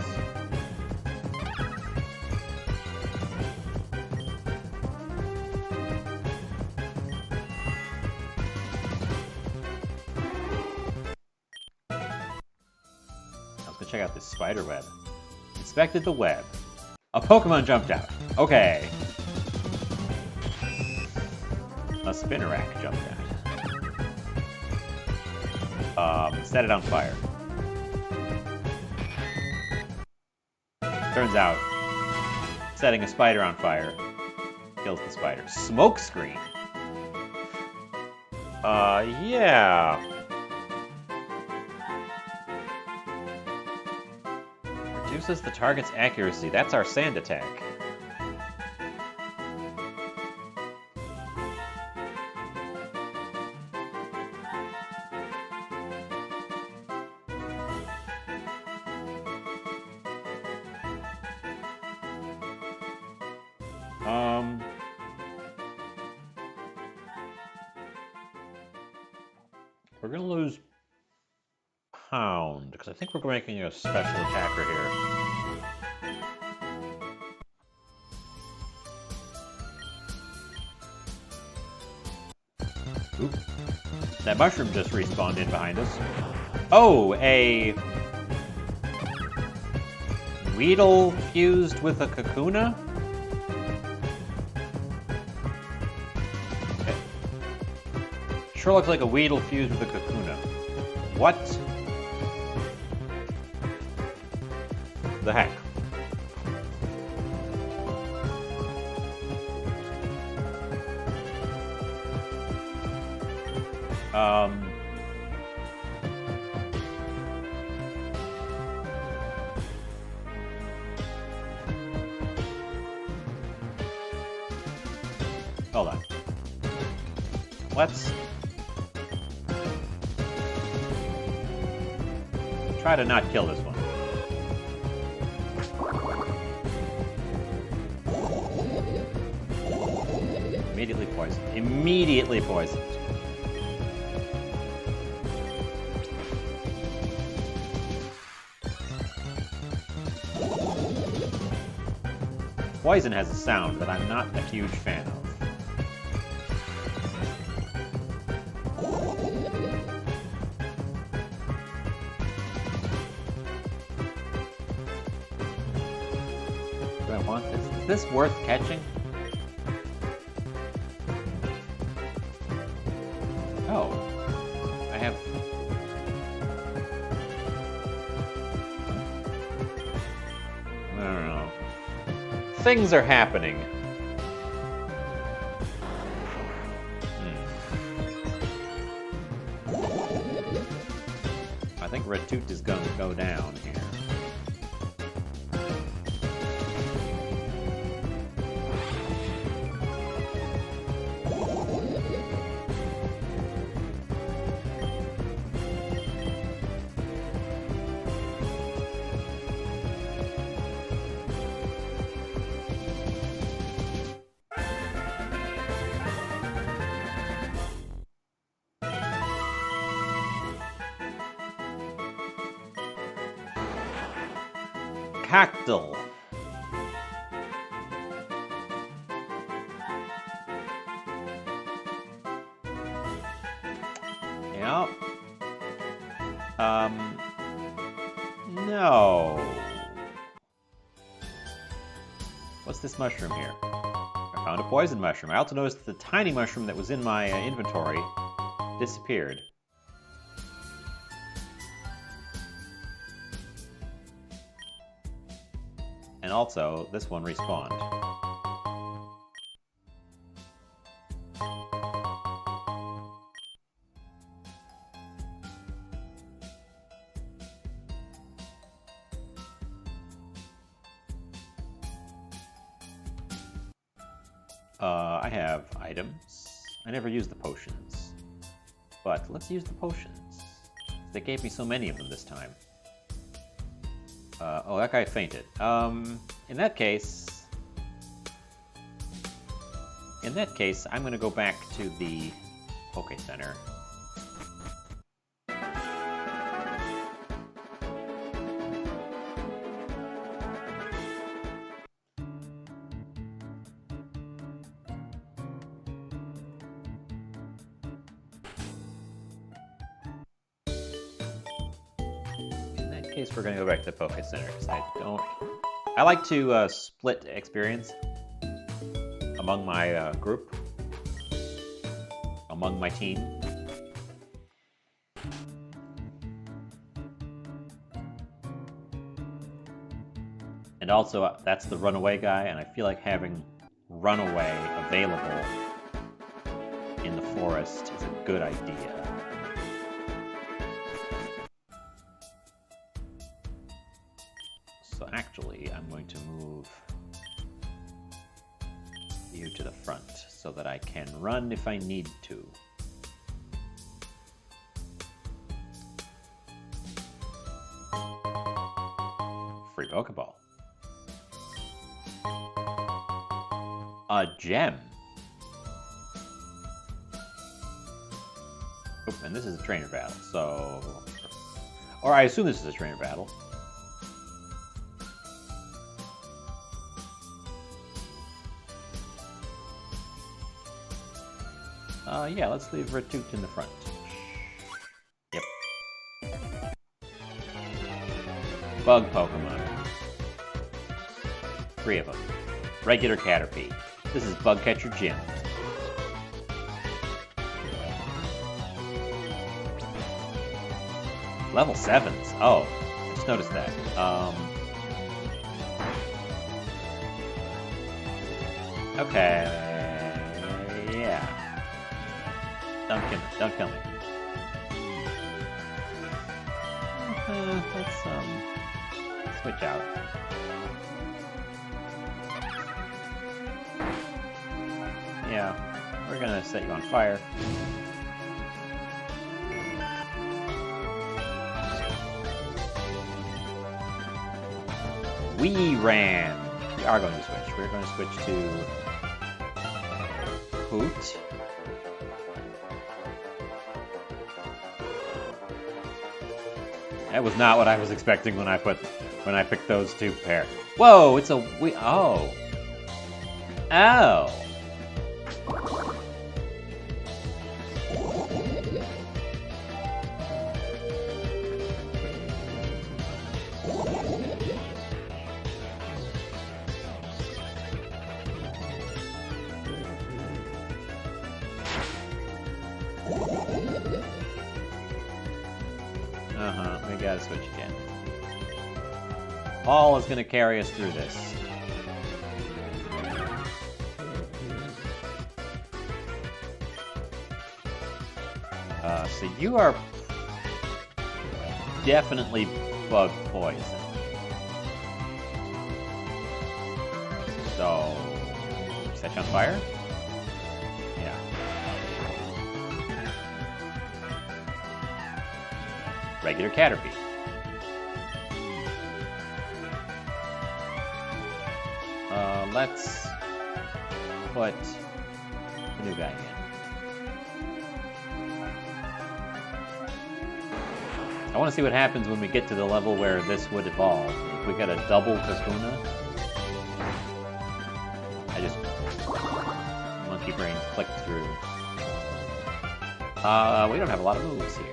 Check out this spider web. Inspected the web. A Pokemon jumped out. Okay. A Spinnerack jumped out. Set it on fire. Turns out, setting a spider on fire kills the spider. Smoke screen. Yeah. Reduces the target's accuracy. That's our sand attack. We're gonna lose Pound, because I think we're making a special attacker here. Oop. That mushroom just respawned in behind us. Oh, a Weedle fused with a Kakuna? Okay. Sure looks like a Weedle fused with a Kakuna. What the heck? Hold on. Let's try to not kill this one. Immediately poisoned. Immediately poisoned. Poison has a sound that I'm not a huge fan of. Do I want this? Is this worth catching? Oh. I have... I don't know. Things are happening. I think Red Toot is going to go down here. Cactyl. Yeah. No. What's this mushroom here? I found a poison mushroom. I also noticed the tiny mushroom that was in my inventory disappeared. And also, this one respawned. I have items. I never use the potions. But let's use the potions. They gave me so many of them this time. Oh, that guy fainted. In that case, I'm gonna go back to the Poke Center. We're gonna go back to the Poke Center because I like to split experience among my group, among my team. And also, that's the runaway guy, and I feel like having runaway available in the forest is a good idea. So actually, I'm going to move you to the front so that I can run if I need to. Free Pokeball. A gem. Oh, and this is a trainer battle, so... Or I assume this is a trainer battle. Yeah, let's leave Ratoot in the front. Yep. Bug Pokemon. 3 of them. Regular Caterpie. This is Bug Catcher Jim. Level 7s. Oh, I just noticed that. Okay. Yeah. Don't kill me. Don't kill me. Let's switch out. Yeah, we're gonna set you on fire. We ran. We are going to switch. We're going to switch to Hoot. That was not what I was expecting when I picked those 2 pair. Whoa, it's a oh. Oh. We gotta switch again. Paul is gonna carry us through this. So you are definitely bug poison. So, set you on fire? Yeah. Regular Caterpie. Let's put the new guy in. I want to see what happens when we get to the level where this would evolve. If we got a double Kakuna. I just monkey brain clicked through. We don't have a lot of moves here.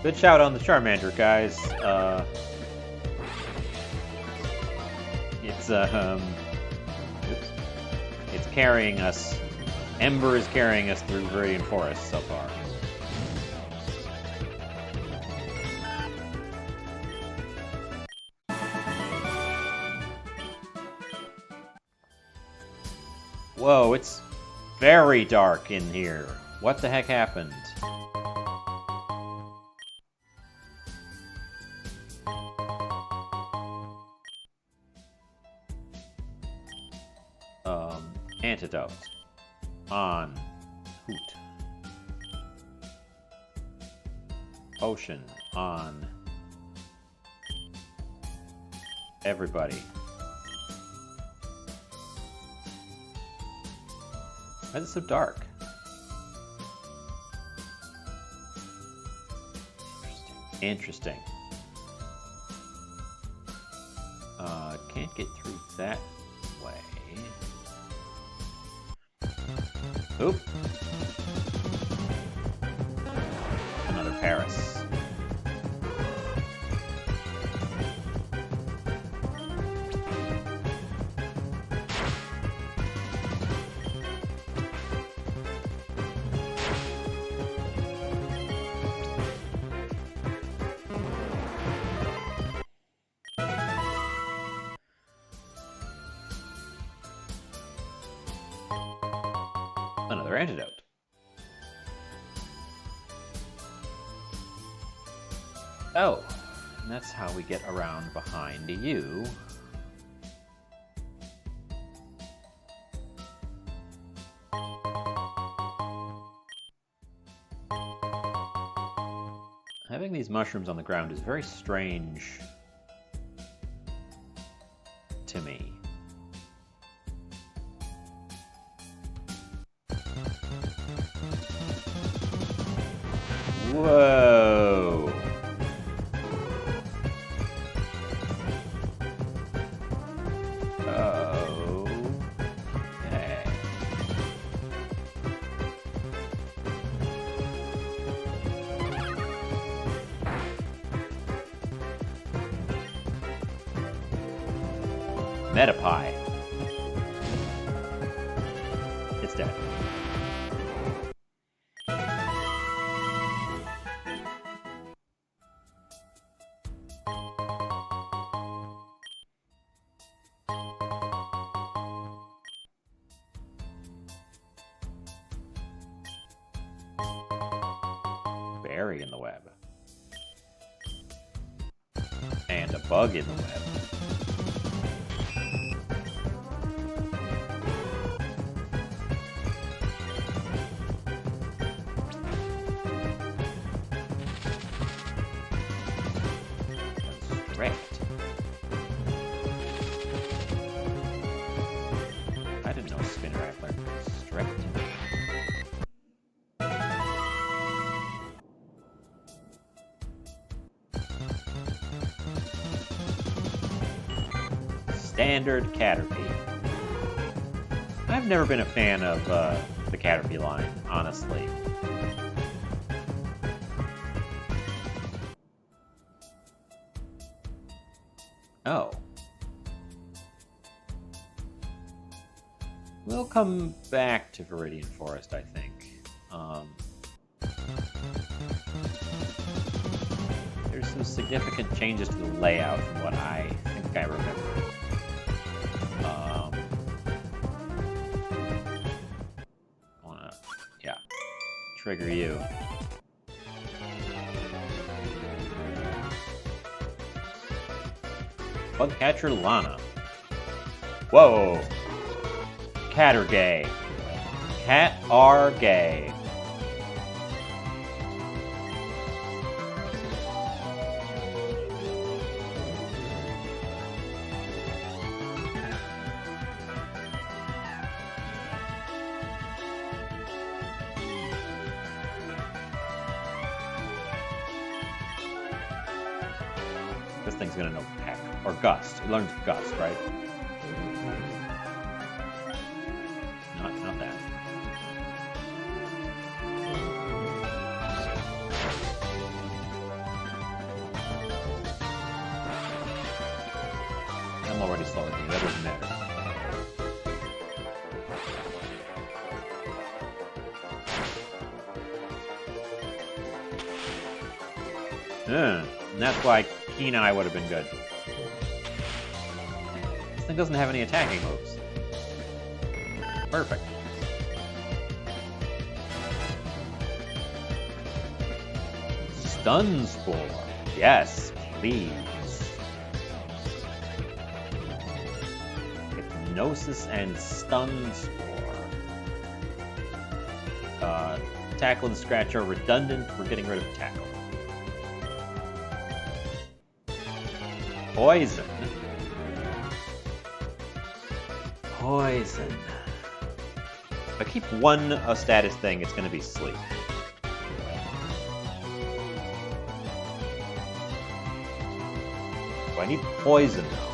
Good shout on the Charmander, guys. It's carrying us. Ember is carrying us through Viridian Forest so far. Whoa, it's very dark in here. What the heck happened? Antidote on Hoot. Potion on everybody. Why is it so dark? Interesting. Can't get through that way. Oop. Another Paris. Another antidote. Oh, and that's how we get around behind you. Having these mushrooms on the ground is very strange to me. Whoa! Okay. Metapie. It's dead. Berry in the web. And a bug in the web. Constrict. I didn't know Spin Rattler could constrict. Standard Caterpie. I've never been a fan of the Caterpie line, honestly. Oh. We'll come back to Viridian Forest, I think. There's some significant changes to the layout from what I think I remember. Yeah, trigger you. Bugcatcher Lana. Whoa! Cat are gay. Cat are gay. This thing's gonna know Peck. Or Gust. It learns Gust, right? Not that. I'm already slower than you. That doesn't matter. And that's why Keen Eye would have been good. This thing doesn't have any attacking moves. Perfect. Stun Spore. Yes, please. Hypnosis and Stun Spore. Tackle and Scratch are redundant. We're getting rid of Tackle. Poison. Poison. If I keep one status thing, it's going to be Sleep. So I need Poison, though.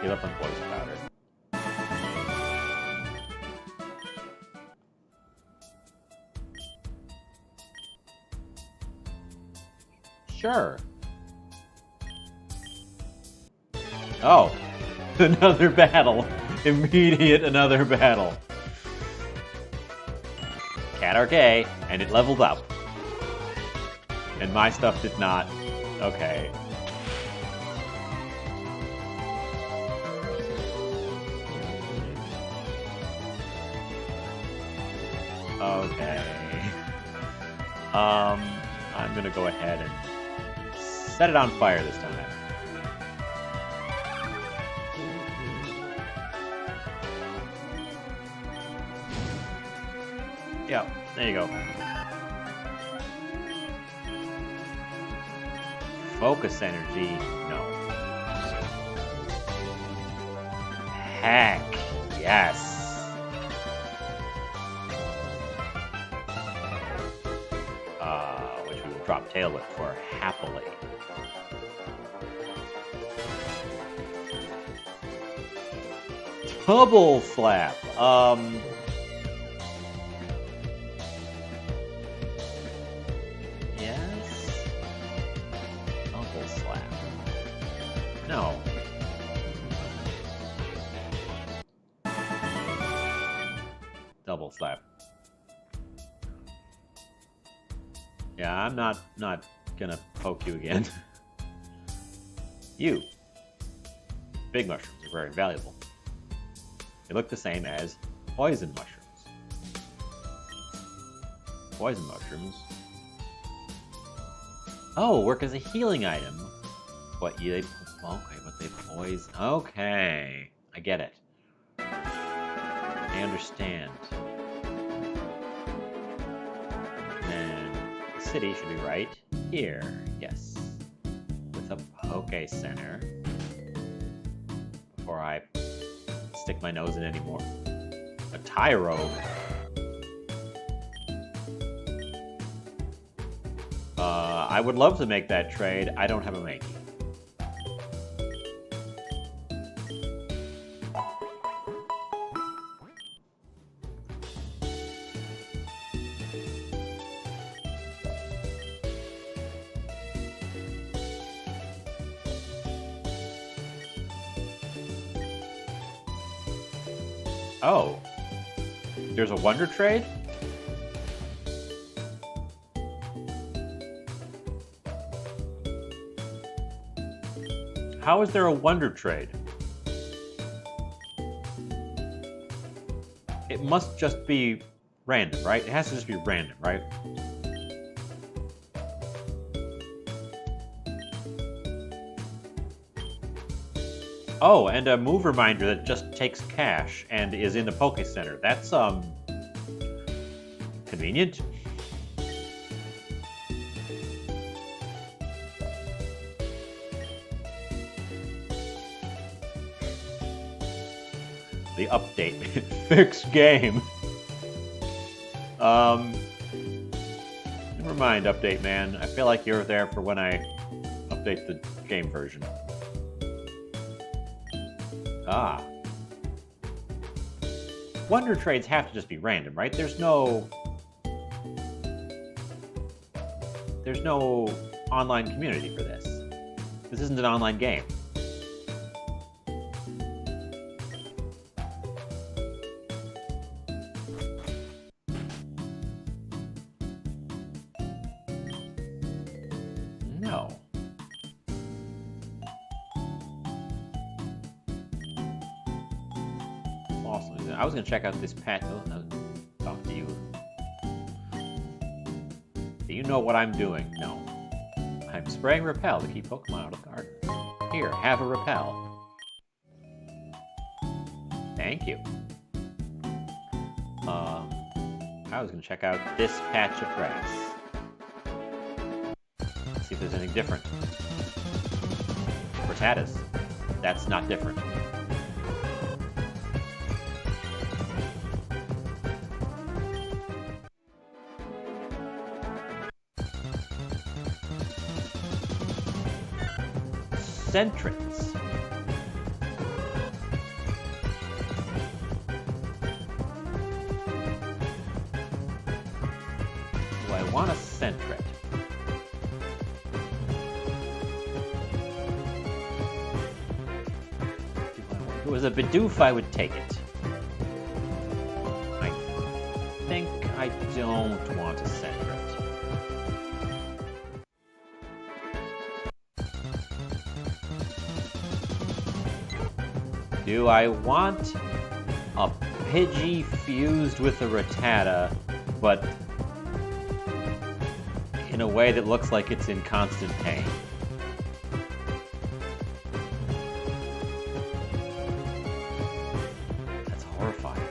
Give up on Poison Powder. Sure. Oh, another battle. Immediate another battle. cat arcade, and it leveled up. And my stuff did not. Okay. Okay. I'm gonna go ahead and set it on fire this time. Yeah, there you go. Focus energy, no. Heck, yes. Which we will drop tail whip for happily. Double slap. Yes. Double slap. No. Double slap. Yeah, I'm not gonna poke you again. You. Big mushrooms are very valuable. They look the same as poison mushrooms. Poison mushrooms. Oh, work as a healing item. What you? Okay, but they poison. Okay, I get it. I understand. And the city should be right here. Yes, with a Poke Center. Before I stick my nose in anymore. A Tyro. I would love to make that trade. I don't have a Mankey. Oh. There's a Wonder Trade? How is there a Wonder Trade? It must just be random, right? It has to just be random, right? Oh, and a move reminder that just takes cash and is in the Poke Center. That's, convenient. The update. Fixed game. Never mind, update man. I feel like you're there for when I update the game version. Ah. Wonder trades have to just be random, right? There's no online community for this. This isn't an online game. No. Awesome. I was gonna check out this patch. Oh, no. Talk to you. Do you know what I'm doing? No. I'm spraying Repel to keep Pokemon out of the garden. Here, have a Repel. Thank you. I was gonna check out this patch of grass. See if there's anything different. Rattatas. That's not different. Centrets. Do I want a Centret? If it was a Bidoof, I would take it. I think I I don't want to center it. Do I want a Pidgey fused with a Rattata, but in a way that looks like it's in constant pain? That's horrifying.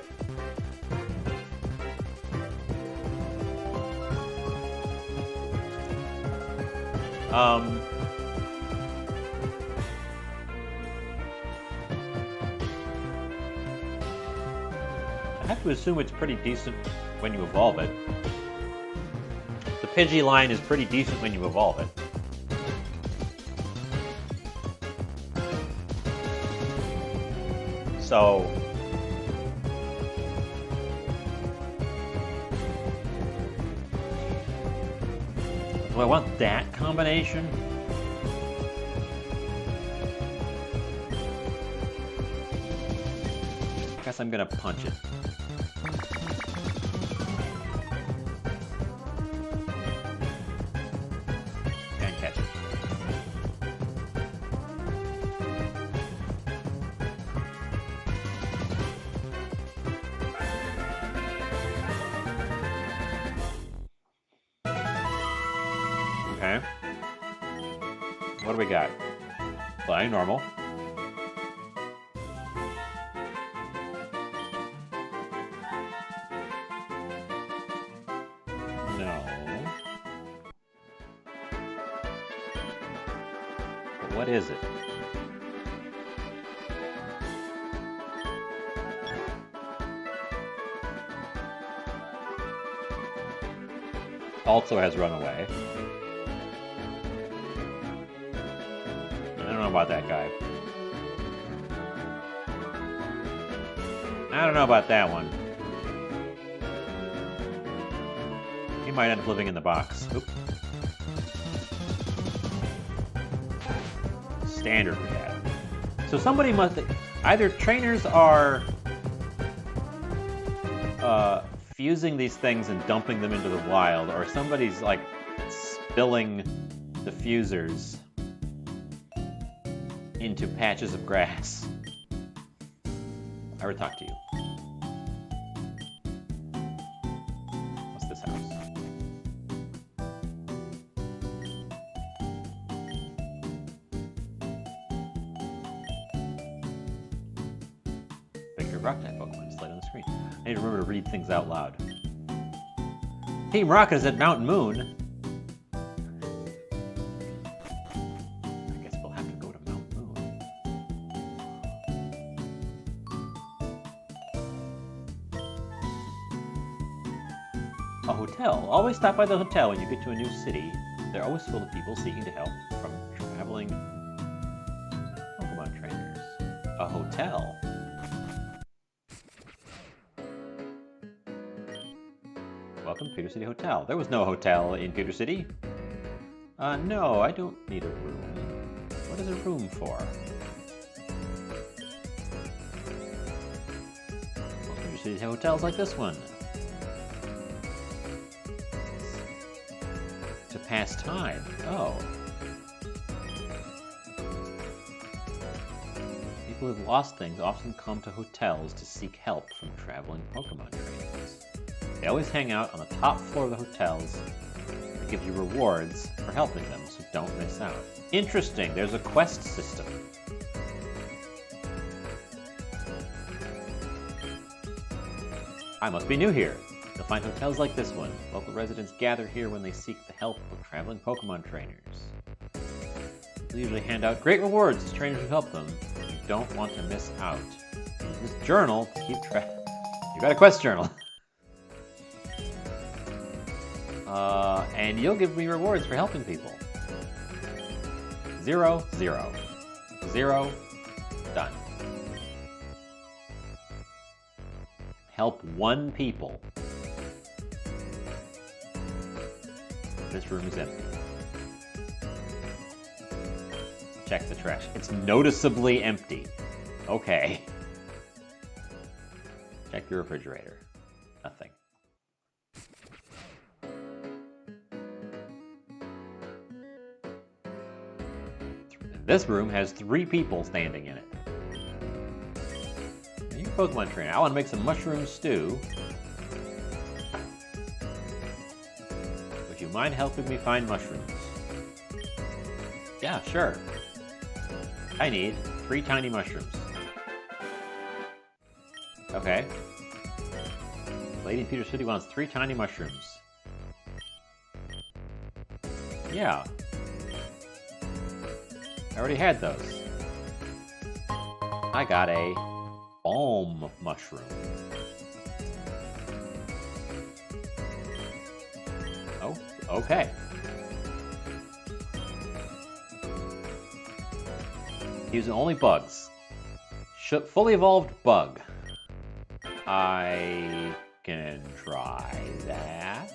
I have to assume it's pretty decent when you evolve it. The Pidgey line is pretty decent when you evolve it. So... do I want that combination? I guess I'm gonna punch it. And catch it. Okay. What do we got? Flying normal. No. But what is it? Also has Runaway. I don't know about that guy. I don't know about that one. He might end up living in the box. Oop. Standard Rattata. So somebody must... either trainers are fusing these things and dumping them into the wild, or somebody's like spilling the fusers into patches of grass. I would talk to you. What's this house? Picture of Rock-type Pokemon displayed on the screen. I need to remember to read things out loud. Team Rocket is at Mountain Moon. I guess we'll have to go to Mountain Moon. A hotel. Always stop by the hotel when you get to a new city. They're always full of people seeking to help from traveling Pokemon trainers. A hotel. Welcome to Pewter City Hotel. There was no hotel in Pewter City. No, I don't need a room. What is a room for? Most Pewter City hotels like this one. To pass time. Oh. People who've lost things often come to hotels to seek help from traveling Pokemon trainers. They always hang out on the top floor of the hotels. They give you rewards for helping them, so don't miss out. Interesting, there's a quest system. I must be new here. You'll find hotels like this one. Local residents gather here when they seek the help of traveling Pokemon trainers. They usually hand out great rewards to trainers who help them. You don't want to miss out. Use this journal to keep track. You got a quest journal. And you'll give me rewards for helping people. 0, 0. 0. Done. Help 1 people. This room is empty. Check the trash. It's noticeably empty. Okay. Check your refrigerator. Nothing. This room has 3 people standing in it. You Pokemon trainer. I want to make some mushroom stew. Would you mind helping me find mushrooms? Yeah, sure. I need 3 tiny mushrooms. Okay. Lady in Peter City wants 3 tiny mushrooms. Yeah. I already had those. I got a balm mushroom. Oh, okay. Using only bugs. Fully evolved bug. I can try that.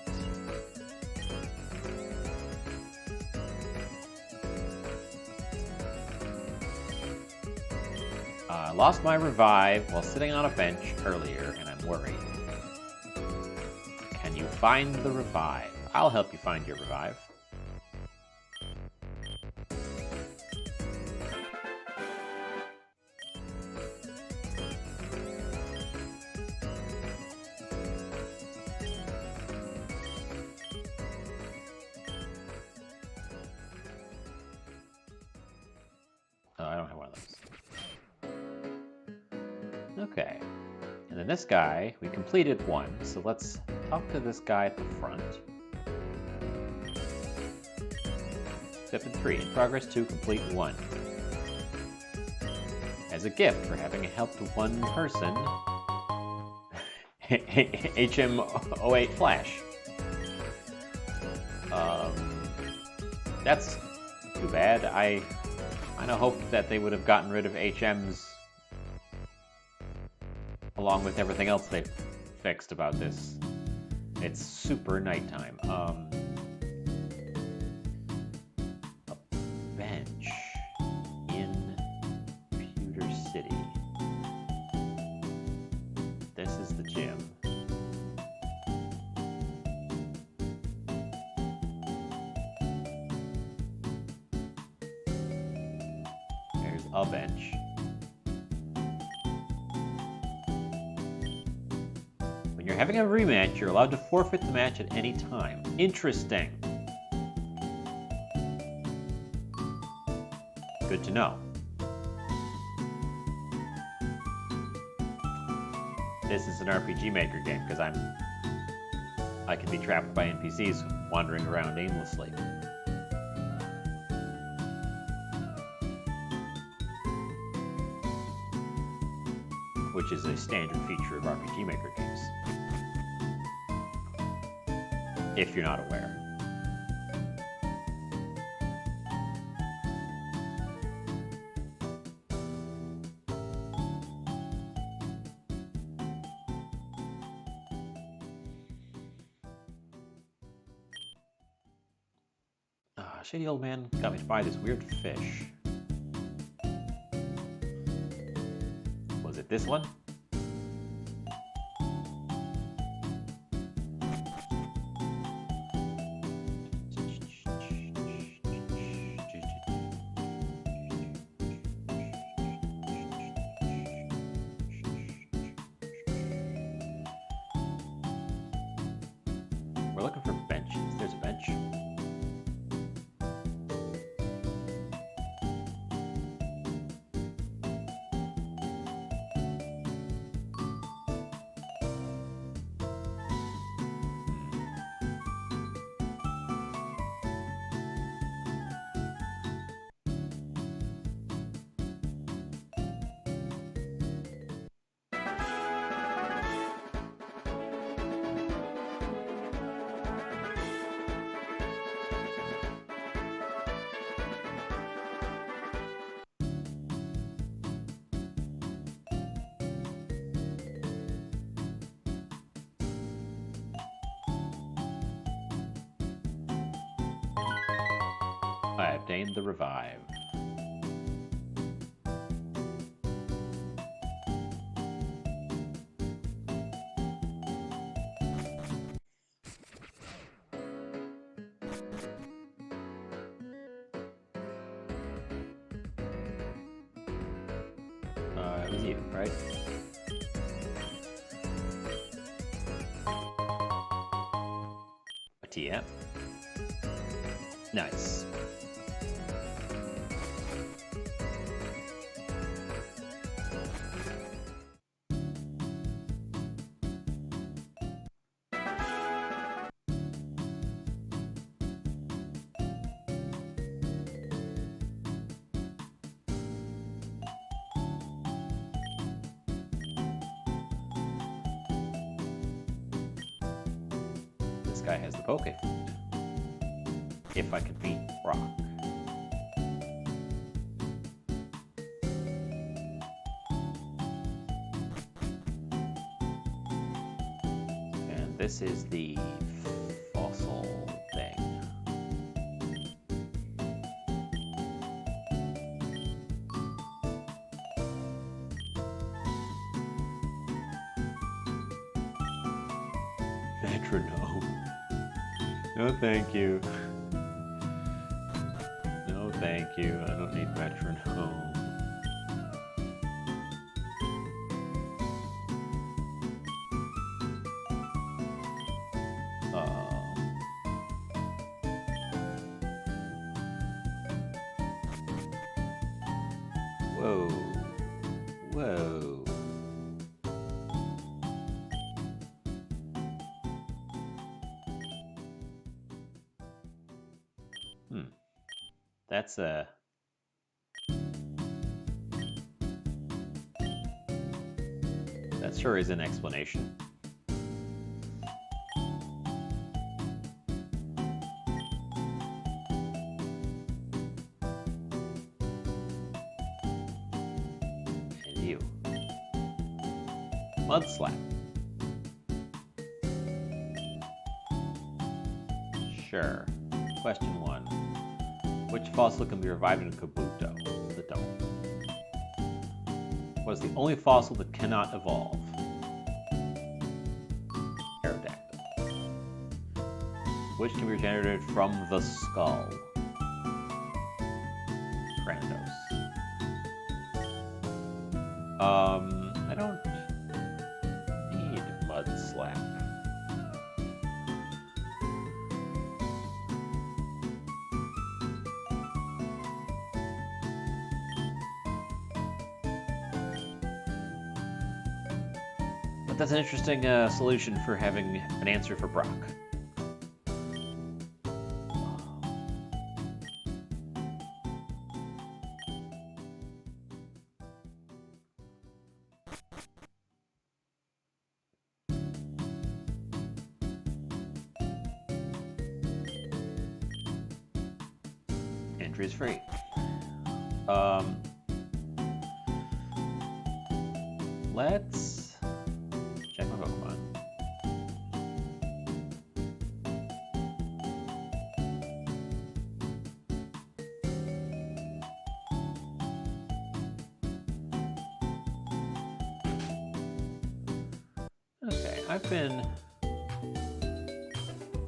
I lost my revive while sitting on a bench earlier, and I'm worried. Can you find the revive? I'll help you find your revive. Oh, I don't have one of those. Okay. And then this guy, we completed 1, so let's talk to this guy at the front. Step 3, in progress 2, complete 1. As a gift for having helped one person, HM08 Flash. That's too bad. I kind of hoped that they would have gotten rid of HMs along with everything else they fixed about this. It's super nighttime. A bench in Pewter City. This is the gym. There's a bench. When you're having a rematch, you're allowed to forfeit the match at any time. Interesting. Good to know. This is an RPG Maker game because I can be trapped by NPCs wandering around aimlessly. Which is a standard feature of RPG Maker games. If you're not aware. Shady old man got me to buy this weird fish. Was it this one? We're looking for benches. There's a bench. I obtained the revive. you, right? A TM. Nice. This guy has the Poke. If I can beat Brock. And this is the fossil thing. Metronome. No, thank you. No, thank you. I don't need metronome. Whoa. Whoa. That's a... That sure is an explanation. And you. Mud Slap. Sure. Question 1. Which fossil can be revived in Kabuto? The dome. What is the only fossil that cannot evolve? Pterodactyl. Which can be regenerated from the skull? Kratos. I don't need Mud Slap. But that's an interesting solution for having an answer for Brock. Entry is free. Let's check my Pokemon. Okay, I've been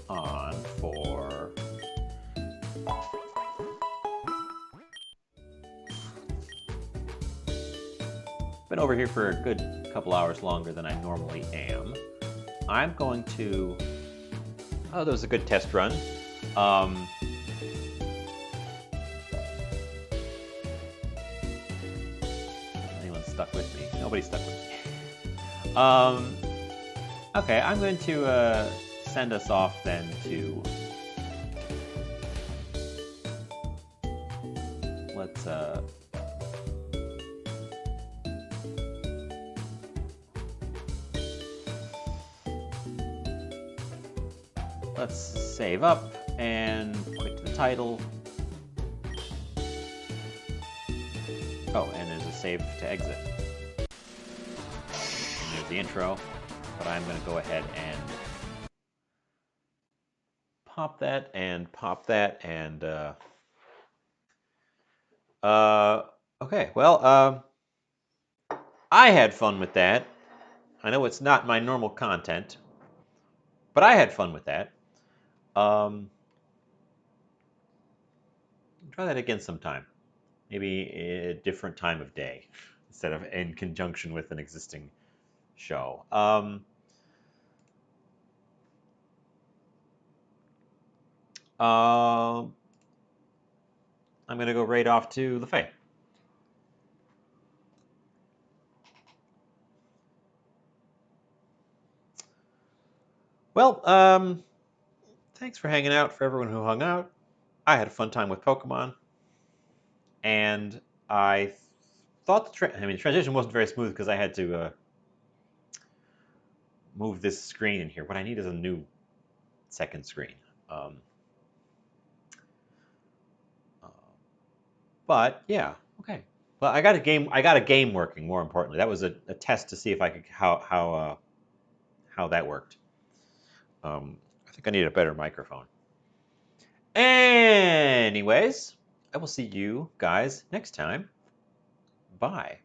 on for been over here for a good couple hours longer than I normally am. I'm going to... Oh, that was a good test run. Anyone stuck with me? Nobody's stuck with me. Okay, I'm going to send us off then to... Let's... Let's save up and quit to the title. Oh, and there's a save to exit. And there's the intro, but I'm going to go ahead and pop that and pop that and okay, well, I had fun with that. I know it's not my normal content, but I had fun with that. Try that again sometime. Maybe a different time of day. instead of in conjunction with an existing show. I'm gonna go right off to the Fae. Well, thanks for hanging out. For everyone who hung out, I had a fun time with Pokemon, and I thought the transition wasn't very smooth because I had to move this screen in here. What I need is a new second screen. Um, but yeah, okay. Well, I got a game. I got a game working. More importantly, that was a test to see if I could how that worked. I think I need a better microphone. Anyways, I will see you guys next time. Bye.